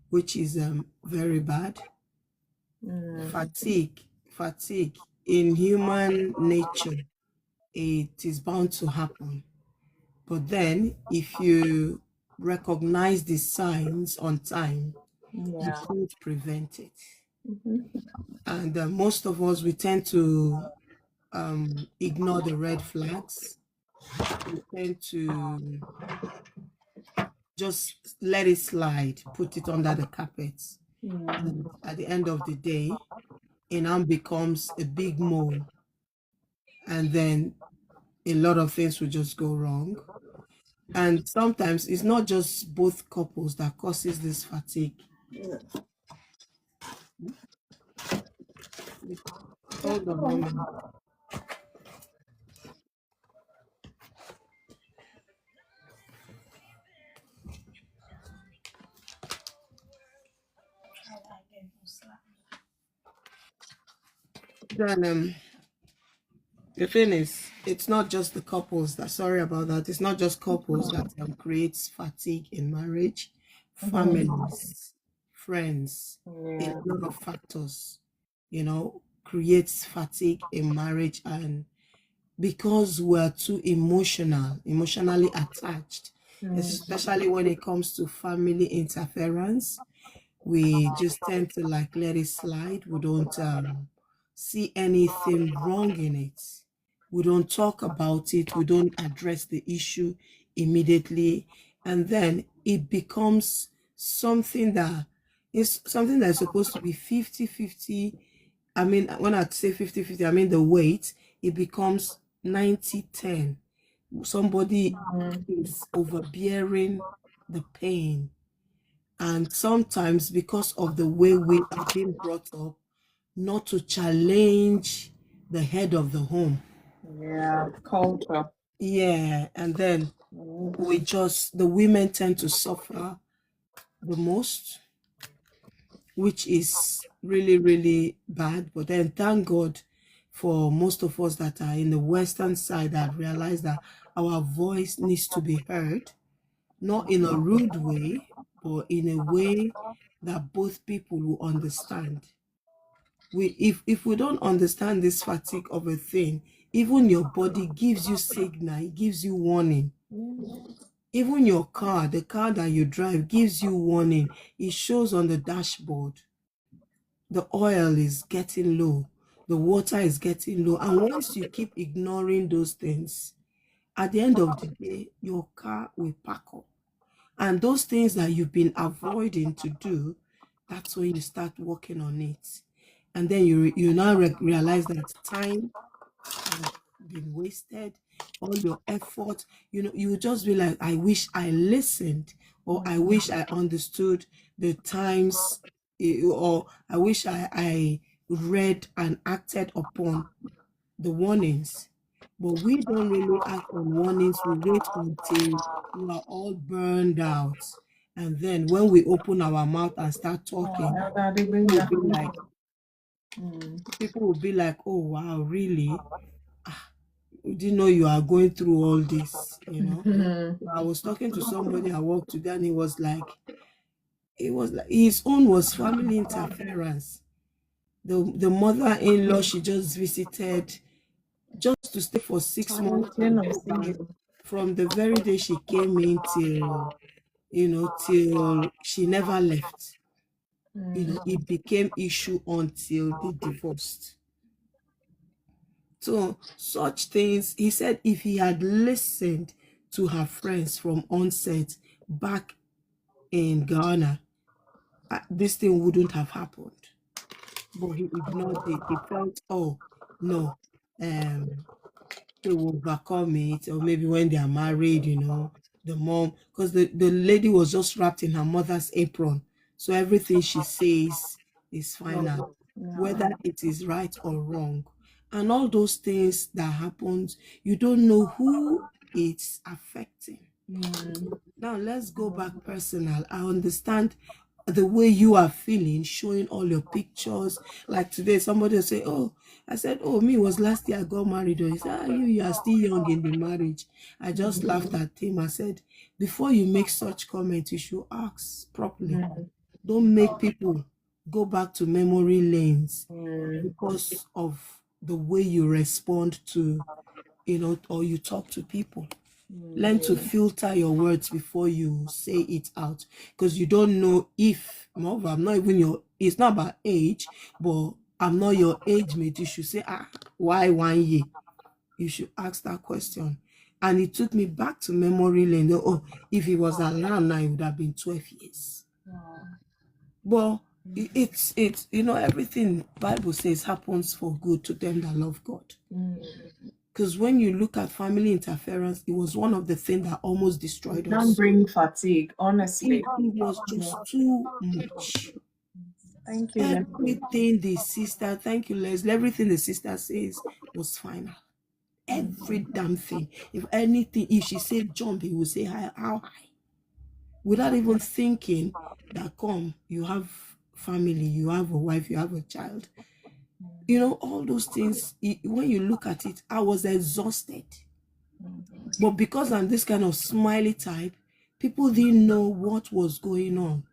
which is very bad. Fatigue in human nature, it is bound to happen. But then if you recognize the signs on time, you could prevent it. And most of us, we tend to ignore the red flags. We tend to just let it slide, put it under the carpet. And at the end of the day, it now becomes a big mole. And then a lot of things will just go wrong. And sometimes it's not just both couples that causes this fatigue. Hold on a minute. Then the thing is, it's not just the couples that, sorry about that, it's not just couples that creates fatigue in marriage. Families, friends, a lot of factors, creates fatigue in marriage. And because we're too emotionally attached, especially when it comes to family interference, we just tend to like let it slide. We don't see anything wrong in it. We don't talk about it. We don't address the issue immediately. And then it becomes something that is supposed to be 50-50. I mean, when I say 50-50, I mean the weight, it becomes 90-10. Somebody is overbearing the pain. And sometimes because of the way we are being brought up, not to challenge the head of the home. Yeah, culture. Yeah, and then the women tend to suffer the most, which is really, really bad. But then thank God for most of us that are in the Western side that realize that our voice needs to be heard, not in a rude way, but in a way that both people will understand. If we don't understand this fatigue of a thing, even your body gives you signal, it gives you warning. Even your car, the car that you drive, gives you warning. It shows on the dashboard the oil is getting low. the water is getting low. And once you keep ignoring those things, at the end of the day, your car will pack up. And those things that you've been avoiding to do, that's when you start working on it. And then you now realize that time has been wasted, all your effort. You will just be like, I wish I listened, or I wish I understood the times, or I wish I read and acted upon the warnings. But we don't really act on warnings. We wait until we are all burned out. And then when we open our mouth and start talking, people will be like, oh, wow, really? We didn't know you are going through all this, I was talking to somebody at work today, and it was like his own was family interference. The mother-in-law she just visited, just to stay for 6 months and go back. From the very day she came in till she never left. It became issue until they divorced. So such things, he said, if he had listened to her friends from onset back in Ghana, this thing wouldn't have happened. But he ignored it. He felt, oh no, they will overcome it, or maybe when they are married, the mom, because the lady was just wrapped in her mother's apron, so everything she says is final, whether it is right or wrong. And all those things that happens, you don't know who it's affecting. Now let's go back personal. I understand the way you are feeling, showing all your pictures. Like today, somebody will say, oh, I said, oh, me was last year I got married. Or he said, you are still young in the marriage. I just laughed at him. I said, before you make such comments, you should ask properly. Don't make people go back to memory lanes because of the way you respond to, or you talk to people. Learn to filter your words before you say it out, because you don't know if, moreover, I'm not even it's not about age, but I'm not your age mate. You should say, why 1 year? You should ask that question. And it took me back to memory lane. Oh, if it was around now, it would have been 12 years. But it's everything Bible says happens for good to them that love God. Because when you look at family interference, it was one of the things that almost destroyed us. Don't bring fatigue, honestly. It was just too much. Thank you, everything the sister, thank you, Leslie, everything the sister says was final. Every damn thing. If anything, if she said jump, he would say how high. Without even thinking that, you have family, you have a wife, you have a child. All those things, when you look at it, I was exhausted. But because I'm this kind of smiley type, people didn't know what was going on.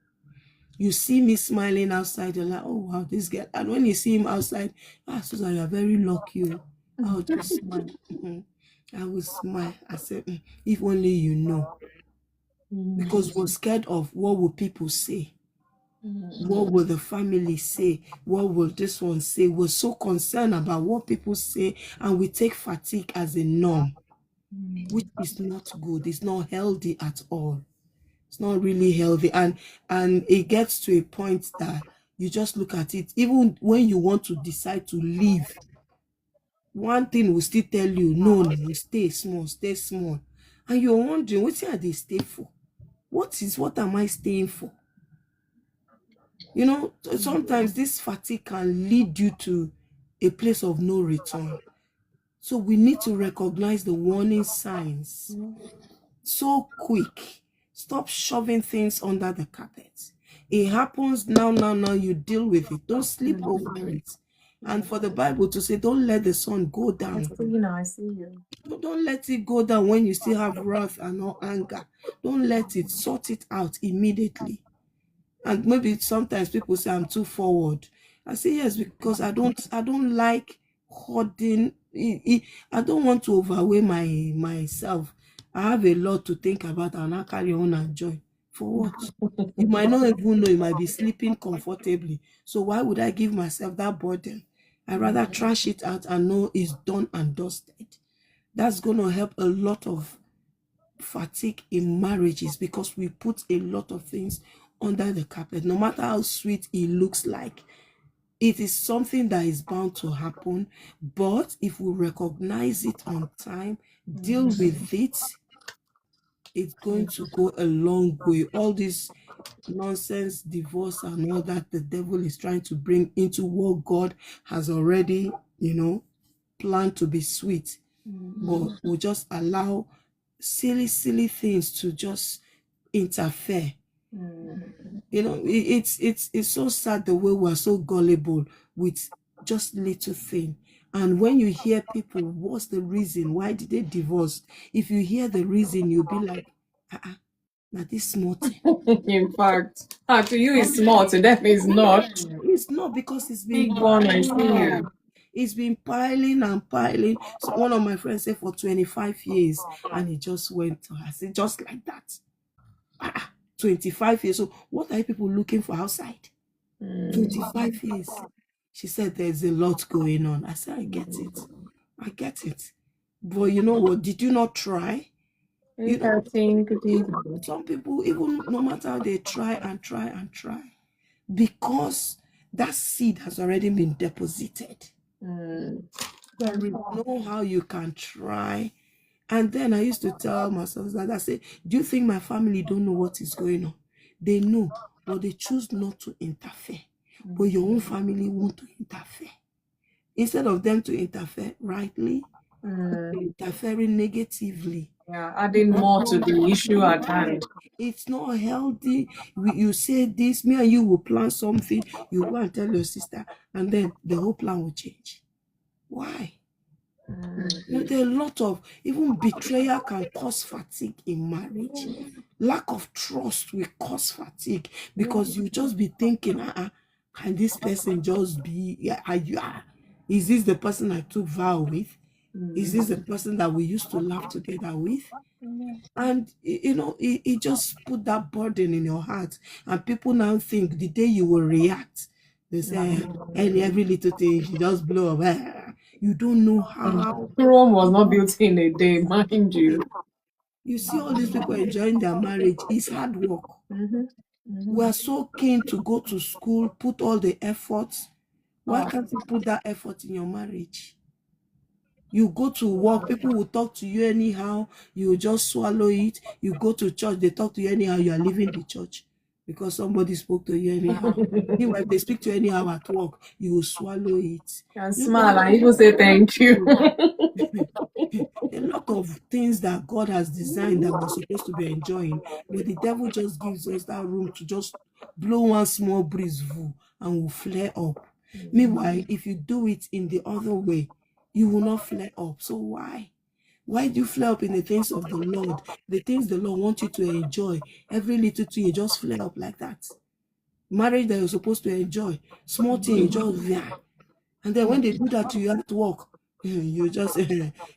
You see me smiling outside, you're like, oh, wow, this girl. And when you see him outside, Susan, you're very lucky. I'll just smile. I will smile. I said, if only you know. Because we're scared of what will people say. What will the family say? What will this one say? We're so concerned about what people say, and we take fatigue as a norm, which is not good. It's not healthy at all. It's not really healthy. And it gets to a point that you just look at it. Even when you want to decide to leave, one thing will still tell you, no, stay small, stay small. And you're wondering, what are they stay for? What am I staying for? Sometimes this fatigue can lead you to a place of no return. So we need to recognize the warning signs so quick. Stop shoving things under the carpet. It happens now, you deal with it. Don't sleep over it. And for the Bible to say, don't let the sun go down. I see you. Don't let it go down when you still have wrath and no anger. Don't let it. Sort it out immediately. And maybe sometimes people say I'm too forward. I say yes, because I don't like hoarding. I don't want to overweigh myself. I have a lot to think about, and I carry on and joy. For what? You might not even know, you might be sleeping comfortably. So why would I give myself that burden? I rather trash it out and know it's done and dusted. That's going to help a lot of fatigue in marriages, because we put a lot of things under the carpet. No matter how sweet it looks like, it is something that is bound to happen. But if we recognize it on time, deal with it, it's going to go a long way. All this nonsense, divorce and all that the devil is trying to bring into what God has already, planned to be sweet. But we'll just allow silly things to just interfere. It's so sad the way we're so gullible with just little thing. And when you hear people, what's the reason? Why did they divorce? If you hear the reason, you'll be like, now this small thing. In fact, to you it's small, to them it's not. It's not, because it's been Big one, I see you. It's been piling and piling. So one of my friends said for 25 years, and it just went to her. I said, just like that. 25 years. So what are you people looking for outside? 25 years. She said there's a lot going on. I said, I get it. I get it. But you know what? Did you not try? I think Some people, even no matter how they try, because that seed has already been deposited. There is no how you can try. And then I used to tell myself that, I say, do you think my family don't know what is going on? They know, but they choose not to interfere. But your own family want to interfere. Instead of them to interfere rightly, interfering negatively. Adding more to the issue at hand. It's not healthy. You say this, me and you will plan something, you go and tell your sister, and then the whole plan will change. Why? There are a lot of, even betrayal can cause fatigue in marriage. Lack of trust will cause fatigue, because you just be thinking, can this person just be, is this the person I took vow with? Is this the person that we used to laugh together with? And it just put that burden in your heart, and people now think the day you will react, they say, every little thing you just blow up. You don't know how. Rome was not built in a day, mind you. You see all these people enjoying their marriage. It's hard work. We are so keen to go to school, put all the efforts. Why can't you put that effort in your marriage? You go to work, people will talk to you anyhow, you just swallow it. You go to church, they talk to you anyhow, you are leaving the church because somebody spoke to you anyhow. Anyway, if they speak to you anyhow at work, you will swallow it. And smile and even say thank you. A lot of things that God has designed that we're supposed to be enjoying, but the devil just gives us that room to just blow one small breeze and will flare up. Meanwhile, if you do it in the other way, you will not flare up. So why? Why do you flare up in the things of the Lord? The things the Lord wants you to enjoy. Every little thing, you just flare up like that. Marriage that you're supposed to enjoy. Small thing, you just, and then when they do that to you at work, you just,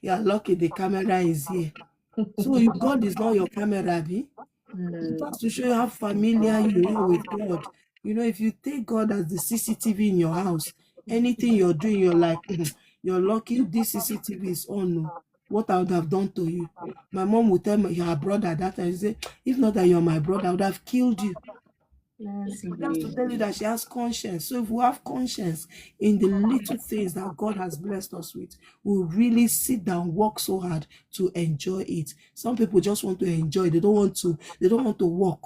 you're lucky the camera is here. So God is not your camera, be? Just to show you how familiar you are with God. If you take God as the CCTV in your house, anything you're doing, you're like, you're lucky this CCTV is on. What I would have done to you. My mom would tell me, you're a brother that time. She say, if not that you're my brother, I would have killed you. Just to tell you that she has conscience. So if we have conscience in the little things that God has blessed us with, we'll really sit down, work so hard to enjoy it. Some people just want to enjoy. They don't want to work.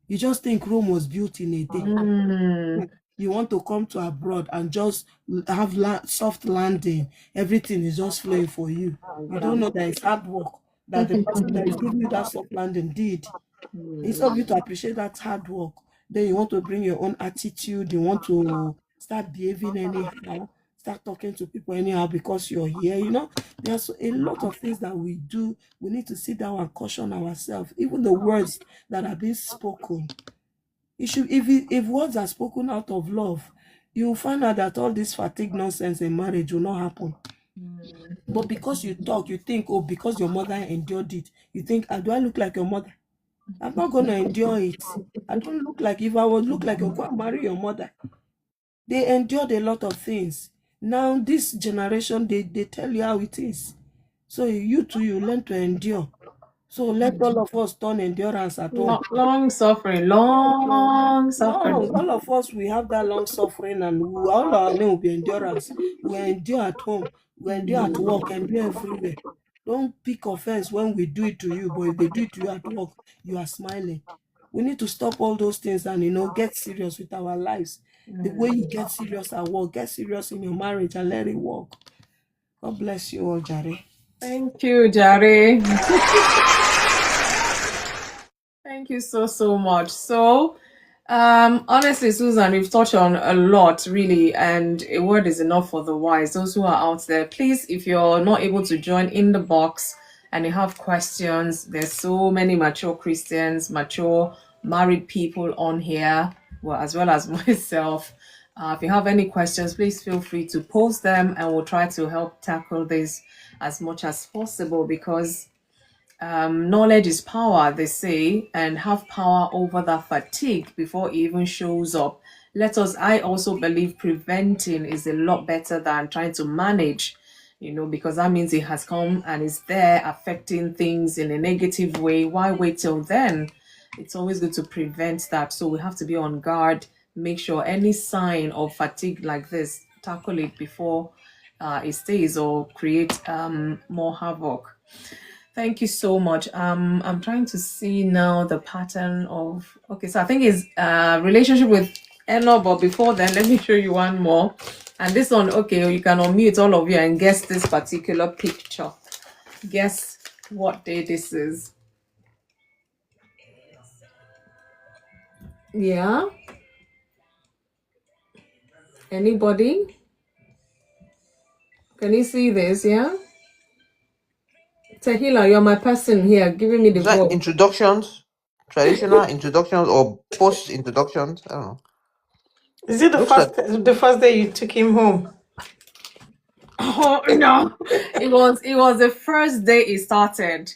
You just think Rome was built in a day. You want to come to abroad and just have soft landing. Everything is just flowing for you. You don't know that it's hard work that the person that is giving you that soft landing did. Instead of you to appreciate that hard work, then you want to bring your own attitude. You want to start behaving anyhow, start talking to people anyhow because you're here. There's a lot of things that we do. We need to sit down and caution ourselves. Even the words that are being spoken. If words are spoken out of love, you will find out that all this fatigue nonsense in marriage will not happen. But because you talk, you think, because your mother endured it, you think, do I look like your mother? I'm not going to endure it. I don't look like, if I would look like, you'll go and marry your mother. They endured a lot of things. Now this generation, they tell you how it is. So you too, you learn to endure. So let all of us turn endurance at home. Long suffering, Yes, long long. suffering. All of us, we have that long suffering, and all our name will be endurance. We endure at home, we endure at work, endure everywhere. Don't pick offense when we do it to you, but if they do it to you at work, you are smiling. We need to stop all those things and get serious with our lives. The way you get serious at work, get serious in your marriage and let it work. God bless you all, Jare. Thank you, Jare. Thank you so much. So, honestly, Susan, we've touched on a lot, really, and a word is enough for the wise. Those who are out there, please, if you're not able to join in the box and you have questions, there's so many mature Christians, mature married people on here, well, as well as myself. If you have any questions, please feel free to post them, and we'll try to help tackle this as much as possible, because knowledge is power, they say, and have power over that fatigue before it even shows up. I also believe preventing is a lot better than trying to manage, because that means it has come and is there affecting things in a negative way. Why wait till then? It's always good to prevent that. So we have to be on guard, make sure any sign of fatigue like this, tackle it before it stays or create more havoc. Thank you so much. I'm trying to see now the pattern of. Okay, so I think it's relationship with Eno, but before then, let me show you one more. And this one, okay, you can unmute all of you and guess this particular picture. Guess what day this is. Yeah. Anybody? Can you see this? Yeah. Tahila, you're my person here, giving me the Is that vote. introductions, traditional introductions, or post introductions? I don't know. Is it Looks like the first day you took him home? Oh no! It was the first day it started.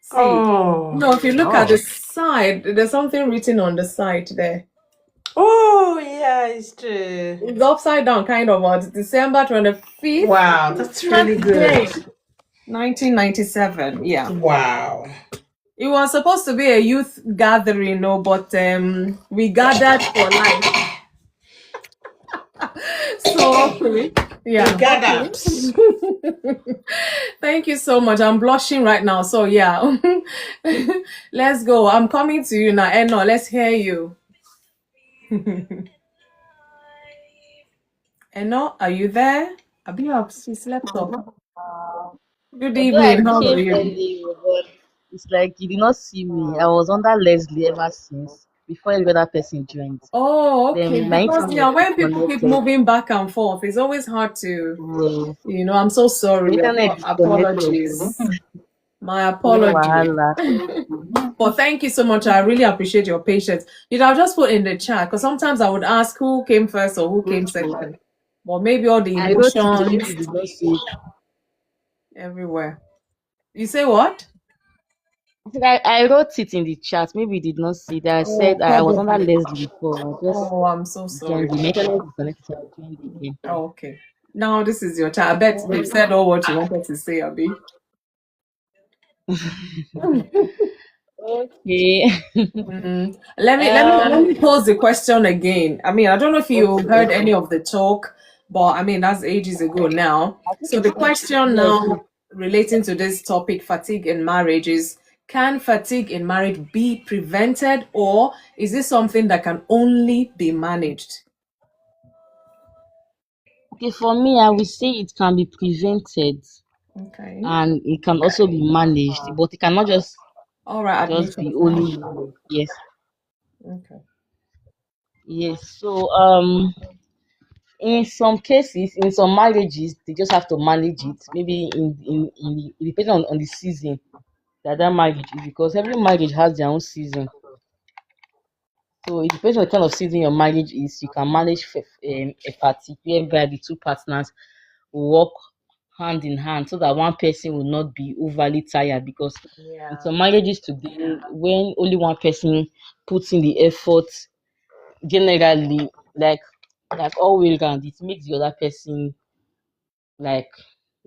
See, Oh. no, if you look at the oh, side, there's something written on the side there. Oh, yeah, it's true. It's upside down, kind of. What? December 25th, Wow, that's really Christmas Day, good. 1997. Yeah. Wow. It was supposed to be a youth gathering, no, but we gathered for life. So, okay. We Yeah. got Okay. out. Thank you so much. I'm blushing right now. So, yeah. Let's go. I'm coming to you now. Eno, let's hear you. Eno, are you there? Abia, she slept off. Good Although I evening. How are came you? early, but it's like you did not see me. I was under Leslie ever since before every other person joined. Oh, okay. Then my Because internet yeah, is when people keep disconnected. moving back and forth, it's always hard to, Well, I'm so my sorry. internet disconnected. Apologies. My No apology. wahala. Thank you. But thank you so much. I really appreciate your patience. I'll just put in the chat because sometimes I would ask who came first or who came second. But maybe all the I wrote it, so emotions maybe you did not see it. everywhere. You say what? I said I wrote it in the chat. Maybe you did not see that. I Oh, said I was under probably. Leslie before. I just Oh, I'm so sorry. joined the my internet disconnected, so I joined again. Oh, okay. Now this is your chat. I bet you've said all what you wanted to say, Abby. Okay. Let me um, pose the question again. I mean, I don't know if you okay, heard any okay. of the talk, but I mean that's ages ago now. I think So the question yes. now relating to this topic, fatigue in marriage, is can fatigue in marriage be prevented, or is this something that can only be managed? Okay, for me, I would say it can be prevented Okay. and it can also be managed, but it cannot All right, just admission. be only managed. Yes, Okay. yes. So in some cases, in some marriages, they just have to manage it. Maybe it depends on the season that marriage is, because every marriage has their own season. So it depends on the kind of season your marriage is. You can manage a party whereby the two partners work hand in hand so that one person will not be overly tired, because in Yeah. some marriages today, when only one person puts in the effort, generally, like all way round, it makes the other person like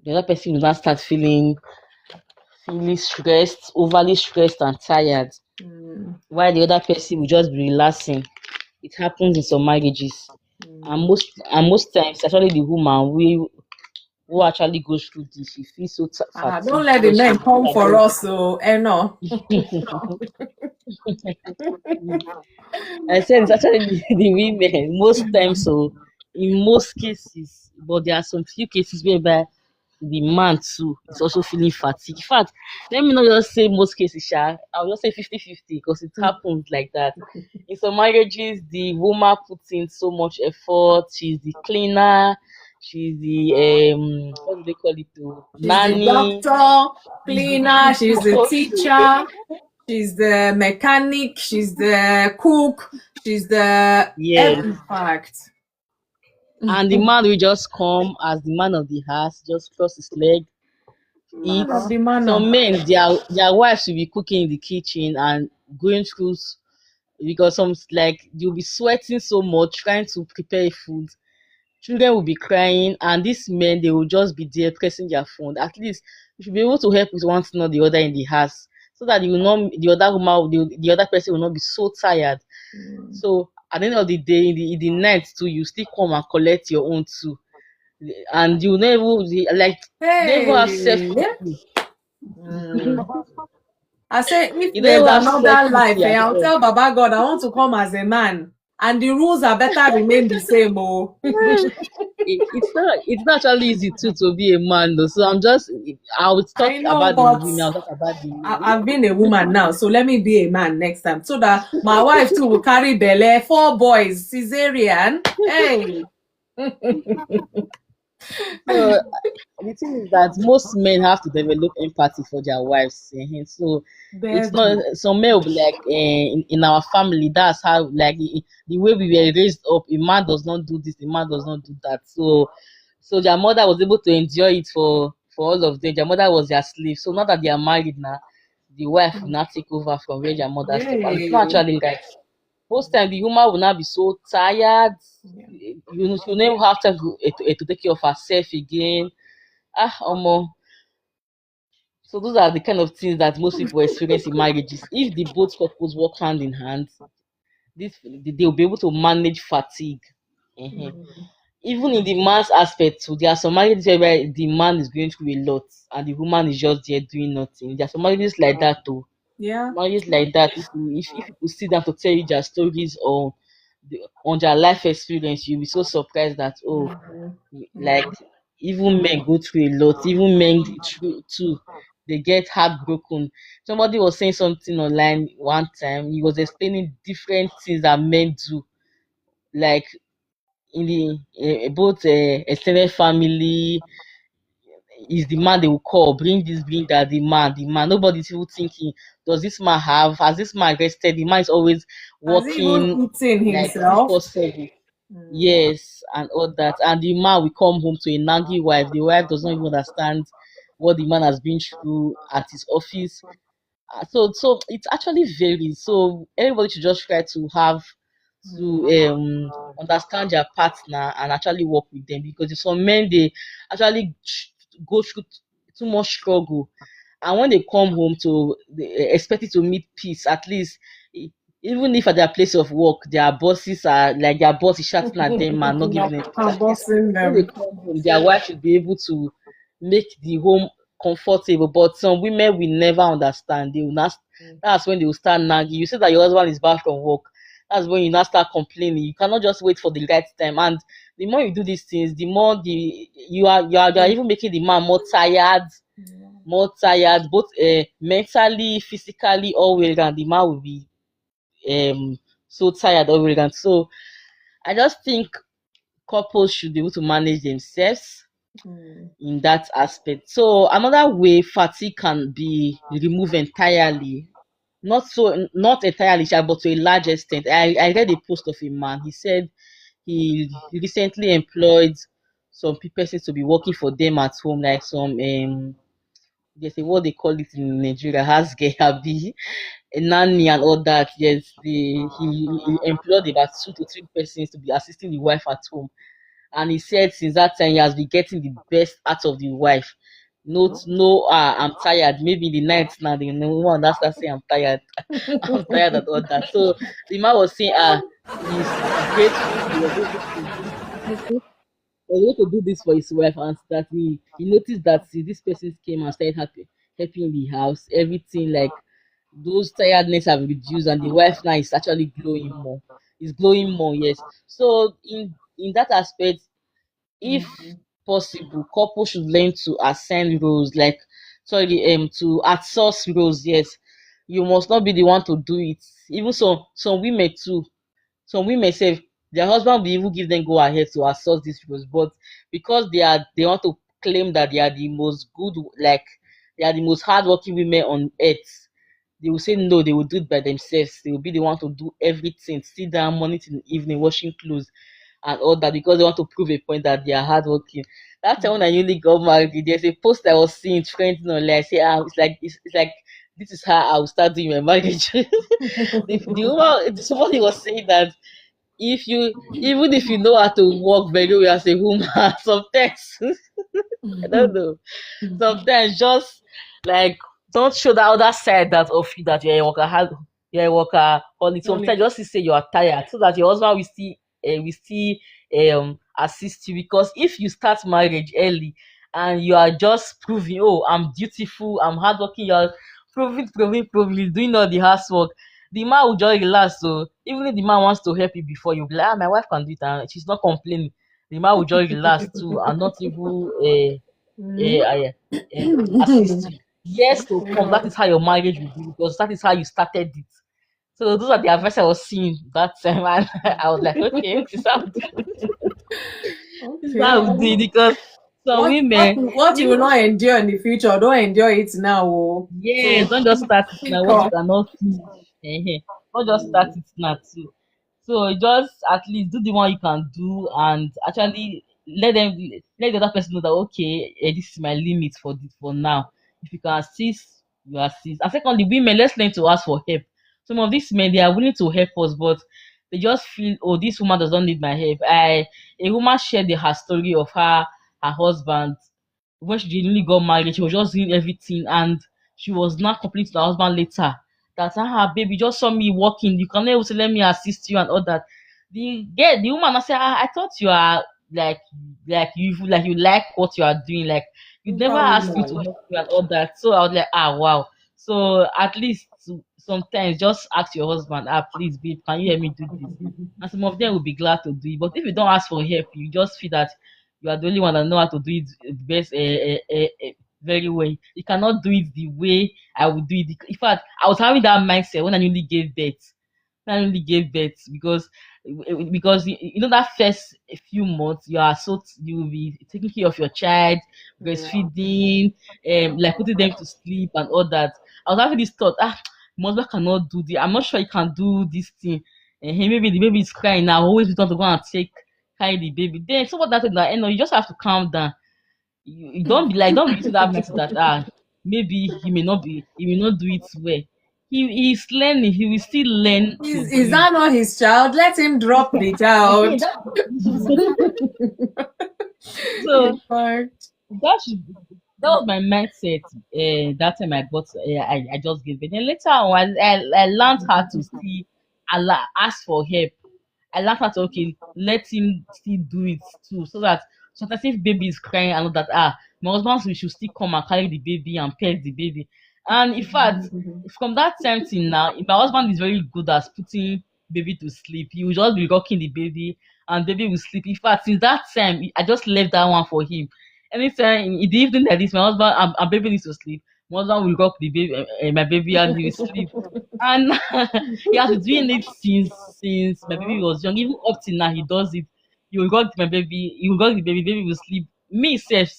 the other person will not start feeling stressed, overly stressed and tired, while the other person will just be relaxing. It happens in some marriages, and most times, actually, the woman who actually goes through this, she feels so Don't fatigued let the because she men feels come like for us, so no. I said it's actually the women most times. So in most cases, but there are some few cases whereby the man too is also feeling fatigue. In fact, let me not just say most cases, Sha. I'll just say 50-50 because it happens like that. In some marriages, the woman puts in so much effort. She's the cleaner. She's the what do they call it? She's the Nanny. doctor, She's cleaner, she's the the teacher, she's the mechanic, she's the cook, she's the yes. every fact. And the man will just come as the man of the house, just cross his leg, eat. Man of the manor. Some men, their wives will be cooking in the kitchen and going through because some like you'll be sweating so much trying to prepare food. Children will be crying, and these men they will just be there pressing their phone. At least you should be able to help with one thing or the other in the house, so that you will not the other woman, the other person will not be so tired. So at the end of the day, in the night too, you still come and collect your own too, and you never like you don't even have self Hey. pity. I say, if You don't there's even have self another life, pity at I'll all. tell Baba God I want to come as a man. And the rules are better remain the same. Oh. It's not actually easy to be a man though. So I would talk I know, about the but women, I'll talk about the men. I've been a woman now, so let me be a man next time. So that my wife too will carry Bele, 4 boys, cesarean. Hey. So the thing is that most men have to develop empathy for their wives. So it's not Baby. some men will be like in our family. That's how like the way we were raised up. A man does not do this. A man does not do that. So their mother was able to enjoy it for all of them. Their mother was their slave. So now that they are married now, the wife will not take over from where their mother stopped. And it's not Yay. actually right. Most time the woman will not be so tired. You never have time to take care of herself again. Omo. So those are the kind of things that most people experience in marriages. If the both couples work hand in hand, they'll be able to manage fatigue. Ehen. Even in the man's aspect too, there are some marriages where the man is going through a lot and the woman is just there doing nothing. There are some marriages like that too. Yeah. Marriages like that, if people sit down to tell you their stories on their life experience, you'll be so surprised that like even men go through a lot, even men too, they get heartbroken. Somebody was saying something online one time, he was explaining different things that men do, like in the both extended family. Is the man they will call, bring this, bring that, the man. Nobody's even thinking, does this man have, has this man rested? The man is always Has he even working eaten like himself? 24/7. Yes, and all that. And the man will come home to a naggy wife. The wife does not even understand what the man has been through at his office. So it actually varies. So everybody should just try to have to understand their partner and actually work with them, because some men they actually go through too much struggle, and when they come home they expect it to meet peace. At least even if at their place of work their bosses are like their boss is shouting at them and not giving them peace, I'm at least bossing when they them. come home their wife should be able to make the home comfortable. But some women will never understand. They will not. That's when they will start nagging. You say that your husband is back from work. That's when you now start complaining. You cannot just wait for the right time. And the more you do these things, the more you are even making the man more tired, both mentally, physically, all way around. The man will be so tired all way around. So I just think couples should be able to manage themselves in that aspect. So another way fatigue can be removed entirely, not entirely, sha, but to a large extent. I read a post of a man. He said he recently employed some persons to be working for them at home, like some there's a what they call it in Nigeria, has Gehabi, a nanny and all that. Yes, he employed about 2 to 3 persons to be assisting the wife at home. And he said since that time he has been getting the best out of the wife. No, I'm tired. Maybe in the night now, the woman that starts saying I'm tired, I'm tired and all that. So the man was saying, he's grateful he was able to do was able to do this for his wife, and that he noticed that see, this person came and started helping in the house. Everything like those tiredness have reduced, and the wife now is actually glowing more. Is glowing more, yes. So in that aspect, if possible, couples should learn to ascend roles, like sorry, to outsource roles. Yes, you must not be the one to do it. Even some women too, some women say their husband will even give them go ahead to outsource these roles, but because they want to claim that they are the most good, like they are the most hardworking women on earth, they will say no, they will do it by themselves. They will be the one to do everything, sit down morning till evening, washing clothes and all that, because they want to prove a point that they are hardworking. That time when I newly got married, there's a post I was seeing trending online. I say, it's like this is how I will start doing my marriage. The woman, somebody was saying that if you even if you know how to walk very well as a woman, sometimes I don't know. Sometimes just like don't show that other side that of you that you're a workaholic. Sometimes just to say you are tired so that your husband will still assist you. Because if you start marriage early and you are just proving, oh, I'm dutiful, I'm hardworking, you're proving, doing all the housework, the man will just relax. So even if the man wants to help you before, you'll be like, my wife can do it and she's not complaining. The man will just relax too and not even assist you. Years to come, that is how your marriage will be, because that is how you started it. So those are the advice I was seeing that time, and I was like, okay, this is how we do it. This is how we do it, because some women, What you will even not endure in the future, don't endure it now. Oh. yeah, So don't just start it now. pick What you up. cannot finish, don't just start it now too. So just at least do the one you can do, and actually let the other person know that okay, this is my limit for now. If you can assist, you assist. And secondly, women, let's learn to ask for help. Some of these men, they are willing to help us, but they just feel, oh, this woman does not need my help. A woman shared her story of her husband when she genuinely got married. She was just doing everything, and she was not complete to her husband later. That baby just saw me walking. You cannot able to let me assist you and all that. The woman I said, I thought you are like you like what you are doing. Like you never asked me to help you and all that. So I was like, wow. So at least sometimes just ask your husband, please babe, can you help me do this? And some of them will be glad to do it. But if you don't ask for help, you just feel that you are the only one that know how to do it best, very well. You cannot do it the way I would do it. In fact, I was having that mindset when I newly gave birth. When I newly gave birth, because you know that first few months you will be taking care of your child, breastfeeding, like putting them to sleep and all that. I was having this thought, my husband cannot do this. I'm not sure he can do this thing. And maybe the baby is crying now. Always want to go and carry the baby. Then someone that said that, you just have to calm down. You don't be using that message that maybe he may not do it well. He's learning. He will still learn to do Is it. that not his child? Let him drop the child. So In fact, that should that was my mindset. That time I got I just gave it. Then later on, I learned how to see ask for help. I learned how to okay, let him still do it too, so that sometimes if baby is crying and all that, my husband should still come and carry the baby and pet the baby. And in fact, from that time till now, my husband is very good at putting baby to sleep. He will just be rocking the baby and baby will sleep. In fact, since that time, I just left that one for him. Anytime in the evening like this, my husband and baby needs to sleep. My husband will rock the baby, my baby, and he will sleep. And he has been doing it since my baby was young. Even up till now, he does it. He will rock my baby. He will rock the baby will sleep. Me self.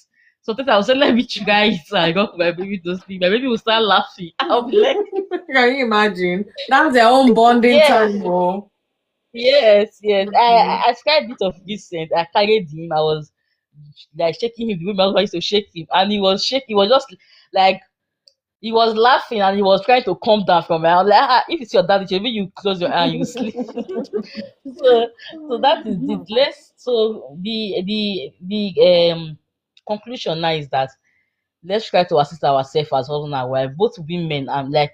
Sometimes I will say, let me try it. So I rock my baby to sleep. My baby will start laughing. I'll be like, can you imagine? That's their own bonding yes, time, bro. yes. I tried a bit of recent. I carried him. I was like shaking him the way my husband used to shake him, and he was shaking. He was just like he was laughing and he was trying to calm down from me. I was like, if it's your daddy, maybe you close your eye and you sleep. so so that is it. Let's so the conclusion now is that let's try to assist ourselves as husband and wife, both women and like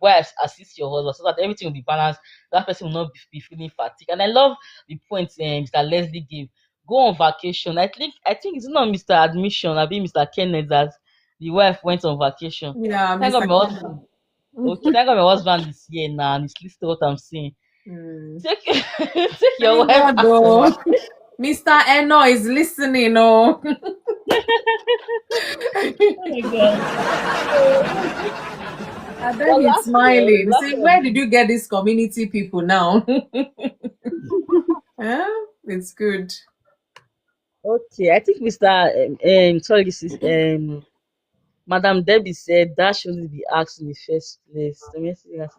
wives assist your husband so that everything will be balanced. That person will not be feeling fatigue. And I love the point Mr. Leslie gave. Go on vacation. I think it's not Mr. Admission, I be Mr. Kenneth that the wife went on vacation. Yeah, Thank God Mr. my Kenneth. husband. Okay, thank God my husband is here now and he's listening to what I'm saying. Take take your Thank wife God, out on though. vacation. Mr. Eno is listening, oh. Oh my God. So And then but he's smiling. last Say, year where did you get these community people now? Huh? It's good. okay, I think Mr. Sorry, this is Madam Debbie said that shouldn't be asked in the first place. Let me see that.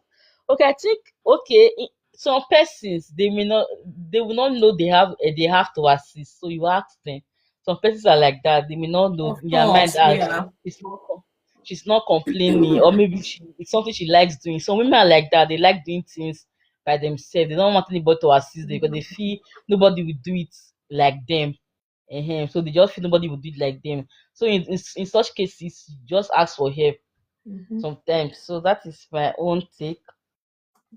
Okay, I think okay. Some persons they will not know they have to assist, so you ask them. Some persons are like that. They may not know Of in their mind course, as yeah. she's not complaining, or maybe it's something she likes doing. Some women are like that. They like doing things by themselves. They don't want anybody to assist them because they feel nobody will do it like them. So they just feel nobody will do it like them. So in such cases, you just ask for help Mhm. sometimes. So that is my own take.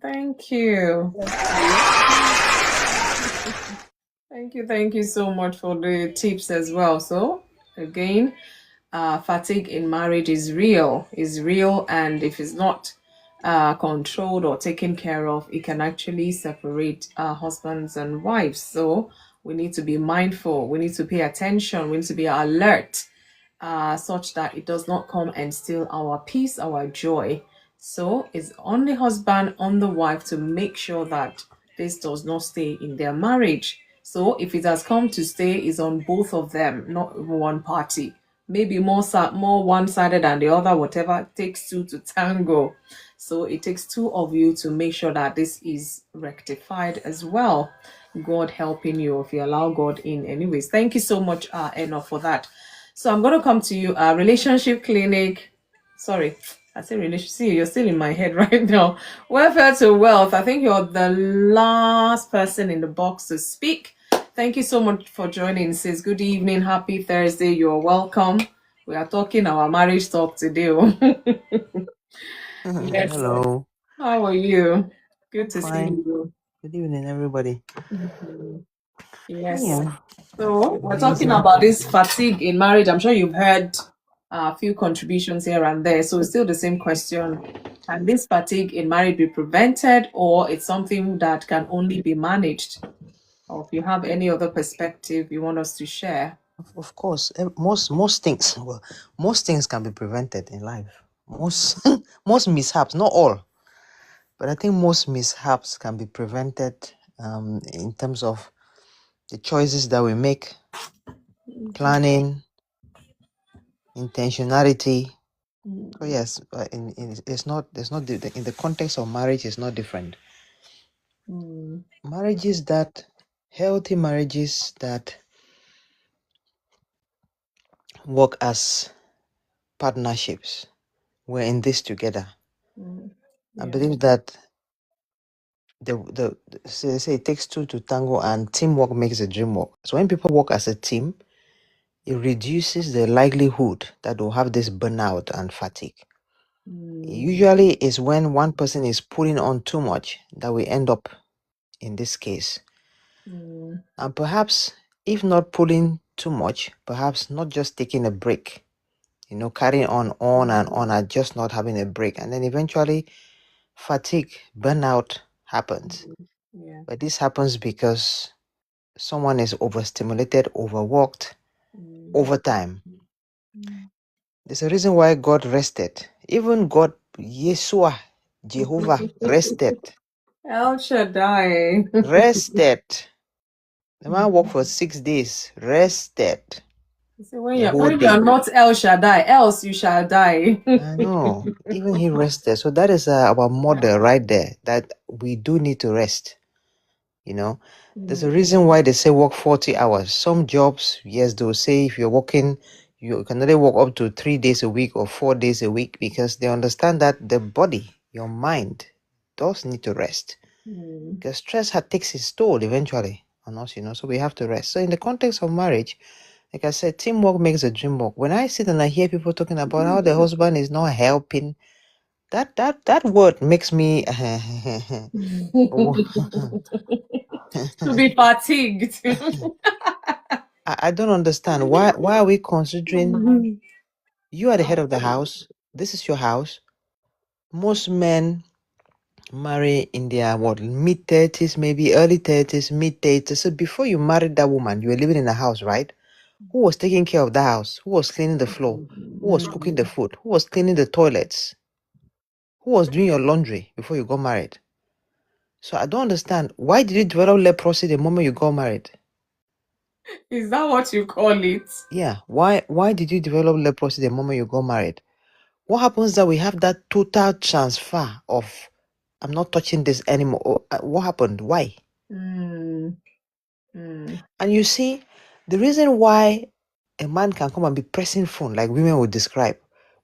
Thank you. Thank you. Thank you so much for the tips as well. So, again, fatigue in marriage is real, and if it's not controlled or taken care of, it can actually separate husbands and wives. So, we need to be mindful, we need to pay attention, we need to be alert, such that it does not come and steal our peace, our joy. So it's on the husband, on the wife to make sure that this does not stay in their marriage. So if it has come to stay, it's on both of them, not one party. Maybe more one-sided than the other, whatever. It takes two to tango. So it takes two of you to make sure that this is rectified as well. God helping you if you allow God in. Anyways, thank you so much, Enoch, for that. So I'm going to come to you, relationship clinic. Sorry, I say relationship. See, you're still in my head right now. Welfare to wealth. I think you're the last person in the box to speak. Thank you so much for joining. Says good evening, happy Thursday. You're welcome. We are talking our marriage talk today. Yes. Hello. How are you? Good I'm to see fine. you. Good evening, everybody. Mhm. Yes. Yeah. So we're talking Amazing. about this fatigue in marriage. I'm sure you've heard a few contributions here and there. So it's still the same question. Can this fatigue in marriage be prevented, or it's something that can only be managed? Or if you have any other perspective you want us to share. Of course, most things. Well, most things can be prevented in life. Most most mishaps, not all, but I think most mishaps can be prevented. In terms of the choices that we make, planning, intentionality. Oh yes, in the context of marriage, it's not different. Marriages that healthy marriages that work as partnerships. We're in this together. I Yeah. believe that they say it takes two to tango, and teamwork makes the dream work. So when people work as a team, it reduces the likelihood that they'll have this burnout and fatigue. Usually it's when one person is putting on too much that we end up in this case. And perhaps if not pulling too much, perhaps not just taking a break, carrying on and on and just not having a break. And then eventually fatigue, burnout happens. Yeah. But this happens because someone is overstimulated, overworked, overtime. There's a reason why God rested. Even God, Yeshua, Jehovah, rested. El Shaddai. Rested. The man worked for 6 days, rested So a whole when you're day. not El Shaddai, else you shall die. I know. Even he rested. So that is our model right there, that we do need to rest. There's a reason why they say work 40 hours. Some jobs, yes, they'll say if you're working, You can only work up to 3 days a week or 4 days a week because they understand that the body, your mind, does need to rest. Because stress takes its toll eventually on us, so we have to rest. So in the context of marriage, like I said, teamwork makes the dream work. When I sit and I hear people talking about how the husband is not helping, that word makes me To be fatigued. I don't understand. Why are we considering you are the head of the house? This is your house. Most men marry in their mid 30s, maybe early 30s, mid 30s. So before you married that woman, you were living in a house, right? Who was taking care of the house? Who was cleaning the floor? Who was cooking the food? Who was cleaning the toilets? Who was doing your laundry before you got married? So I don't understand. Why did you develop leprosy the moment you got married? Is that what you call it? Yeah. Why did you develop leprosy the moment you got married? What happens that we have that total transfer of I'm not touching this anymore? What happened? Why? Mm. And you see, the reason why a man can come and be pressing phone like women would describe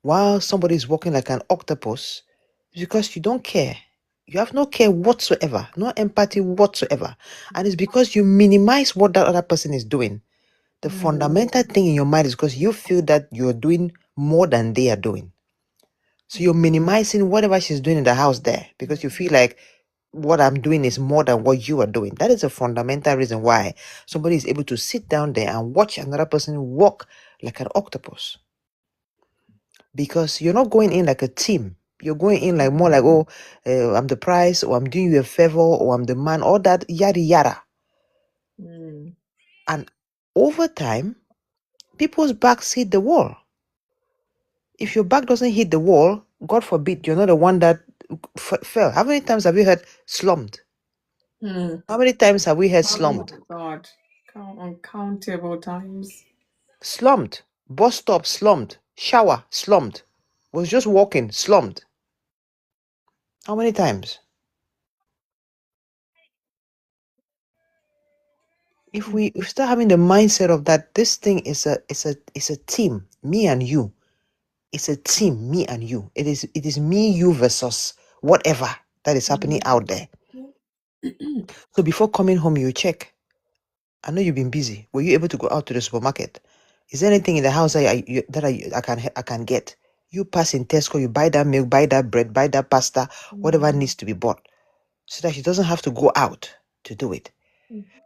while somebody is walking like an octopus is because you don't care. You have no care whatsoever, no empathy whatsoever. And it's because you minimize what that other person is doing. The fundamental thing in your mind is because you feel that you're doing more than they are doing. So you're minimizing whatever she's doing in the house there because you feel like what I'm doing is more than what you are doing. That is a fundamental reason why somebody is able to sit down there and watch another person walk like an octopus. Because you're not going in like a team. You're going in like more like, oh, I'm the prize, or I'm doing you a favor, or I'm the man, all that yada yada. And over time, people's backs hit the wall. If your back doesn't hit the wall, God forbid, you're not the one that fell. How many times have you heard slumped? How many times have we heard Oh my slumped? God. Uncountable times. Slumped. Bus stop slumped. Shower slumped. Was just walking slumped. How many times? If we start having the mindset of that, this thing is a team, me and you. It's a team, me and you. It is me, you versus whatever that is happening out there. So before coming home, you check. I know you've been busy. Were you able to go out to the supermarket? Is there anything in the house I can get? You pass in Tesco, you buy that milk, buy that bread, buy that pasta, whatever needs to be bought, so that she doesn't have to go out to do it.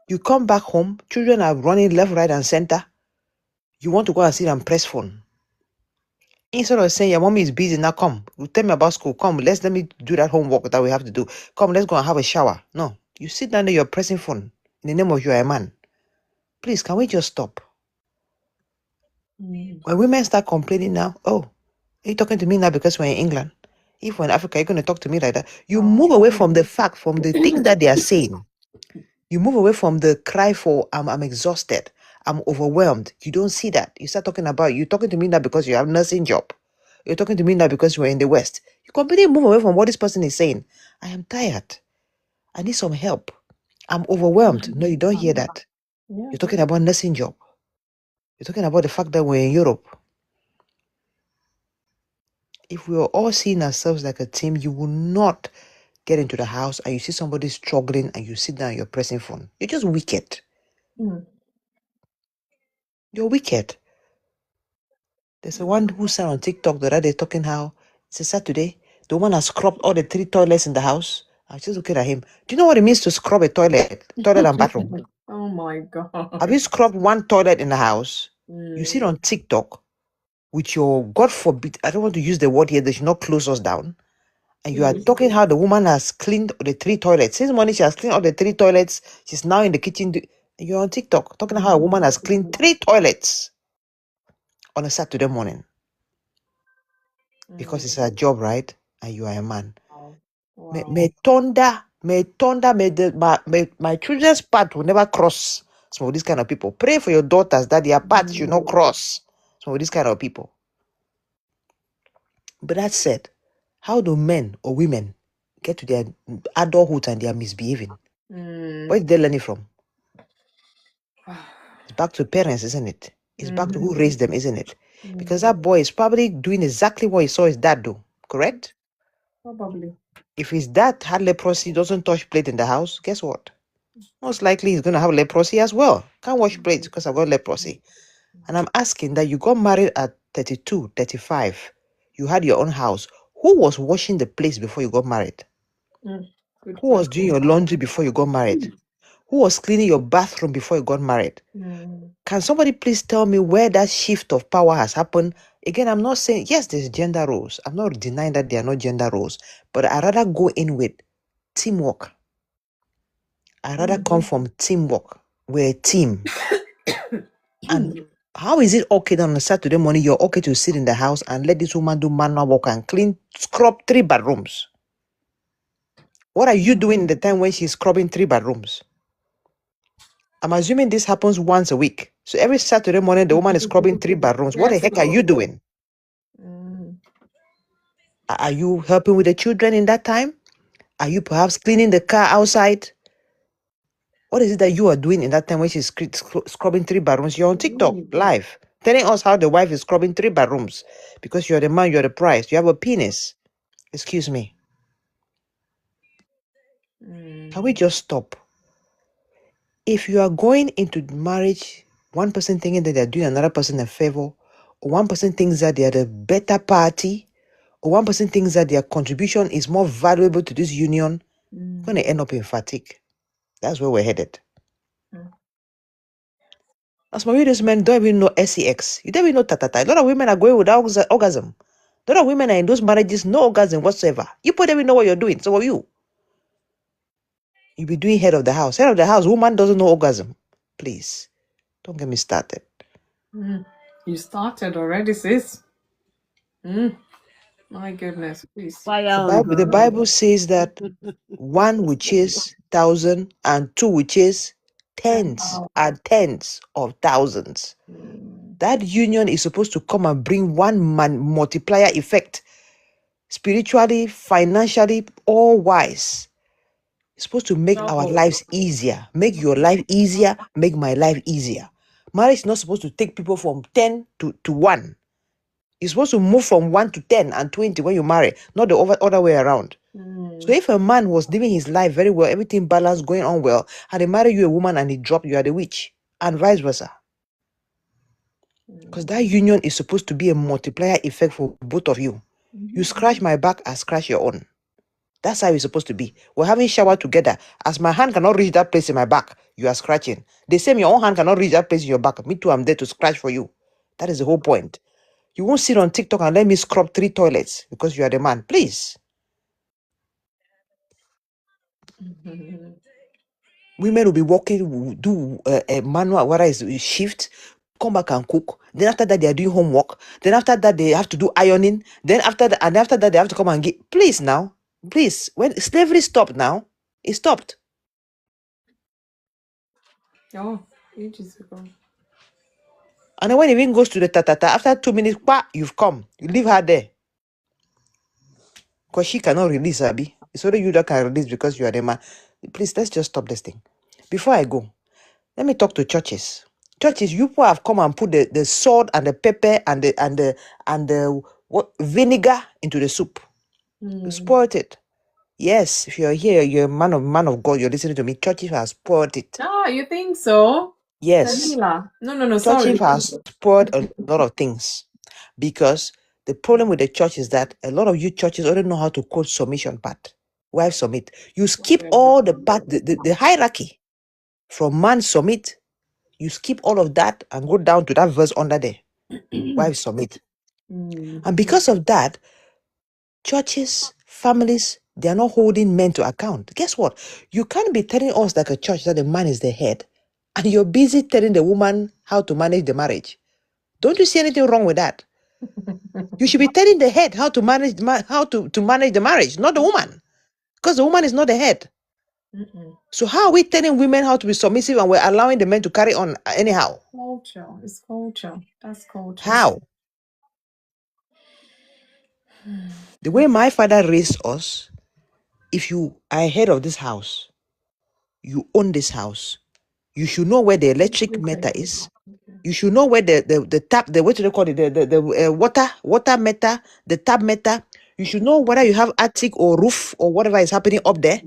You come back home, children are running left, right, and center. You want to go and sit and press phone. Instead of saying your mommy is busy, now come. You tell me about school. Come, let me do that homework that we have to do. Come, let's go and have a shower. No. You sit down there, you're pressing phone in the name of you are a man. Please, can we just stop? When women start complaining now, oh, are you talking to me now because we're in England? If we're in Africa, you're going to talk to me like that. You move away from the fact, from the things that they are saying. You move away from the cry for I'm exhausted, I'm overwhelmed. You don't see that. You start talking about you're talking to me now because you have a nursing job. You're talking to me now because we're in the West. You completely move away from what this person is saying. I am tired. I need some help. I'm overwhelmed. No, you don't hear that. Yeah. You're talking about nursing job. You're talking about the fact that we're in Europe. If we are all seeing ourselves like a team, you will not get into the house and you see somebody struggling and you sit down and you're pressing phone. You're just wicked. You're wicked. There's a one who said on TikTok the other day talking how it's a Saturday. The woman has scrubbed all the 3 toilets in the house. I was just looking at him. Do you know what it means to scrub a toilet and bathroom? Oh my God. Have you scrubbed one toilet in the house? You sit on TikTok with your, God forbid, I don't want to use the word here, they should not close us down. And you are talking how the woman has cleaned the 3 toilets. Since morning, she has cleaned all the 3 toilets. She's now in the kitchen. You're on TikTok talking how a woman has cleaned 3 toilets on a Saturday morning because it's her job, right? And you are a man. May children's path will never cross some of these kind of people. Pray for your daughters that their path should not cross some of these kind of people. But that said, how do men or women get to their adulthood and they are misbehaving? Where did they learn it from? It's back to parents, isn't it? It's back to who raised them, isn't it? Because that boy is probably doing exactly what he saw his dad do, correct? Probably. If his dad had leprosy, doesn't touch plate in the house, guess what? Most likely he's going to have leprosy as well. Can't wash plates because I've got leprosy. And I'm asking that you got married at 32, 35. You had your own house. Who was washing the plates before you got married? Good Who was doing your laundry before you got married? Who was cleaning your bathroom before you got married? Can somebody please tell me where that shift of power has happened? Again, I'm not saying, yes, there's gender roles. I'm not denying that there are no gender roles. But I'd rather go in with teamwork. I'd rather come from teamwork. We're a team. And how is it okay that on a Saturday morning you're okay to sit in the house and let this woman do manual work and clean, scrub 3 bedrooms? What are you doing in the time when she's scrubbing 3 bedrooms? I'm assuming this happens once a week. So every Saturday morning the woman is scrubbing 3 bedrooms. What the heck are you doing? Are you helping with the children in that time? Are you perhaps cleaning the car outside? What is it that you are doing in that time when she's scrubbing 3 bedrooms? You're on TikTok live, telling us how the wife is scrubbing 3 bedrooms because you're the man, you're the prize, you have a penis. Excuse me. Can we just stop? If you are going into marriage, one person thinking that they're doing another person a favor, or one person thinks that they are the better party, or one person thinks that their contribution is more valuable to this union, we're going to end up in fatigue. That's where we're headed. As my those men don't even know sex. You don't even know tatata. A lot of women are going without orgasm. A lot of women are in those marriages, no orgasm whatsoever. You don't even know what you're doing. So are you? You be doing head of the house. Head of the house, woman doesn't know orgasm. Please, don't get me started. You started already, sis. My goodness, please. Fire The Bible says that one will chase 1,000 and two will chase tens and tens of thousands. That union is supposed to come and bring one multiplier effect, spiritually, financially, all wise. It's supposed to make our lives easier, make your life easier, make my life easier. Marriage is not supposed to take people from 10 to 1. You're supposed to move from 1 to 10 and 20 when you marry, not the other way around. So if a man was living his life very well, everything balanced, going on well, and he married you a woman and he dropped you, are the witch, and vice versa. Because that union is supposed to be a multiplier effect for both of you. You scratch my back, I scratch your own. That's how it's supposed to be. We're having shower together. As my hand cannot reach that place in my back, you are scratching. The same, your own hand cannot reach that place in your back. Me too, I'm there to scratch for you. That is the whole point. You won't sit on TikTok and let me scrub 3 toilets because you are the man. Please. Women will be working, will do a manual, whether it's a shift, come back and cook. Then after that, they are doing homework. Then after that, they have to do ironing. Then after that, they have to come and get. Please now, please. When slavery stopped now, it stopped. Oh, ages ago. And then when it even goes to the tatata, after 2 minutes, you've come. You leave her there. Because she cannot release, Abby. It's only you that can release because you are the man. Please, let's just stop this thing. Before I go, let me talk to churches. Churches, you people have come and put the salt and the pepper and the vinegar into the soup. You spoiled it. Yes, if you're here, you're a man of God, you're listening to me. Churches have spoiled it. Ah, you think so? Yes. No, Churches sorry. have spoiled a lot of things. Because the problem with the church is that a lot of you churches only know how to quote submission part. Wife submit. You skip all the part, the hierarchy. From man submit, you skip all of that and go down to that verse under there. Wife submit. And because of that, churches, families, they are not holding men to account. Guess what? You can't be telling us like a church that the man is the head, and you're busy telling the woman how to manage the marriage. Don't you see anything wrong with that? You should be telling the head how to manage to manage the marriage, not the woman, because the woman is not the head. So how are we telling women how to be submissive and we're allowing the men to carry on anyhow? Culture. It's culture. That's culture. How? The way my father raised us, if you are head of this house, you own this house, you should know where the electric meter is, You should know where the tap, the what do they call it, the water meter, the tap meter. You should know whether you have attic or roof or whatever is happening up there.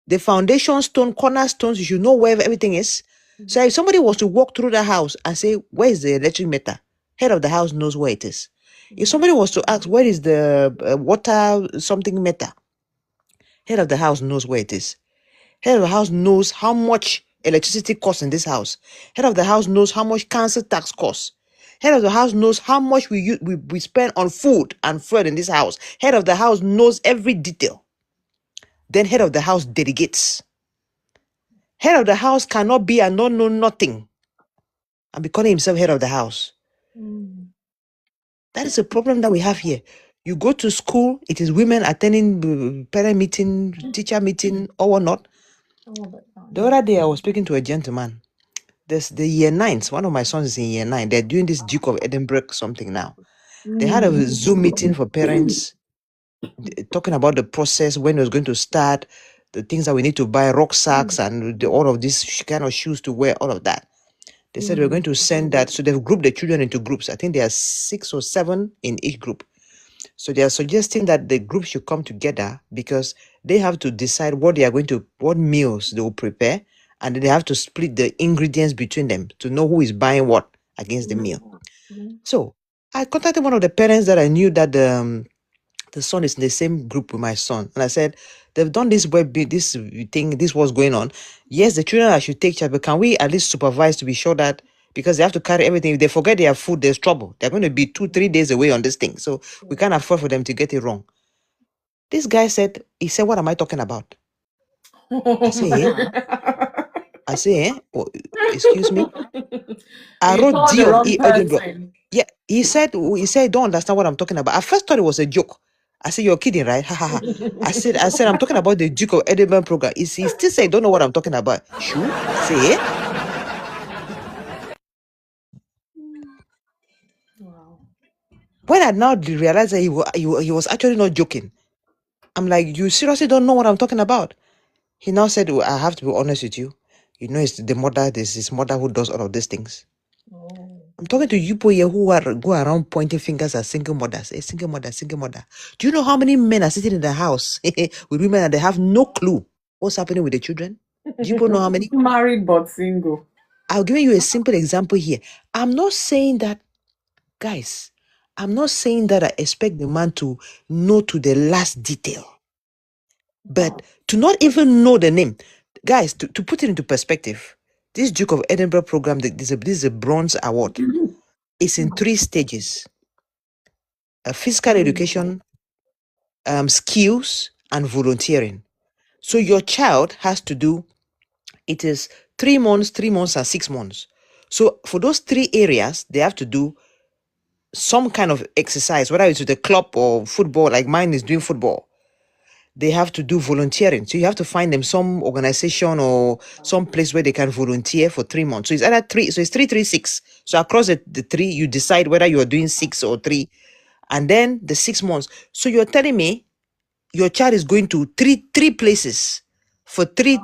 The foundation stone, cornerstones, you should know where everything is. So if somebody was to walk through the house and say, where is the electric meter? Head of the house knows where it is. If somebody was to ask, where is the water something meter? Head of the house knows where it is. Head of the house knows how much electricity costs in this house. Head of the house knows how much council tax costs. Head of the house knows how much we spend on food and fuel in this house. Head of the house knows every detail. Then head of the house delegates. Head of the house cannot be and not know nothing and be calling himself head of the house. That is a problem that we have here. You go to school, it is women attending parent meeting, teacher meeting, or whatnot. The other day I was speaking to a gentleman. There's the year nines. One of my sons is in year 9. They're doing this Duke of Edinburgh something now. They had a Zoom meeting for parents talking about the process, when it was going to start, the things that we need to buy, rucksacks and all of these kind of shoes to wear, all of that. They said we're going to send that. So they've grouped the children into groups. I think there are 6 or 7 in each group. So they are suggesting that the group should come together because they have to decide what meals they will prepare, and then they have to split the ingredients between them to know who is buying what against the meal. So I contacted one of the parents that I knew that the son is in the same group with my son, and I said, they've done this this thing, this was going on. Yes, the children should take charge, but can we at least supervise to be sure that, because they have to carry everything, if they forget their food, there's trouble. They're going to be 2-3 days away on this thing, so we can't afford for them to get it wrong. This guy said, what am I talking about? I say, oh, excuse me. I wrote D of Edinburgh. Yeah, he said, don't understand what I'm talking about. I first thought it was a joke. I said, you're kidding, right? Ha ha ha. I said, I'm talking about the Duke of Edinburgh program. He still say, don't know what I'm talking about. Shoo, say it. When I now realized that he was actually not joking, I'm like, you seriously don't know what I'm talking about? He now said, I have to be honest with you. You know, it's the mother, there's his mother who does all of these things. I'm talking to you people here who go around pointing fingers at single mothers. A single mother, single mother. Do you know how many men are sitting in the house with women and they have no clue what's happening with the children? Do you people know how many? Married but single. I'll give you a simple example here. I'm not saying that, guys, I'm not saying that I expect the man to know to the last detail. But to not even know the name, guys, to put it into perspective, this Duke of Edinburgh program, this is a bronze award. It's in 3 stages: physical education, skills, and volunteering. So your child has to do, it is 3 months, 3 months, and 6 months. So for those 3 areas, they have to do some kind of exercise, whether it's with a club or football, like mine is doing football. They have to do volunteering. So you have to find them some organization or some place where they can volunteer for 3 months. So it's either 3, so it's 3, 3, 6. So across the 3, you decide whether you are doing 6 or 3. And then the 6 months. So you're telling me your child is going to three places for 3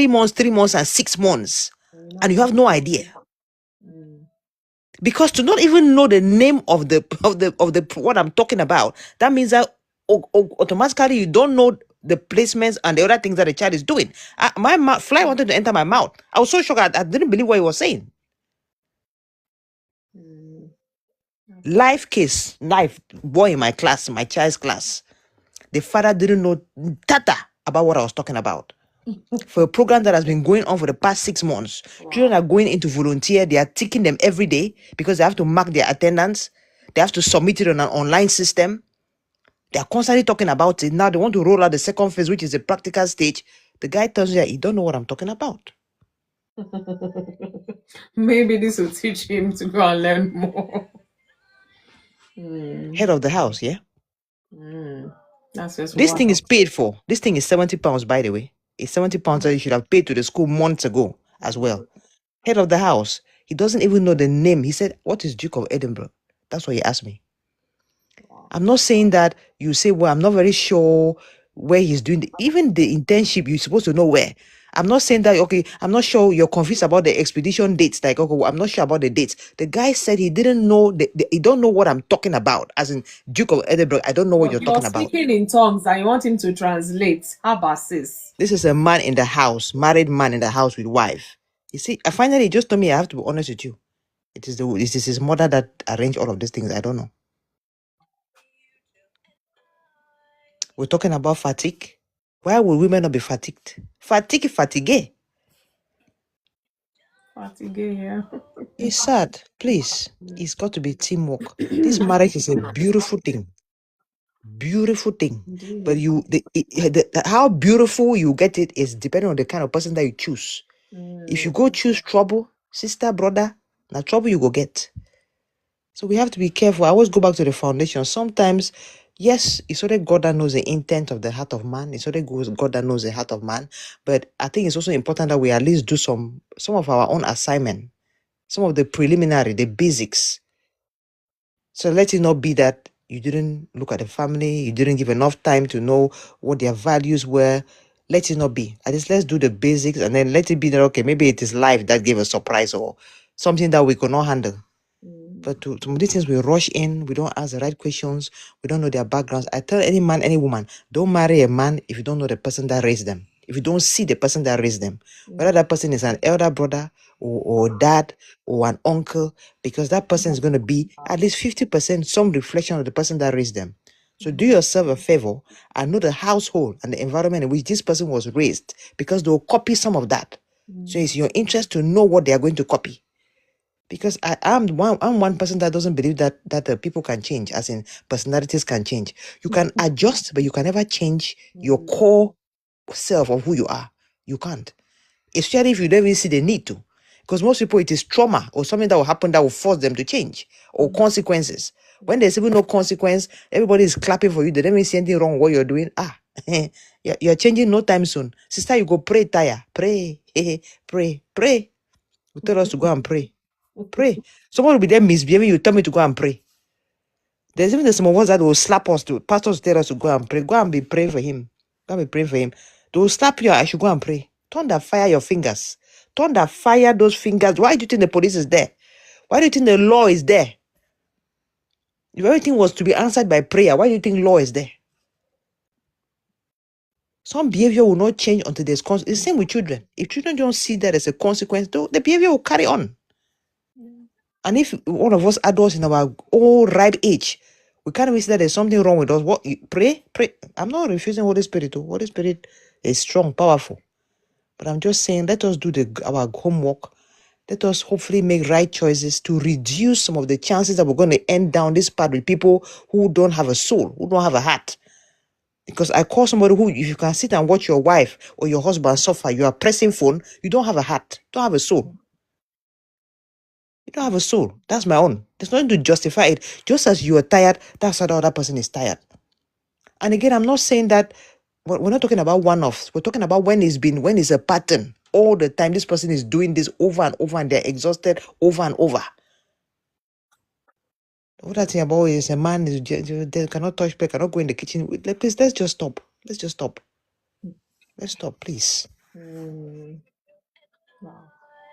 months, 3 months, and 6 months. And you have no idea. Because to not even know the name of the what I'm talking about, that means that automatically you don't know the placements and the other things that the child is doing. My fly wanted to enter my mouth. I was so shocked. I didn't believe what he was saying. Life case, boy in my class, my child's class. The father didn't know tata about what I was talking about. For a program that has been going on for the past 6 months, children are going into volunteer. They are ticking them every day because they have to mark their attendance. They have to submit it on an online system. They are constantly talking about it. Now they want to roll out the second phase, which is the practical stage. The guy tells you that he don't know what I'm talking about. Maybe this will teach him to go and learn more. Head of the house, yeah? That's just This one thing is option. paid for. This thing is £70, by the way. It's £70 that you should have paid to the school months ago as well. Head of the house, he doesn't even know the name. He said, what is Duke of Edinburgh? That's what he asked me. I'm not saying that you say, well, I'm not very sure where he's doing even the internship, you're supposed to know where. I'm not saying that, okay, I'm not sure you're confused about the expedition dates. Like, okay, well, I'm not sure about the dates. The guy said he didn't know, he don't know what I'm talking about. As in Duke of Edinburgh, I don't know what But you're you're talking about. speaking in tongues and you want him to translate. How about sis? This is a man in the house, married man in the house with wife. You see, I finally just told me I have to be honest with you. It is his mother that arranged all of these things. I don't know. We're talking about fatigue. Why would women not be fatigued? Fatigue. Fatigue, yeah. It's sad. Please. It's got to be teamwork. This marriage is a beautiful thing. Beautiful thing. But Indeed. how beautiful you get it is depending on the kind of person that you choose. If you go choose trouble, sister, brother, now trouble you go get. So we have to be careful. I always go back to the foundation. Sometimes, yes, it's only God that knows the intent of the heart of man. It's only God that knows the heart of man. But I think it's also important that we at least do some of our own assignment, some of the preliminary, the basics. So let it not be that you didn't look at the family, you didn't give enough time to know what their values were. Let it not be. At least let's do the basics and then let it be that, okay, maybe it is life that gave a surprise or something that we could not handle. But to some of these things, we rush in, we don't ask the right questions, we don't know their backgrounds. I tell any man, any woman, don't marry a man if you don't know the person that raised them. If you don't see the person that raised them, whether that person is an elder brother or dad or an uncle, because that person is going to be at least 50% some reflection of the person that raised them. So do yourself a favor and know the household and the environment in which this person was raised, because they'll copy some of that. So it's your interest to know what they are going to copy. Because I'm one person that doesn't believe that people can change, as in personalities can change. You can adjust, but you can never change your core self of who you are. You can't. Especially if you don't even see the need to. Because most people, it is trauma or something that will happen that will force them to change, or consequences. When there's even no consequence, everybody is clapping for you. They don't even see anything wrong with what you're doing. You're changing no time soon. Sister, you go pray, tire. Pray. Pray. You tell us to go and pray. Pray. Someone will be there misbehaving. You tell me to go and pray. There's even some of us that will slap us to. Pastors tell us to go and pray. Go and be praying for him. Go and be praying for him. They will slap you. I should go and pray. Thunder fire your fingers. Thunder fire those fingers. Why do you think the police is there? Why do you think the law is there? If everything was to be answered by prayer, why do you think law is there? Some behavior will not change until there's consequence. It's the same with children. If children don't see that as a consequence, the behavior will carry on. And if one of us adults in our old ripe age, we can't even see that there's something wrong with us, what pray? I'm not refusing Holy Spirit. Holy Spirit is strong, powerful. But I'm just saying, let us do our homework. Let us hopefully make right choices to reduce some of the chances that we're going to end down this path with people who don't have a soul, who don't have a heart. Because I call somebody who, if you can sit and watch your wife or your husband suffer, you are pressing phone, you don't have a heart, don't have a soul. You don't have a soul. That's my own. There's nothing to justify it. Just as you are tired, that's how the other person is tired. And again, I'm not saying that we're not talking about one-offs. We're talking about when it's a pattern. All the time, this person is doing this over and over, and they're exhausted over and over. What I think about is a man they cannot touch, cannot go in the kitchen. Please, let's just stop. Let's stop, please.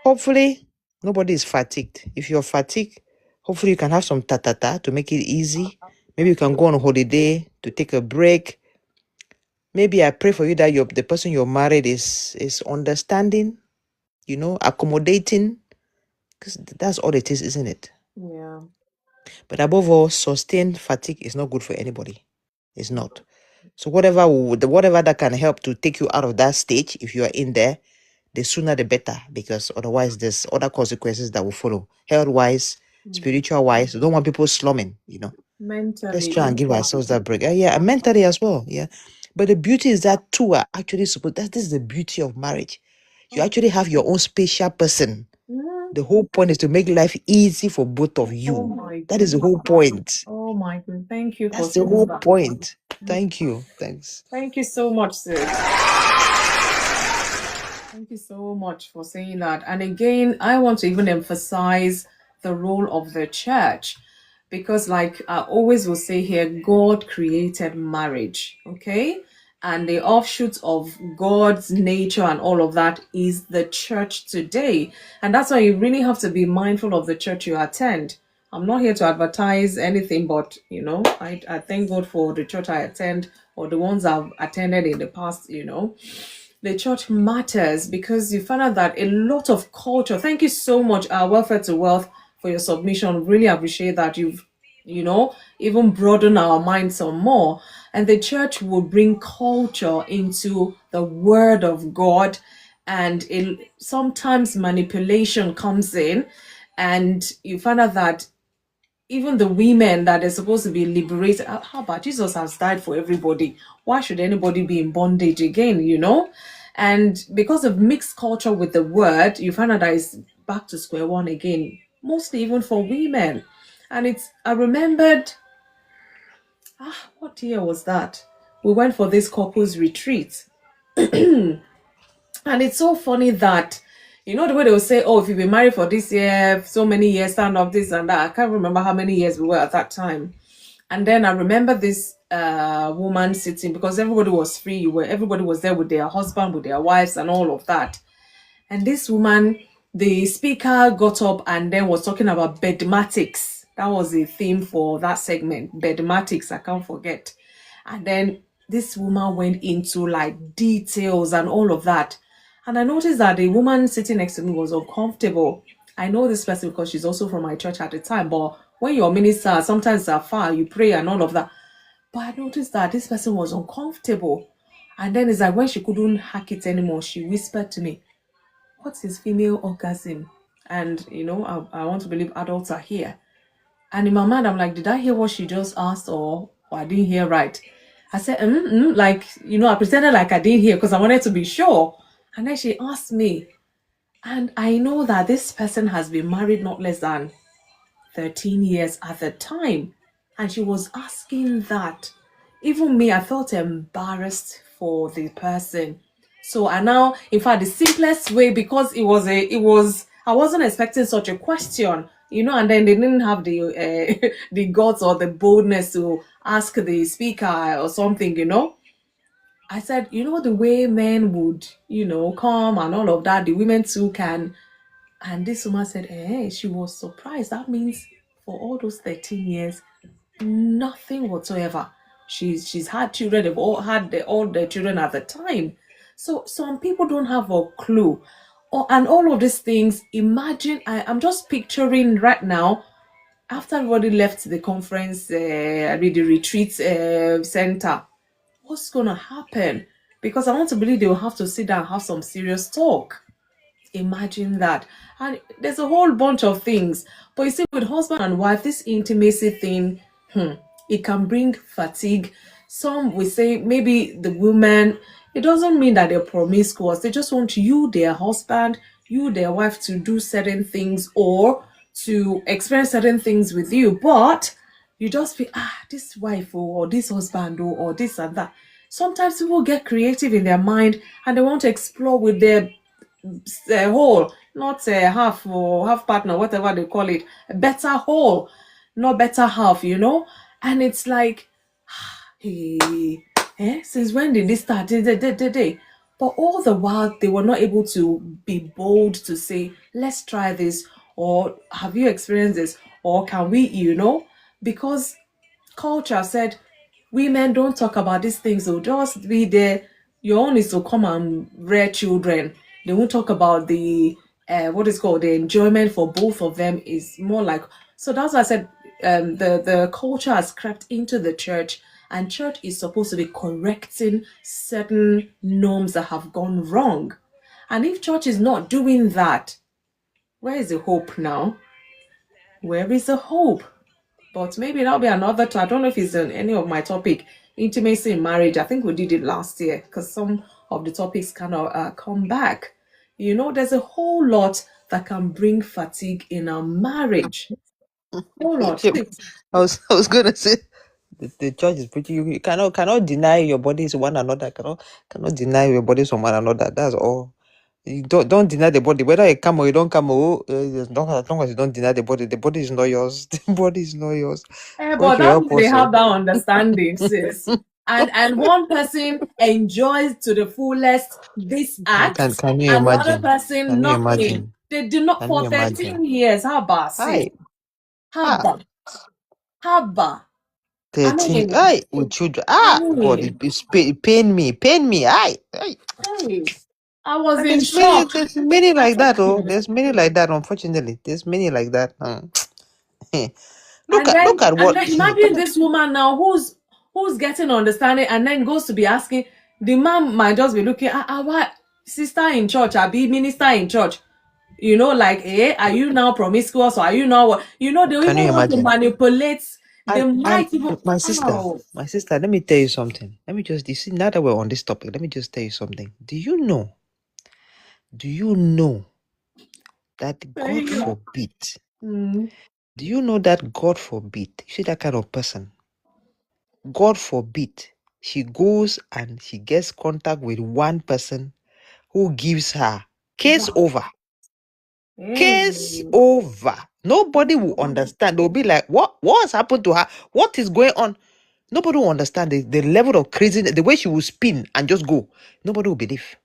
Hopefully, nobody is fatigued. If you're fatigued, hopefully you can have some ta-ta-ta to make it easy. Maybe you can go on a holiday to take a break. Maybe I pray for you that the person you're married is understanding, accommodating, because that's all it is, isn't it? Yeah. But above all, sustained fatigue is not good for anybody. It's not. So whatever that can help to take you out of that stage, if you are in there, the sooner the better, because otherwise there's other consequences that will follow. Health-wise, spiritual-wise. We don't want people slumming, Let's try and Mentally. give ourselves that break. Yeah, and mentally as well. Yeah. But the beauty is that two are actually supposed. This is the beauty of marriage. You actually have your own special person. The whole point is to make life easy for both of Oh you. my That is the goodness. whole point. Oh my goodness. Thank you for That's the saying whole that. point. Thank you. Thanks. Thank you so much, sis. Thank you so much for saying that. And again, I want to even emphasize the role of the church, because like I always will say here, God created marriage, okay? and the offshoot of God's nature and all of that is the church today. And that's why you really have to be mindful of the church you attend. I'm not here to advertise anything, but I thank God for the church I attend, or the ones I've attended in the past. The church matters because you find out that a lot of culture. Thank you so much, Welfare to Wealth, for your submission. Really appreciate that you've even broaden our minds some more. And the church will bring culture into the word of God, and sometimes manipulation comes in, and you find out that even the women that are supposed to be liberated, how about Jesus has died for everybody? Why should anybody be in bondage again? And because of mixed culture with the word, you find out that it's back to square one again, mostly even for women. And I remembered, what year was that? We went for this couples retreat. And it's so funny that, the way they will say, oh, if you've been married for this year, so many years, stand up, this and that. I can't remember how many years we were at that time. And then I remember this woman sitting, because everybody was free. Everybody was there with their husband, with their wives and all of that. And this woman, the speaker got up and then was talking about bedmatics. That was the theme for that segment, bedmatics, I can't forget. And then this woman went into like details and all of that. And I noticed that the woman sitting next to me was uncomfortable. I know this person because she's also from my church at the time, but when you're a minister, sometimes are far, you pray and all of that. But I noticed that this person was uncomfortable. And then it's like when she couldn't hack it anymore, she whispered to me, what is female orgasm? And I want to believe adults are here. And in my mind, I'm like, did I hear what she just asked, or I didn't hear right? I said, like, I pretended like I didn't hear because I wanted to be sure. And then she asked me, and I know that this person has been married not less than 13 years at the time. And she was asking that. Even me, I felt embarrassed for the person. So I now, in fact, the simplest way, because I wasn't expecting such a question, and then they didn't have the the guts or the boldness to ask the speaker or something. I said, the way men would, come and all of that, the women too can. And this woman said, hey, she was surprised. That means for all those 13 years, nothing whatsoever. She's had children. They've all had all their children at the time. So some people don't have a clue. And all of these things, imagine, I'm just picturing right now, after everybody left the conference, the retreat center, what's going to happen? Because I want to believe they will have to sit down and have some serious talk. Imagine that. And there's a whole bunch of things. But you see, with husband and wife, this intimacy thing, it can bring fatigue. Some will say maybe the woman, it doesn't mean that they're promiscuous. They just want you, their husband, you, their wife, to do certain things or to experience certain things with you. But you just feel, this wife or this husband or this and that. Sometimes people get creative in their mind and they want to explore with their whole, not half or half partner, whatever they call it, a better whole, not better half, and it's like, hey, since when did this start? But all the while they were not able to be bold to say, let's try this, or have you experienced this, or can we, because culture said women don't talk about these things, so just be there. Your own is to come and rear children. They won't talk about the what is called the enjoyment for both of them. Is more like, so that's why I said the culture has crept into the church, and church is supposed to be correcting certain norms that have gone wrong. And if church is not doing that, where is the hope now? Where is the hope? But maybe that'll be another time. I don't know if it's in any of my topic, intimacy in marriage. I think we did it last year because some of the topics kind of come back. There's a whole lot that can bring fatigue in a marriage. Whole lot. Yep. I was gonna say the church is pretty. You cannot deny your bodies one another. Cannot deny your bodies from one another. That's all. You don't deny the body, whether you come or you don't come. As long as you don't deny the body is not yours. The body is not yours. God But should that help means they us. have that understanding, sis. and one person enjoys to the fullest this act, Can you and the other imagine? person Can you nothing. imagine? They do not Can you for imagine? 13 years. Haba, sis. Hi. Haba. Haba. I 13. mean, Aye, with children. I God, mean, it pain me. Pain me. Aye. Aye. hey, I was And in shock. there's many I like said, that, oh. There's many like that, unfortunately. There's many like that. and Look at and what then imagine this woman now who's getting understanding and then goes to be asking the man might just be looking what sister in church, I be minister in church, like are you now promiscuous or are you now what they'll can even you want to imagine? manipulate. They And might even oh my sister, let me tell you something. Let me just you see now that we're on this topic, let me just tell you something. Do you know that there God you go. forbid? Mm. Do you know that God forbid? You see that kind of person? God forbid she goes and she gets contact with one person who gives her case over. Case Hey. over. Nobody will understand. They'll be like, what's happened to her? What is going on? Nobody will understand the level of craziness, the way she will spin and just go. Nobody will believe.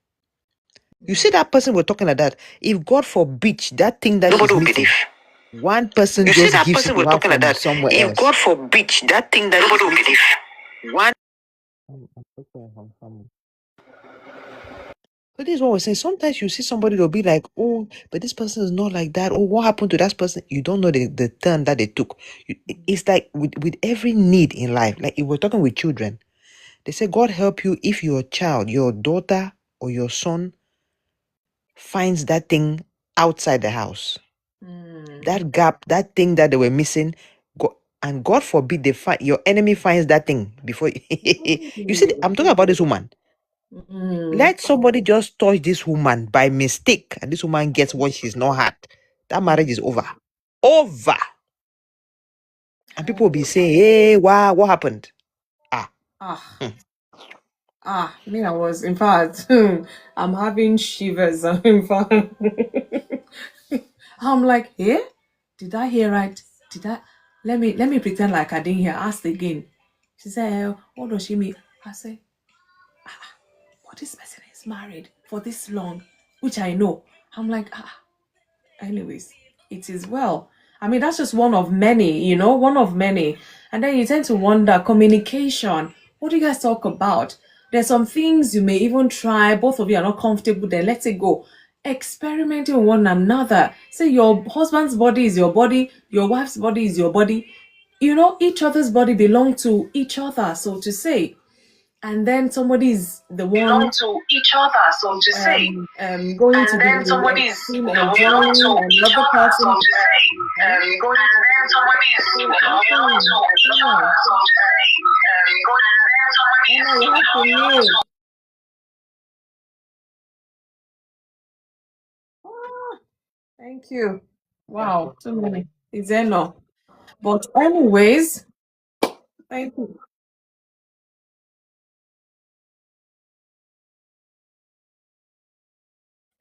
You see that person we're talking like that. If God forbid that thing that Nobody she's will missing, believe. one person You see just that gives it person to we're her talking like from that. somewhere If else. God forbid that thing that nobody will believe. One. So this is what we're saying. Sometimes you see somebody, they'll be like, oh, but this person is not like that. Oh, what happened to that person? You don't know the turn that they took. It's like with every need in life. Like if we're talking with children, they say, God help you if your child, your daughter or your son finds that thing outside the house. That gap, that thing that they were missing. And God forbid they find your enemy finds that thing before you see, I'm talking about this woman. Let somebody just touch this woman by mistake, and this woman gets what she's not had. That marriage is over. Over. And people will be saying, hey, wow, what happened? Ah. ah Hmm. me, I was, in fact, I'm having shivers. In fact, I'm like, did I hear right? Did I? Let me pretend like I didn't hear. Asked again. She said, what does she mean? I said, but this person is married for this long, which I know. I'm like, anyways, it is well. I mean, that's just one of many, one of many. And then you tend to wonder communication. What do you guys talk about? There's some things you may even try. Both of you are not comfortable, then let it go. Experimenting with one another. Say your husband's body is your body, your wife's body is your body. Each other's body belong to each other, so to say. And then somebody's the Belong one to each other, so to say. going to And be then somebody's extreme the belong enjoying to and the each other other, so person to say. Going and then somebody's so the belong to each other, so to say. Going and then somebody's Anna, you have to the belong mute. to. Thank you. Wow, too many. Is there no? But anyways, thank you.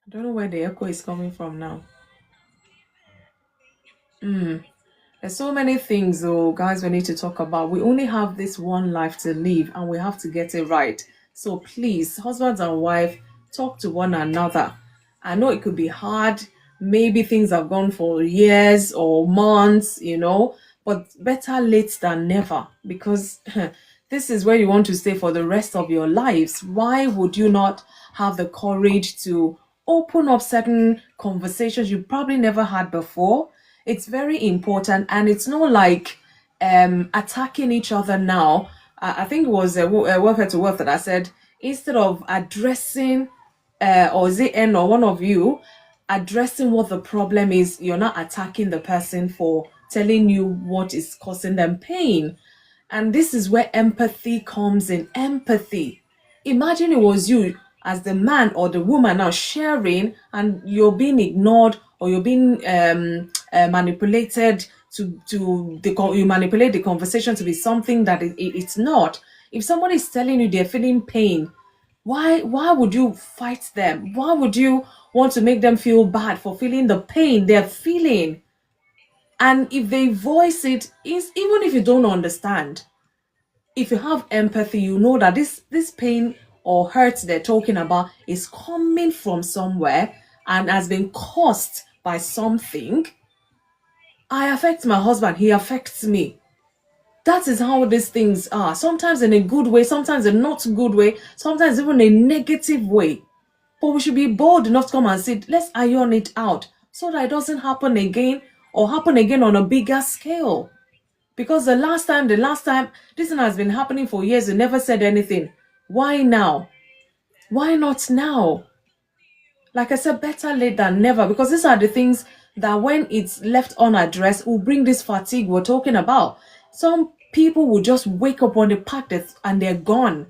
I don't know where the echo is coming from now. There's so many things, though, guys, we need to talk about. We only have this one life to live, and we have to get it right. So please, husbands and wife, talk to one another. I know it could be hard. Maybe things have gone for years or months, but better late than never, because this is where you want to stay for the rest of your lives. Why would you not have the courage to open up certain conversations you probably never had before? It's very important, and it's not like attacking each other now. I think it was welfare to wealth that I said, instead of addressing or is it N or one of you addressing what the problem is, you're not attacking the person for telling you what is causing them pain. And this is where empathy comes in. Empathy. Imagine it was you as the man or the woman now sharing, and you're being ignored or you're being manipulated you manipulate the conversation to be something that it's not. If someone is telling you they're feeling pain, why would you fight them? Why would you want to make them feel bad for feeling the pain they're feeling? And if they voice it, is even if you don't understand, if you have empathy, you know that this pain or hurt they're talking about is coming from somewhere and has been caused by something. I affect my husband, he affects me. That is how these things are. Sometimes in a good way, sometimes in not good way, sometimes even a negative way. But we should be bold enough to come and say, let's iron it out so that it doesn't happen again or happen again on a bigger scale. Because the last time, this thing has been happening for years, you never said anything. Why now? Why not now? Like I said, better late than never, because these are the things that when it's left unaddressed will bring this fatigue we're talking about. Some people will just wake up on the path and they're gone.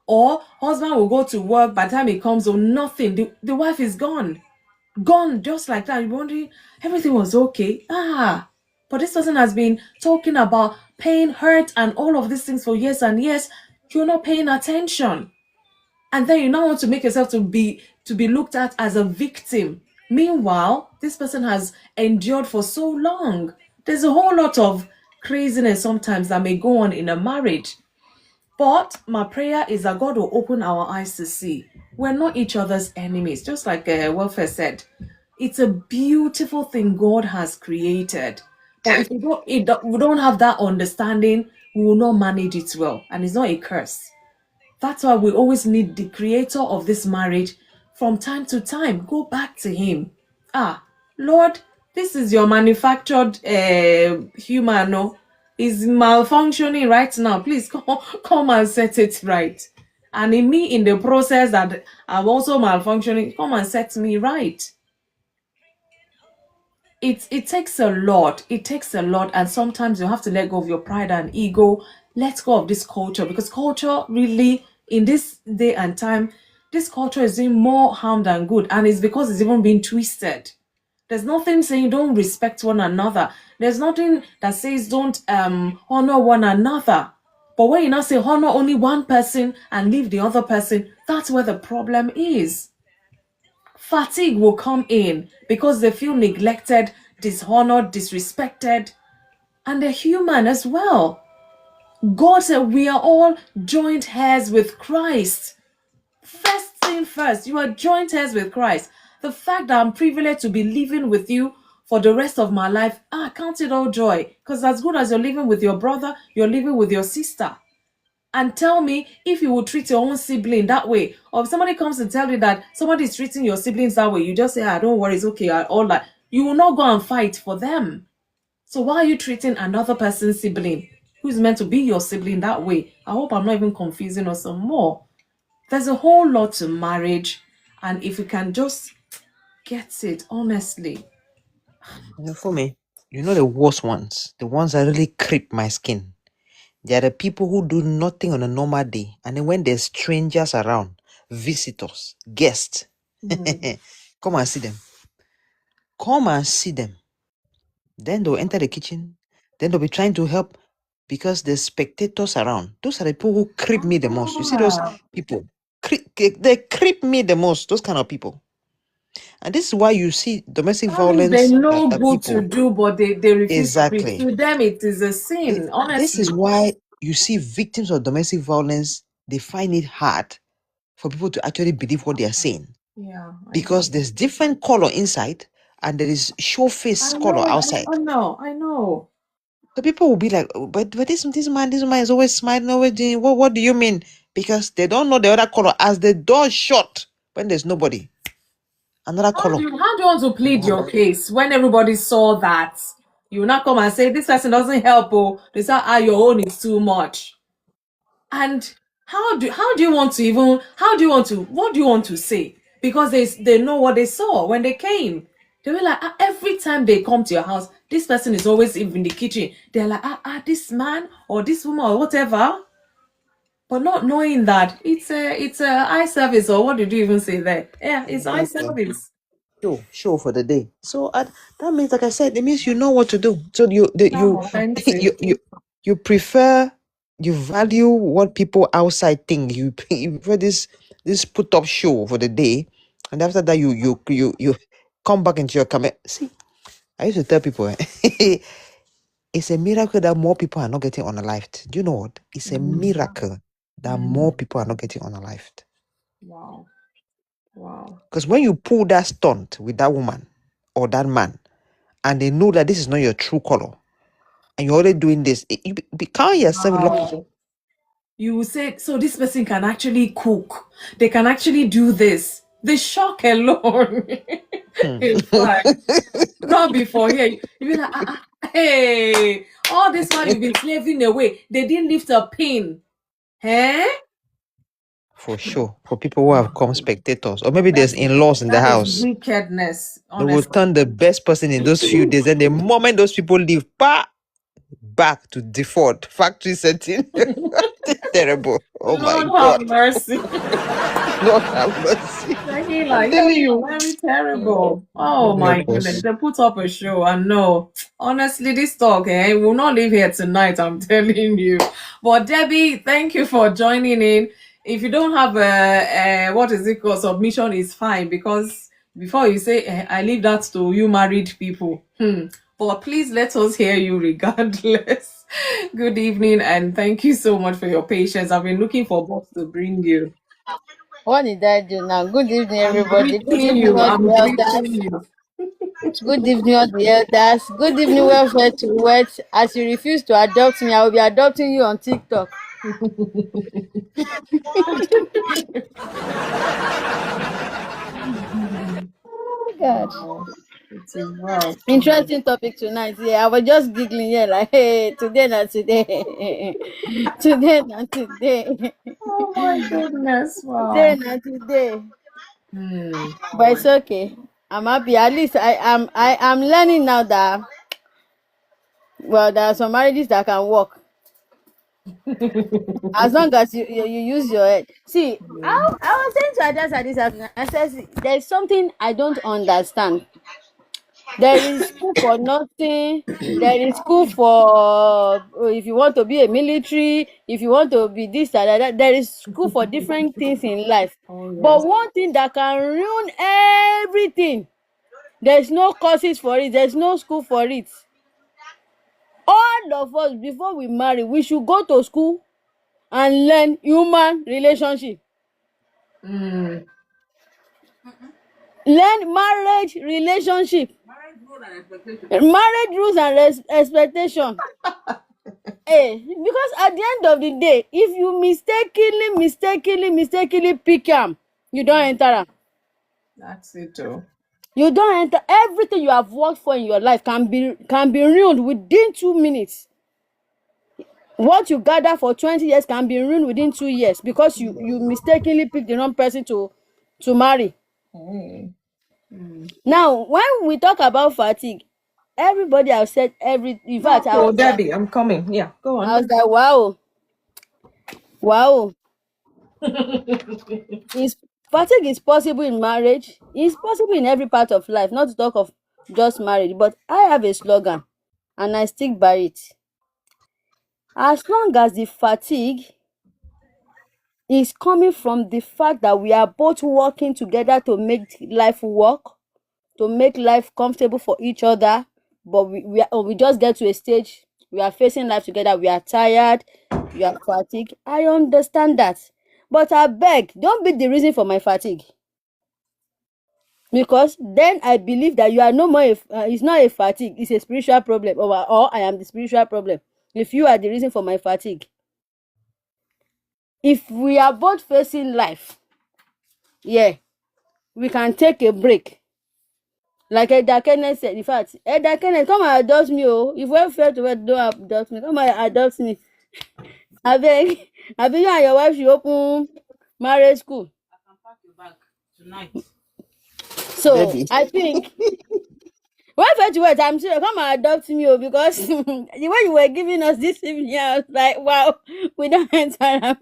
Or husband will go to work, by the time he comes home, nothing. The wife is gone. Gone just like that. You're wondering, everything was okay. But this person has been talking about pain, hurt, and all of these things for years and years. You're not paying attention. And then you now want to make yourself to be looked at as a victim. Meanwhile, this person has endured for so long. There's a whole lot of craziness sometimes that may go on in a marriage. But my prayer is that God will open our eyes to see we're not each other's enemies. Just like Welfare said, it's a beautiful thing God has created. But if we don't have that understanding, we will not manage it well. And it's not a curse. That's why we always need the creator of this marriage from time to time. Go back to him. Lord, this is your manufactured human, no? Is malfunctioning right now. Please come and set it right. And in me, in the process that I'm also malfunctioning, come and set me right. It takes a lot. It takes a lot, and sometimes you have to let go of your pride and ego. Let go of this culture, because culture really, in this day and time, this culture is doing more harm than good, and it's because it's even being twisted. There's nothing saying don't respect one another. There's nothing that says don't honor one another. But when you now say honor only one person and leave the other person, that's where the problem is. Fatigue will come in because they feel neglected, dishonored, disrespected, and they're human as well. God said we are all joint heirs with Christ. First thing first, you are joint heirs with Christ. The fact that I'm privileged to be living with you for the rest of my life, count it all joy. Because as good as you're living with your brother, you're living with your sister. And tell me if you would treat your own sibling that way, or if somebody comes and tell you that somebody is treating your siblings that way, you just say, don't worry, it's okay, all that. You will not go and fight for them. So why are you treating another person's sibling who's meant to be your sibling that way? I hope I'm not even confusing us some more. There's a whole lot to marriage, and if you can just get it, honestly. For me, you know the worst ones, the ones that really creep my skin. They are the people who do nothing on a normal day, and then when there's strangers around, visitors, guests, come and see them. Come and see them. Then they'll enter the kitchen. Then they'll be trying to help because there's spectators around. Those are the people who creep me the most. You see those people? They creep me the most. Those kind of people. And this is why you see domestic That means they violence know good to people. do, but they refuse to do it. Exactly. To them, it is a sin, This is honestly. why you see victims of domestic violence, they find it hard for people to actually believe what they are saying. Yeah, Because there's different color inside and there is show face color outside. I know. So people will be like, "Oh, but this man is always smiling, always doing what do you mean?" Because they don't know the other color. As the door shut, when there's nobody, another How color. do you want to plead your case when everybody saw that? You will not come and say this person doesn't help, they say your own is too much. And what do you want to say? Because they know what they saw when they came. They were like, every time they come to your house, this person is always in the kitchen. They're like, this man or this woman or whatever. But not knowing that it's a eye service, or what did you even say there? Yeah, it's eye Exactly. service. Show for the day. So that means, like I said, it means you know what to do. So you prefer, you value what people outside think. You prefer this put up show for the day, and after that you come back into your comment. See, I used to tell people, It's a miracle that more people are not getting unalived. Do you know what? It's a miracle that more people are not getting unalived. Wow. Wow. Because when you pull that stunt with that woman or that man, and they know that this is not your true color, and you're already doing this, you count yourself lucky. Wow. You will say, so this person can actually cook. They can actually do this. The shock alone. In fact, not before here. You be like, hey, all this while you've been slaving away, they didn't lift a pin. Eh? For sure. For people who have come spectators, or maybe there's in-laws in the That is house. wickedness, They will honestly. turn the best person in those few days, and the moment those people leave, back to default factory setting. Terrible. Oh my Lord god. have mercy. Lord have mercy. I'm Like, telling you. very terrible. Oh God my help goodness. us. They put up a show and no. Honestly, this talk, will not leave here tonight, I'm telling you. But Debbie, thank you for joining in. If you don't have a what is it called, submission is fine, because before you say I leave that to you married people. But please let us hear you regardless. Good evening and thank you so much for your patience. I've been looking for boss to bring you. What did I do now? Good evening, I'm everybody. Good greeting evening, you. all I'm the greeting elders. you. Good evening, all the elders. Good evening, welfare to wet. As you refuse to adopt me, I will be adopting you on TikTok. Oh, God. Wow. It is well. Interesting topic tonight. Yeah, I was just giggling here, like, hey, today, not today. Today, not today. Oh my goodness. Today, Wow. not today. Hmm. But it's okay. I'm happy. At least I am learning now that, well, there are some marriages that can work. As long as you use your head. See, I was saying to others at this afternoon, I said, "See, there's something I don't understand. There is school for nothing. There is school for if you want to be a military, if you want to be this and that. There is school for different things in life. Oh But yes. one thing that can ruin everything, there's no courses for it. There's no school for it. All of us, before we marry, we should go to school and learn human relationship. Hmm. Learn marriage relationship, marriage rules and expectation. Because at the end of the day, if you mistakenly pick am, you don enter am. That's it too. You don enter. Everything you have worked for in your life can be ruined within 2 minutes. What you gather for 20 years can be ruined within 2 years because you mistakenly pick the wrong person to marry. Hey. Now, when we talk about fatigue, everybody have said every. In fact, I Oh, was like, Debbie, I'm coming. Yeah, go on. wow, wow. Is fatigue is possible in marriage? It's possible in every part of life, not to talk of just marriage. But I have a slogan, and I stick by it. As long as the fatigue is coming from the fact that we are both working together to make life work, to make life comfortable for each other, but we just get to a stage, we are facing life together, we are tired, we are fatigued. I understand that. But I beg, don't be the reason for my fatigue. Because then I believe that you are no more, it's not a fatigue, it's a spiritual problem, or I am the spiritual problem. If you are the reason for my fatigue. If we are both facing life, yeah, we can take a break. Like Elder Kenneth said, in fact, Elder Kenneth, come and adopt me. Oh, if we fail to don't adopt me, come and adopt me. Abeg, abi you and your wife should open marriage school. I can pack your bag tonight. So Debbie. I think when fail to wait, I'm serious. Come and adopt me, oh, because the way you were giving us this evening, I was like, wow, we don't enter am.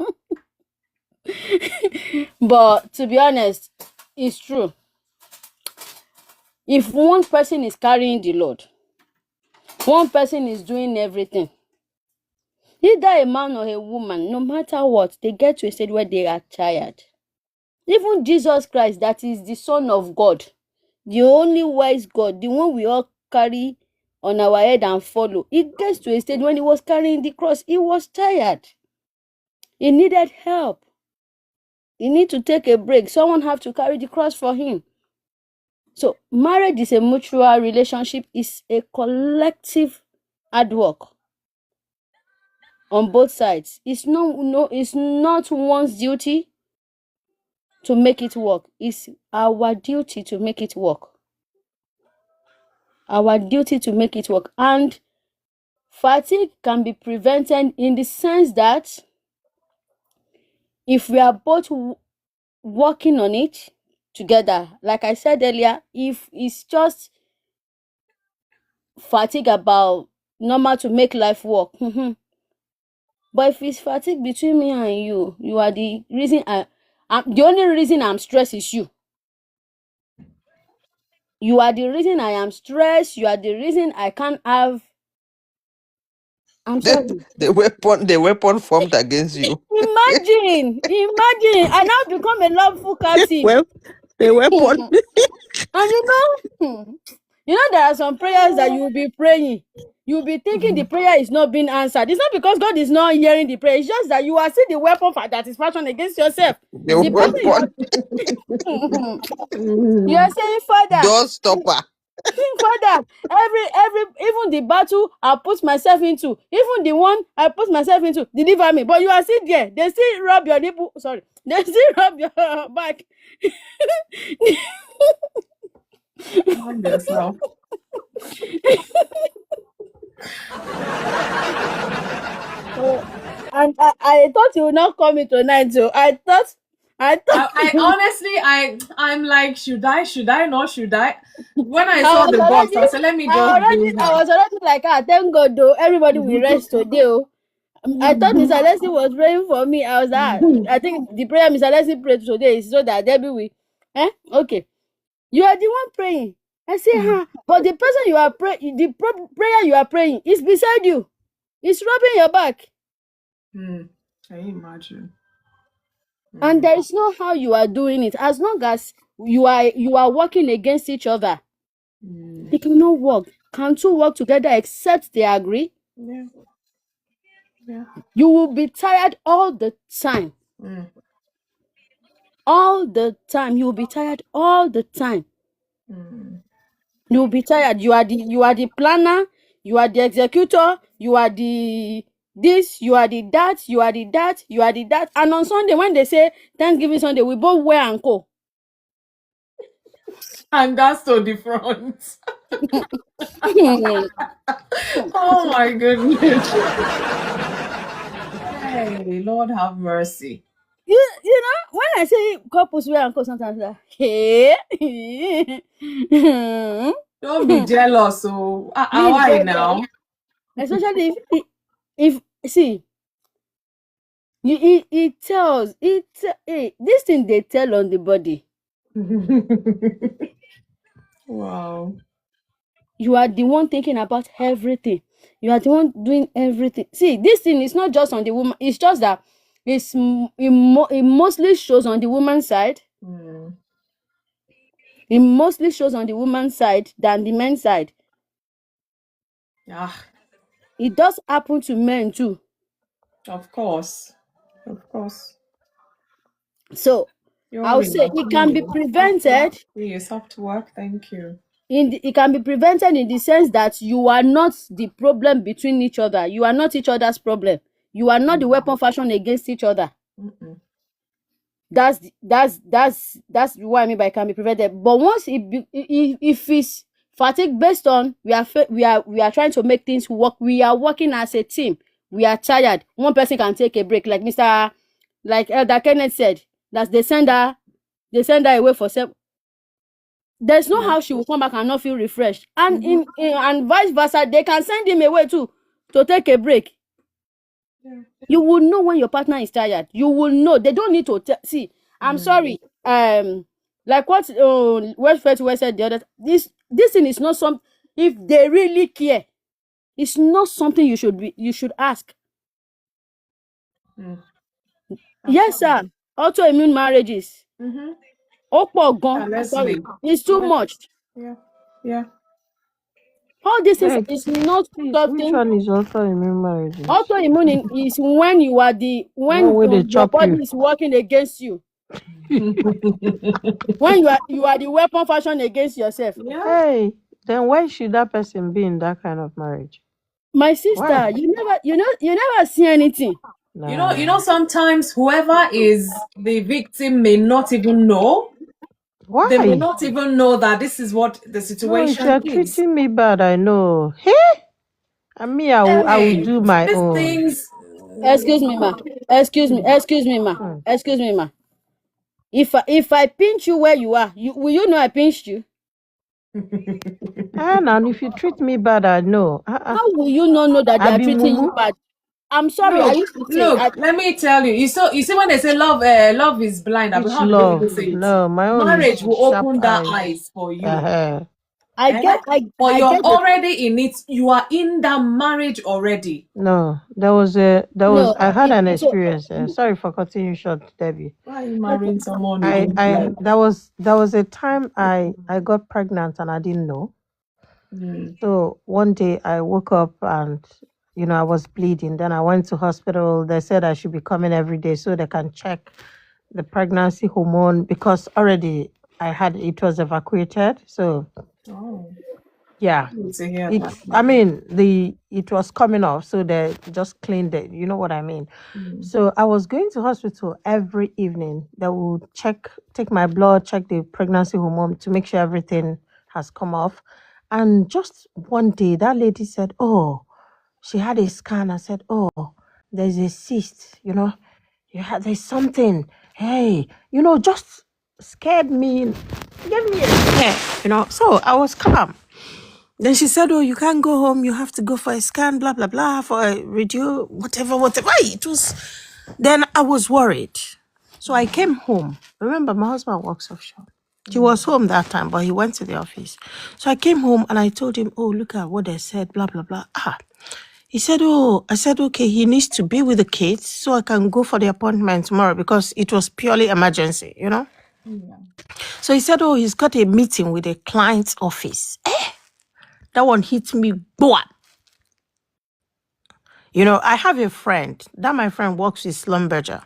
But to be honest, it's true. If one person is carrying the load, one person is doing everything, either a man or a woman, no matter what, they get to a stage where they are tired. Even Jesus Christ, that is the Son of God, the only wise God, the one we all carry on our head and follow. It gets to a stage when he was carrying the cross, he was tired. He needed help. He need to take a break. Someone have to carry the cross for him. So marriage is a mutual relationship, is a collective hard work on both sides. It's not one's duty to make it work. It's our duty to make it work. Our duty to make it work. And fatigue can be prevented in the sense that if we are both working on it together, like I said earlier, if it's just fatigue about normal to make life work, but if it's fatigue between me and you are the reason the only reason I'm stressed is you. You are the reason I am stressed. You are the reason I can't have. I'm sorry. The weapon formed against you. Imagine, I now become a lawful captive. Well, the weapon. And there are some prayers that you will be praying. You'll be thinking the prayer is not being answered. It's not because God is not hearing the prayer. It's just that you are seeing the weapon that is fashioned against yourself. The The person you weapon. you are saying, Father, Door stopper. Father, even the battle I put myself into, even the one I put myself into, deliver me. But you are still there. They still rub your nipple. Sorry, they still rub your back. Mind yourself. And I thought you would not call me tonight, so I thought. I honestly, I'm like, should I not, should I? When I I saw was the box, I already, said, let me just bring I her. was already like, thank God, though, everybody will rest today. Oh. I thought Mr. Leslie was praying for me. I was I think the prayer Mr. Leslie prayed today is so that Debbie will. Okay. You are the one praying. I say, but the person you are praying, prayer you are praying is beside you. It's rubbing your back. Can you imagine? And there is no how you are doing it. As long as you are working against each other, they cannot work. Can two work together except they agree? Yeah. Yeah. You will be tired all the time. All the time. You will be tired all the time. You will be tired. You are the planner, you are the executor, you are the this, you are the that, you are the that, you are the that. And on Sunday, when they say Thanksgiving Sunday, we both wear and co. And that's to the front. Oh my goodness. Hey, Lord have mercy. You know, when I say couples wear and co, sometimes like, hey, Don't be jealous. So, please why get that. now? Especially if see, it tells this thing they tell on the body. Wow. You are the one thinking about everything. You are the one doing everything. See, this thing is not just on the woman. It's just that it mostly shows on the woman's side. It mostly shows on the woman's side than the men's side. Yeah. It does happen to men too. Of course. Of course. So You're I'll really say it can be prevented. soft work. Thank you. It can be prevented in the sense that you are not the problem between each other. You are not each other's problem. You are not the weapon fashioned against each other. That's what I mean by it can be prevented. But once if it's fatigue based on we are trying to make things work, we are working as a team. We are tired. One person can take a break, like Elder Kenneth said. That they send her away for there's no how she will come back and not feel refreshed. And and vice versa, they can send him away too to take a break. You will know when your partner is tired. You will know. They don't need to see. I'm sorry. Like what First West said the other. This thing is not some. If they really care, it's not something you should ask. Yes, sir. Autoimmune marriages. Sorry, it's too much. Yeah. All this Wait, is not please, which something. one is autoimmune marriages? Autoimmune is when you are One way they your chop body you. is working against you. When you are the weapon fashion against yourself. Yeah. Hey, then why should that person be in that kind of marriage? My Why? sister, you never see anything. Nah. Sometimes whoever is the victim may not even know. They may Why? not even know that this is what the No, if situation you're is. treating me bad, I know. Hey, and me, I will Hey, do my these own. things. Excuse me, ma. Excuse me, ma. Hmm. Excuse me, ma. If I pinch you where you are, will you know I pinched you? And if you treat me bad, I know. How will you not know that they I are be treating you mumu. bad? I'm sorry, I Look, used to say, look. Let me tell you. You see when they say love is blind. Which How do they even love? say it? No, my own Marriage is will sharp open that eyes. eyes for you. Uh-huh. Eh? But I you're get the already in it. You are in that marriage already. No, no. I had an So experience. Sorry for cutting you short, Debbie. Why are you okay, marrying someone you I don't I like? there was a time I got pregnant and I didn't know. Mm. So one day I woke up and I was bleeding. Then I went to hospital. They said I should be coming every day so they can check the pregnancy hormone because already it was evacuated. So Oh, yeah, good to hear it that. I mean it was coming off, so they just cleaned it. You know what I mean? Mm. So I was going to hospital every evening. They would take my blood, check the pregnancy hormone to make sure everything has come off. And just one day, that lady said, "Oh, she had a scan." I said, "Oh, there's a cyst. There's something. Hey, just scared me, gave me a scare. So I was calm. Then she said, "Oh, you can't go home. You have to go for a scan, blah, blah, blah, for a radio, whatever, whatever." It was, then I was worried. So I came home. Remember, my husband works offshore. He was home that time, but he went to the office. So I came home and I told him, "Oh, look at what they said, blah, blah, blah." He said, "Oh," I said, "Okay, he needs to be with the kids so I can go for the appointment tomorrow because it was purely emergency. Yeah. So he said, "Oh, he's got a meeting with a client's office." That one hit me, boom. I have a friend that my friend works with Schlumberger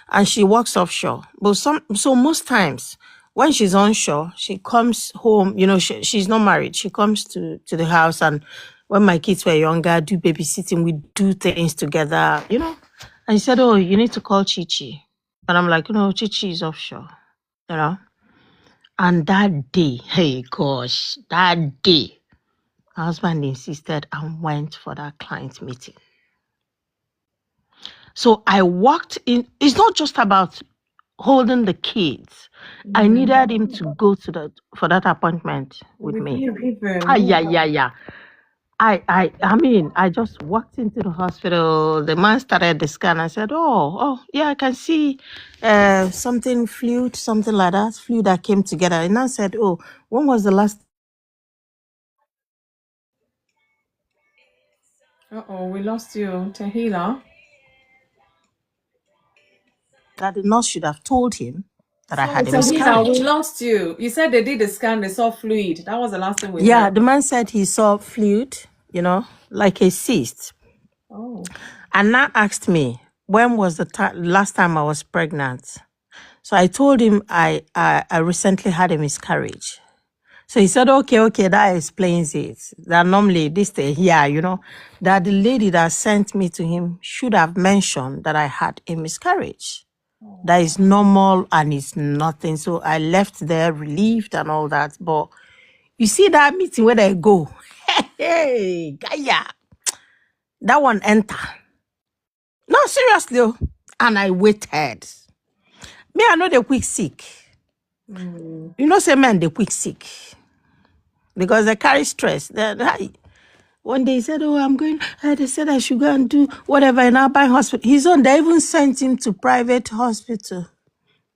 and she works offshore. But so most times when she's onshore, she comes home, she's not married. She comes to the house and when my kids were younger, do babysitting, we do things together. And he said, "Oh, you need to call Chichi." And I'm like, Chichi is offshore, you know. And that day, hey gosh, that day, my husband insisted and went for that client meeting. So I walked in. It's not just about holding the kids. I needed him to go for that appointment with With me. you, Ah, even. yeah, yeah, yeah. I mean, I just walked into the hospital. The man started the scan. I said, "Oh, yeah, I can see something fluid, something like that, fluid that came together." And I said, "Oh, when was the last We lost you, Tahila. that the nurse should have told him that I Sorry, had a Tahila, we miscarriage?" lost you. You said they did the scan, they saw fluid. That was the last thing we Yeah, heard. the man said he saw fluid, like a cyst. Oh. And now asked me, when was the last time I was pregnant? So I told him I recently had a miscarriage. So he said, okay, that explains it. That normally this thing here, that the lady that sent me to him should have mentioned that I had a miscarriage. That is normal and it's nothing. So I left there relieved and all that. But you see that meeting where they go, hey, Gaia, that one enter. No, seriously. And I waited. Me, I know they quick sick. Say men, they quick sick. Because they carry stress. One day he said, "Oh, I'm going." They said I should go and do whatever in Alpine hospital. His own, they even sent him to private hospital.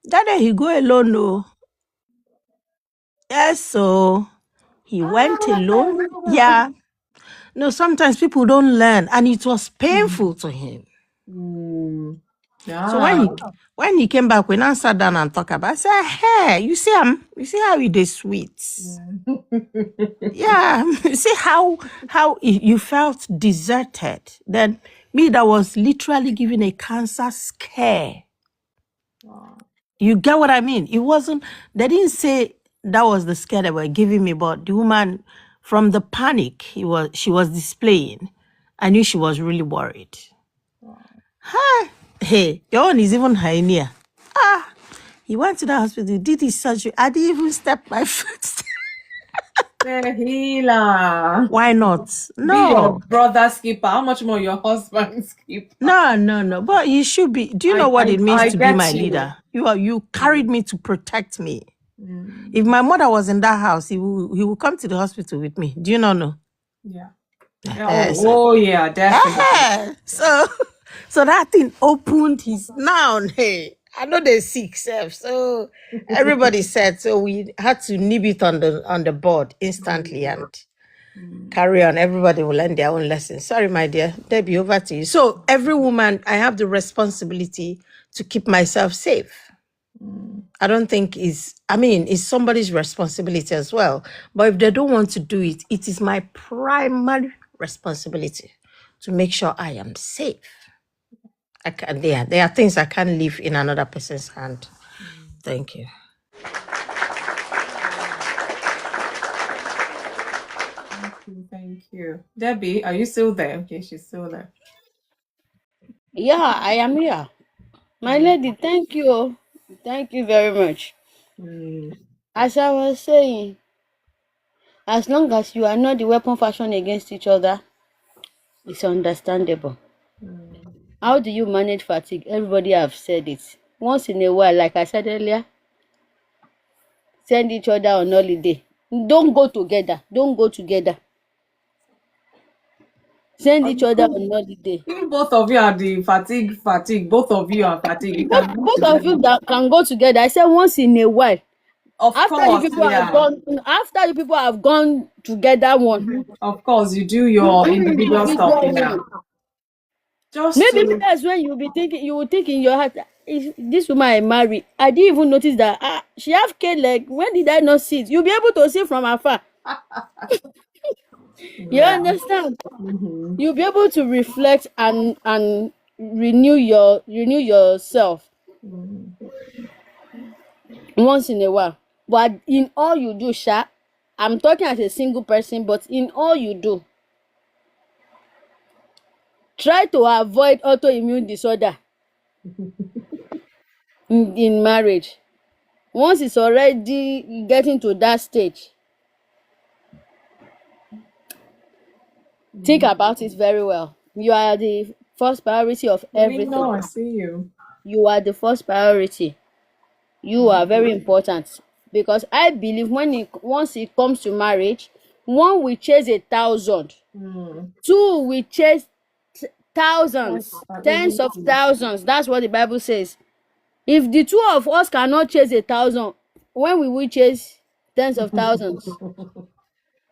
That day he go alone, no. Yes, so he went alone. Yeah. No, sometimes people don't learn. And it was painful to him. Mm. So Yeah. when he came back, we now sat down and talk about. I said, "Hey, you see how it is sweet. Yeah, you see how you felt deserted. Then me that was literally given a cancer scare. Wow. You get what I mean? It wasn't. They didn't say that was the scare they were giving me, but the woman, from the panic she was displaying, I knew she was really worried. Huh? Hey, your own is even higher. Ah, he went to the hospital, did his surgery. I didn't even step my foot. The healer. Why not? Be your No. brother's keeper. How much more your husband's keeper? No. But you should be. Do you know what it means I to be my get you. leader? You carried me to protect me. Mm. If my mother was in that house, he will come to the hospital with me. Do you not know? Yeah. Yeah, Definitely. so that thing opened his now. Hey, I know they sick self. So everybody said so we had to nib it on the board instantly and carry on. Everybody will learn their own lesson. Sorry, my dear. Debbie, over to you. So every woman, I have the responsibility to keep myself safe. I don't think it's somebody's responsibility as well. But if they don't want to do it, it is my primary responsibility to make sure I am safe. There are things I can't leave in another person's hand. Thank you. Thank you. Debbie, are you still there? Okay, she's still there. Yeah, I am here. My lady, thank you. Thank you very much. Mm. As I was saying, as long as you are not the weapon fashioned against each other, it's understandable. How do you manage fatigue? Everybody have said it. Once in a while, like I said earlier, send each other on holiday. Don't go together. Don't go together. Send each other on holiday. If both of you are the fatigue, both of you are fatigue, you can go Both of together. you that can go together. I said once in a while. Of course, yeah. After you people have gone together one. Of course, you do You your do individual stuff, individual yeah. one. Just Maybe to that's when you will think in your heart, if this woman I marry, I didn't even notice that she have K leg. When did I not see it? You'll be able to see from afar. You yeah. understand? Mm-hmm. You'll be able to reflect and renew yourself once in a while. But in all you do, I'm talking as a single person, but in all you do, try to avoid autoimmune disorder in marriage. Once it's already getting to that stage, think about it very well. You are the first priority of We everything. know, I see you. You are the first priority. You are very important, because I believe once it comes to marriage, one will chase 1,000, two will chase thousands, tens of thousands. That's what the Bible says. If the two of us cannot chase 1,000, when will we chase tens of thousands?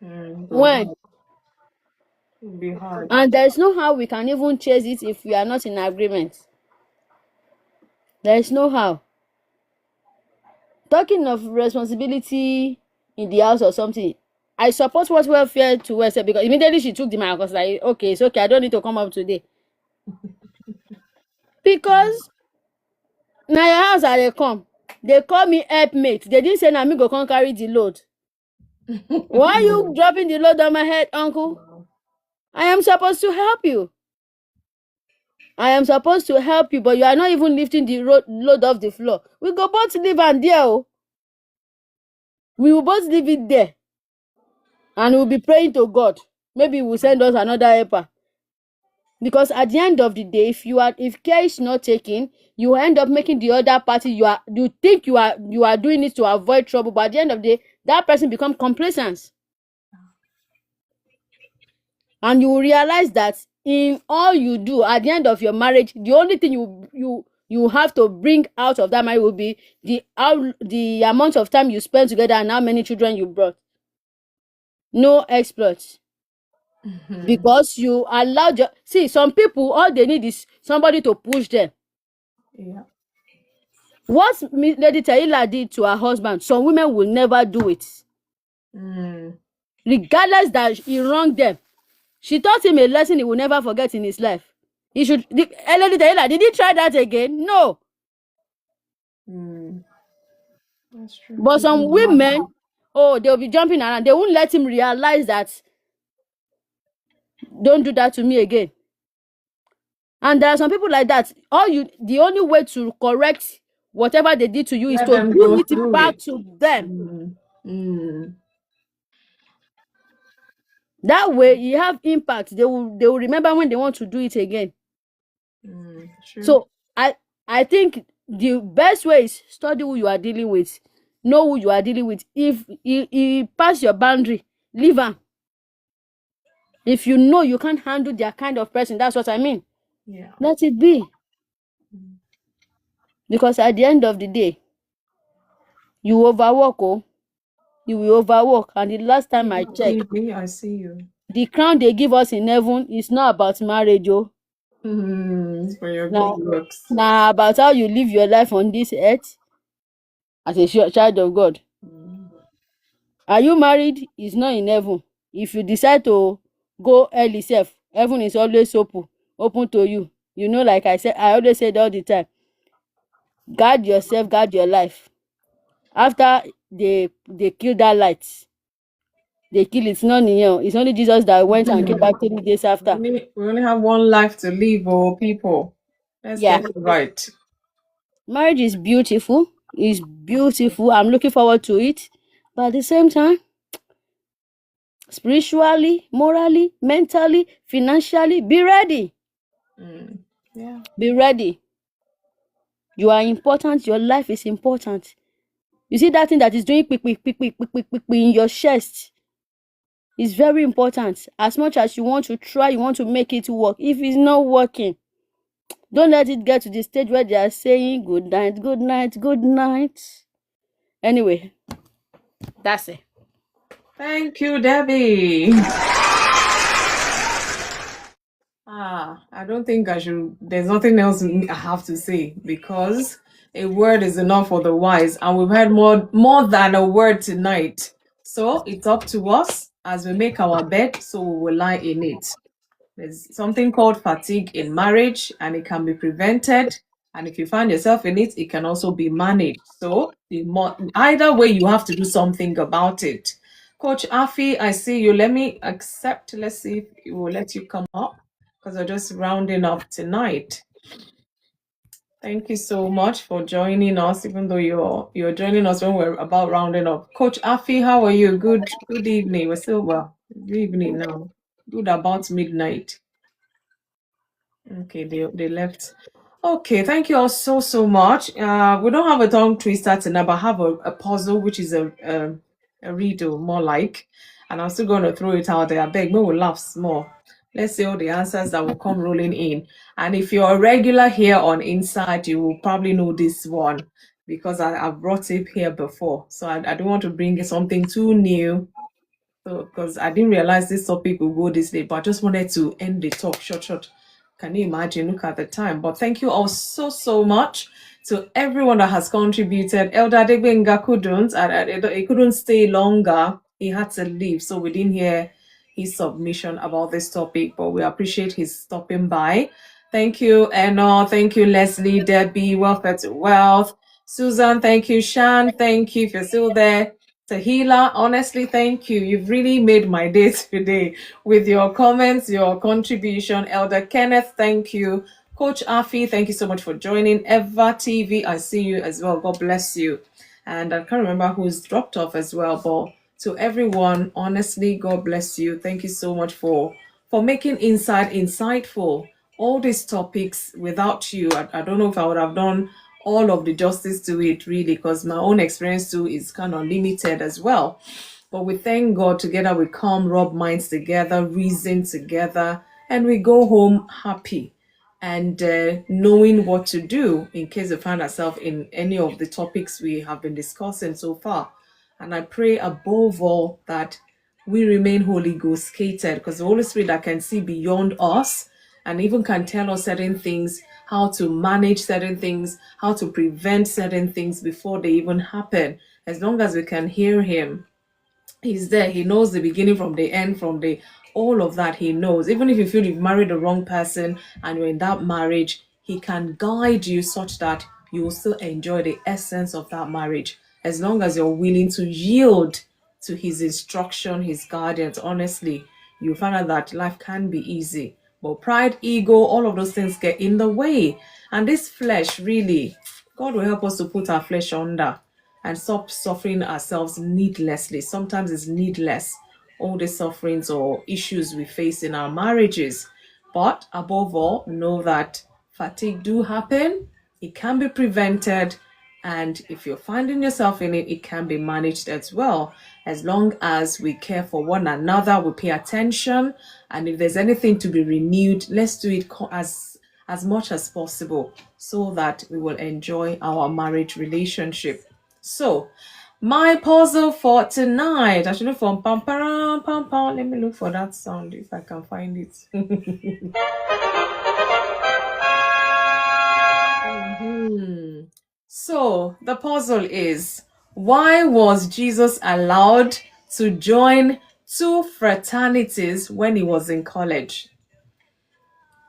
When? It'll be hard. And there's no how we can even chase it if we are not in agreement. There's no how. Talking of responsibility in the house or something, I support what welfare to well said, because immediately she took the mic. I was like, okay, it's okay, I don't need to come up today. Because na your house I dey come. They call me helpmate. They didn't say na me go come carry the load. Why are you dropping the load on my head, uncle? I am supposed to help you. I am supposed to help you, but you are not even lifting the load off the floor. We go both leave am there. Oh. We will both leave it there. And we'll be praying to God. Maybe he will send us another helper. Because at the end of the day, if care is not taken, you end up making the other party you think you are doing it to avoid trouble, but at the end of the day, that person becomes complacent. And you will realize that in all you do at the end of your marriage, the only thing you have to bring out of that marriage will be the amount of time you spend together and how many children you brought. No exploits. Because you allowed some people, all they need is somebody to push them. Yeah. What Lady Taylor did to her husband, some women will never do it. Regardless that he wronged them. She taught him a lesson he will never forget in his life. He should. Lady Taylor, did he try that again? No. That's true. But some women, oh, they'll be jumping around. They won't let him realize that. Don't do that to me again. And there are some people like that. The only way to correct whatever they did to you is Let to them do go it through back it. to them. Mm. That way, you have impact. They will remember when they want to do it again. True. So I think the best way is study who you are dealing with. Know who you are dealing with. If you pass your boundary, leave am. If you know you can't handle their kind of person, that's what I mean. Yeah. Let it be. Because at the end of the day, you overwork, you will overwork. And the last time I checked, I see you. the crown they give us in heaven is not about marriage, It's for your good works. Now about how you live your life on this earth as a child of God. Are you married? It's not in heaven. If you decide to go early self, heaven is always open to you. You know, like I always said all the time, guard yourself, guard your life. After they kill that light, they kill it. It's only Jesus that went and came back 3 days after. We only have one life to live, people. Let's Yeah. get it right. Marriage is beautiful. It's beautiful. I'm looking forward to it. But at the same time, spiritually, morally, mentally, financially, be ready. Yeah. Be ready. You are important. Your life is important. You see that thing that is doing quick in your chest is very important. As much as you want to try, you want to make it work. If it's not working, don't let it get to the stage where they are saying good night, good night, good night. Anyway, that's it. Thank you, Debbie. I don't think I should. There's nothing else I have to say because a word is enough for the wise, and we've had more than a word tonight. So it's up to us as we make our bed, so we will lie in it. There's something called fatigue in marriage, and it can be prevented. And if you find yourself in it, it can also be managed. So either way, you have to do something about it. Coach Afi, I see you. Let me accept. Let's see if it will let you come up because we're just rounding up tonight. Thank you so much for joining us, even though you're joining us when we're about rounding up. Coach Afi, how are you? Good evening. We're still good evening now. Good about midnight. Okay, they left. Okay, thank you all so much. We don't have a tongue twister tonight, but I have a puzzle, which is a riddle, more like. And I'm still going to throw it out there. I beg, me will laugh more. Let's see all the answers that will come rolling in. And if you're a regular here on Inside, you will probably know this one because I've brought it here before. So I don't want to bring something too new. So, because I didn't realize this topic would go this late, but I just wanted to end the talk short. Can you imagine? Look at the time. But thank you all so much to everyone that has contributed. Elder Adegbenga couldn't, and he couldn't stay longer. He had to leave, so we didn't hear his submission about this topic, but we appreciate his stopping by. Thank you, Eno. Thank you, Leslie, Debbie, Welfare to Wealth. Susan, thank you. Shan, thank you if you're still there. Tahila, honestly, thank you. You've really made my day today with your comments, your contribution. Elder Kenneth, thank you. Coach Afi, thank you so much for joining. Eva TV, I see you as well. God bless you. And I can't remember who's dropped off as well, but to everyone, honestly, God bless you. Thank you so much for making Inside insightful. All these topics without you, I don't know if I would have done all of the justice to it really, because my own experience too is kind of limited as well. But we thank God together we come, rub minds together, reason together, and we go home happy and knowing what to do in case we find ourselves in any of the topics we have been discussing so far. And I pray above all that we remain Holy Ghost catered, because the Holy Spirit that can see beyond us and even can tell us certain things, how to manage certain things, how to prevent certain things before they even happen. As long as we can hear him, he's there. He knows the beginning from the end, from the all of that he knows. Even if you feel you've married the wrong person and you're in that marriage, he can guide you such that you will still enjoy the essence of that marriage, as long as you're willing to yield to his instruction, his guidance. Honestly, you find out that life can be easy. But pride, ego, all of those things get in the way. And this flesh, really, God will help us to put our flesh under and stop suffering ourselves needlessly. Sometimes it's needless, all the sufferings or issues we face in our marriages. But above all, know that fatigue do happen. It can be prevented. And if you're finding yourself in it, it can be managed as well. As long as we care for one another, we pay attention. And if there's anything to be renewed, let's do it as much as possible so that we will enjoy our marriage relationship. So, my puzzle for tonight, actually from pam pam pam pam. Let me look for that sound if I can find it. So, the puzzle is, why was Jesus allowed to join two fraternities when he was in college?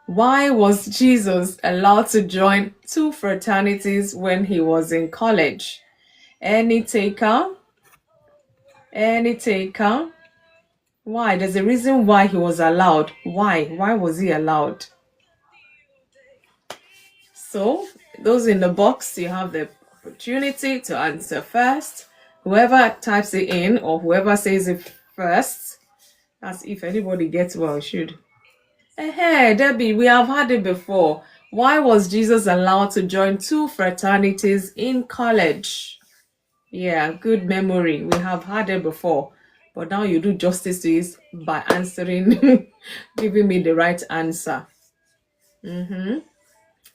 Why was Jesus allowed to join two fraternities when he was in college? Any taker? Any taker? Why? There's a reason why he was allowed. Why? Why was he allowed? So, those in the box, you have the opportunity to answer first. Whoever types it in or whoever says it first, as if anybody gets well, should. Hey, Debbie, we have had it before. Why was Jesus allowed to join two fraternities in college? Yeah, good memory. We have had it before. But now you do justice to it by answering, giving me the right answer.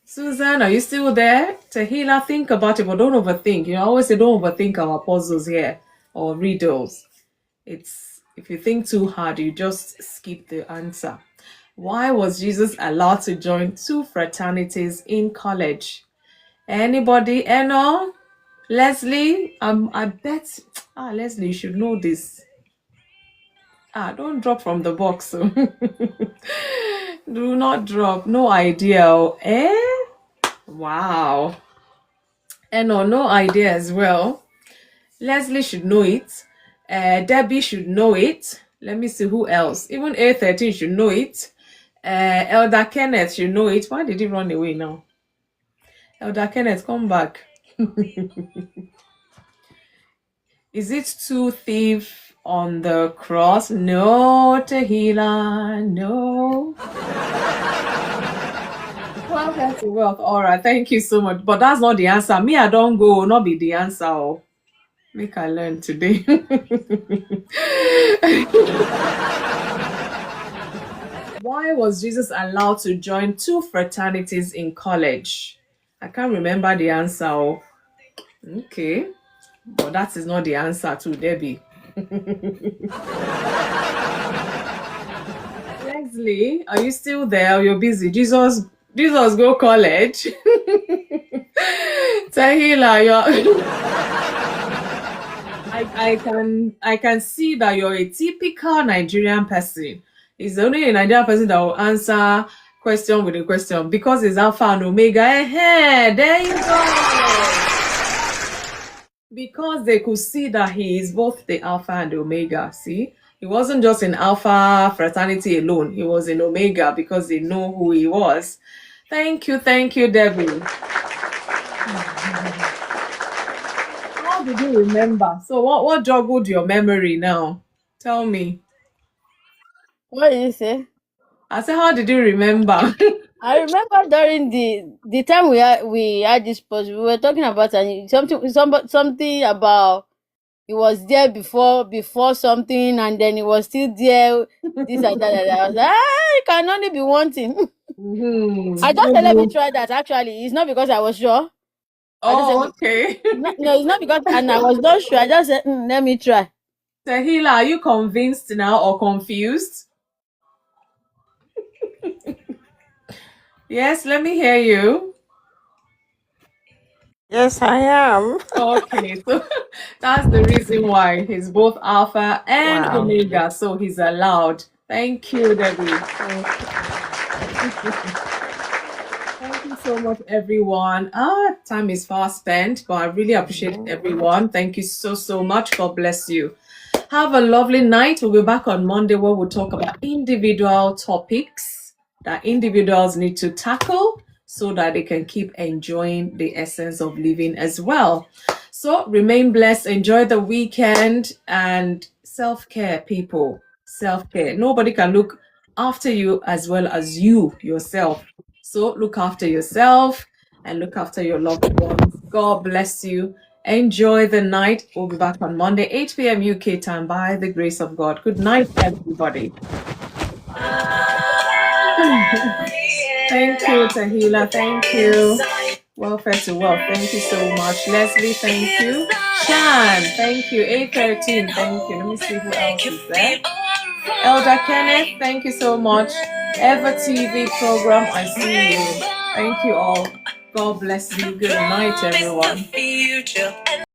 Susan, are you still there? Tahila, think about it, but don't overthink. You know, I always say don't overthink our puzzles here or riddles. It's if you think too hard, you just skip the answer. Why was Jesus allowed to join two fraternities in college? Anybody? Eno? Leslie? I bet Leslie, you should know this. Don't drop from the box. Do not drop. No idea. Wow. Eno, no idea as well. Leslie should know it. Debbie should know it. Let me see who else. Even A13 should know it. Elder Kenneth should know it. Why did he run away now? Elder Kenneth, come back. Is it two thief on the cross? No, Tehila, no. Well, that's wealth. All right, thank you so much. But that's not the answer. Me, I don't go, not be the answer. Oh. Make I learn today. Why was Jesus allowed to join two fraternities in college? I can't remember the answer. Oh. Okay. But that is not the answer to Debbie. Leslie, are you still there or you're busy? Jesus go college. Tahila, you're I can see that you're a typical Nigerian person. It's only a Nigerian person that will answer question with a question because it's Alpha and Omega. There you go. Because they could see that he is both the Alpha and the Omega. See, he wasn't just in Alpha fraternity alone. He was in Omega because they know who he was. Thank you, Debbie. How did you remember? So what joggled your memory now? Tell me. What did you say? I said, how did you remember? I remember during the time we had this post, we were talking about something about he was there before something, and then he was still there. This and that. And I was like, it can only be one thing. I just said, let me try that. Actually, it's not because I was sure. Okay. No, it's not because, and I was not sure. I just said, let me try. Tahila, are you convinced now or confused? Yes, let me hear you. Yes, I am. Okay, so that's the reason why he's both Alpha and Wow. Omega, so he's allowed. Thank you, Debbie. Thank you so much, everyone. Time is fast spent, but I really appreciate everyone. Thank you so much. God bless you. Have a lovely night. We'll be back on Monday where we'll talk about individual topics that individuals need to tackle so that they can keep enjoying the essence of living as well. So remain blessed, enjoy the weekend, and self-care, people. Self-care. Nobody can look after you as well as you yourself. So look after yourself and look after your loved ones. God bless you. Enjoy the night. We'll be back on Monday, 8 p.m. UK time by the grace of God. Good night, everybody. Thank you, Tahila. Thank you. Welfare to Wealth. Thank you so much. Leslie, thank you. Shan, thank you. 813, thank you. Let me see who else is there. Elder Kenneth, thank you so much. Ever TV program, I see you. Thank you all. God bless you. Good night, everyone.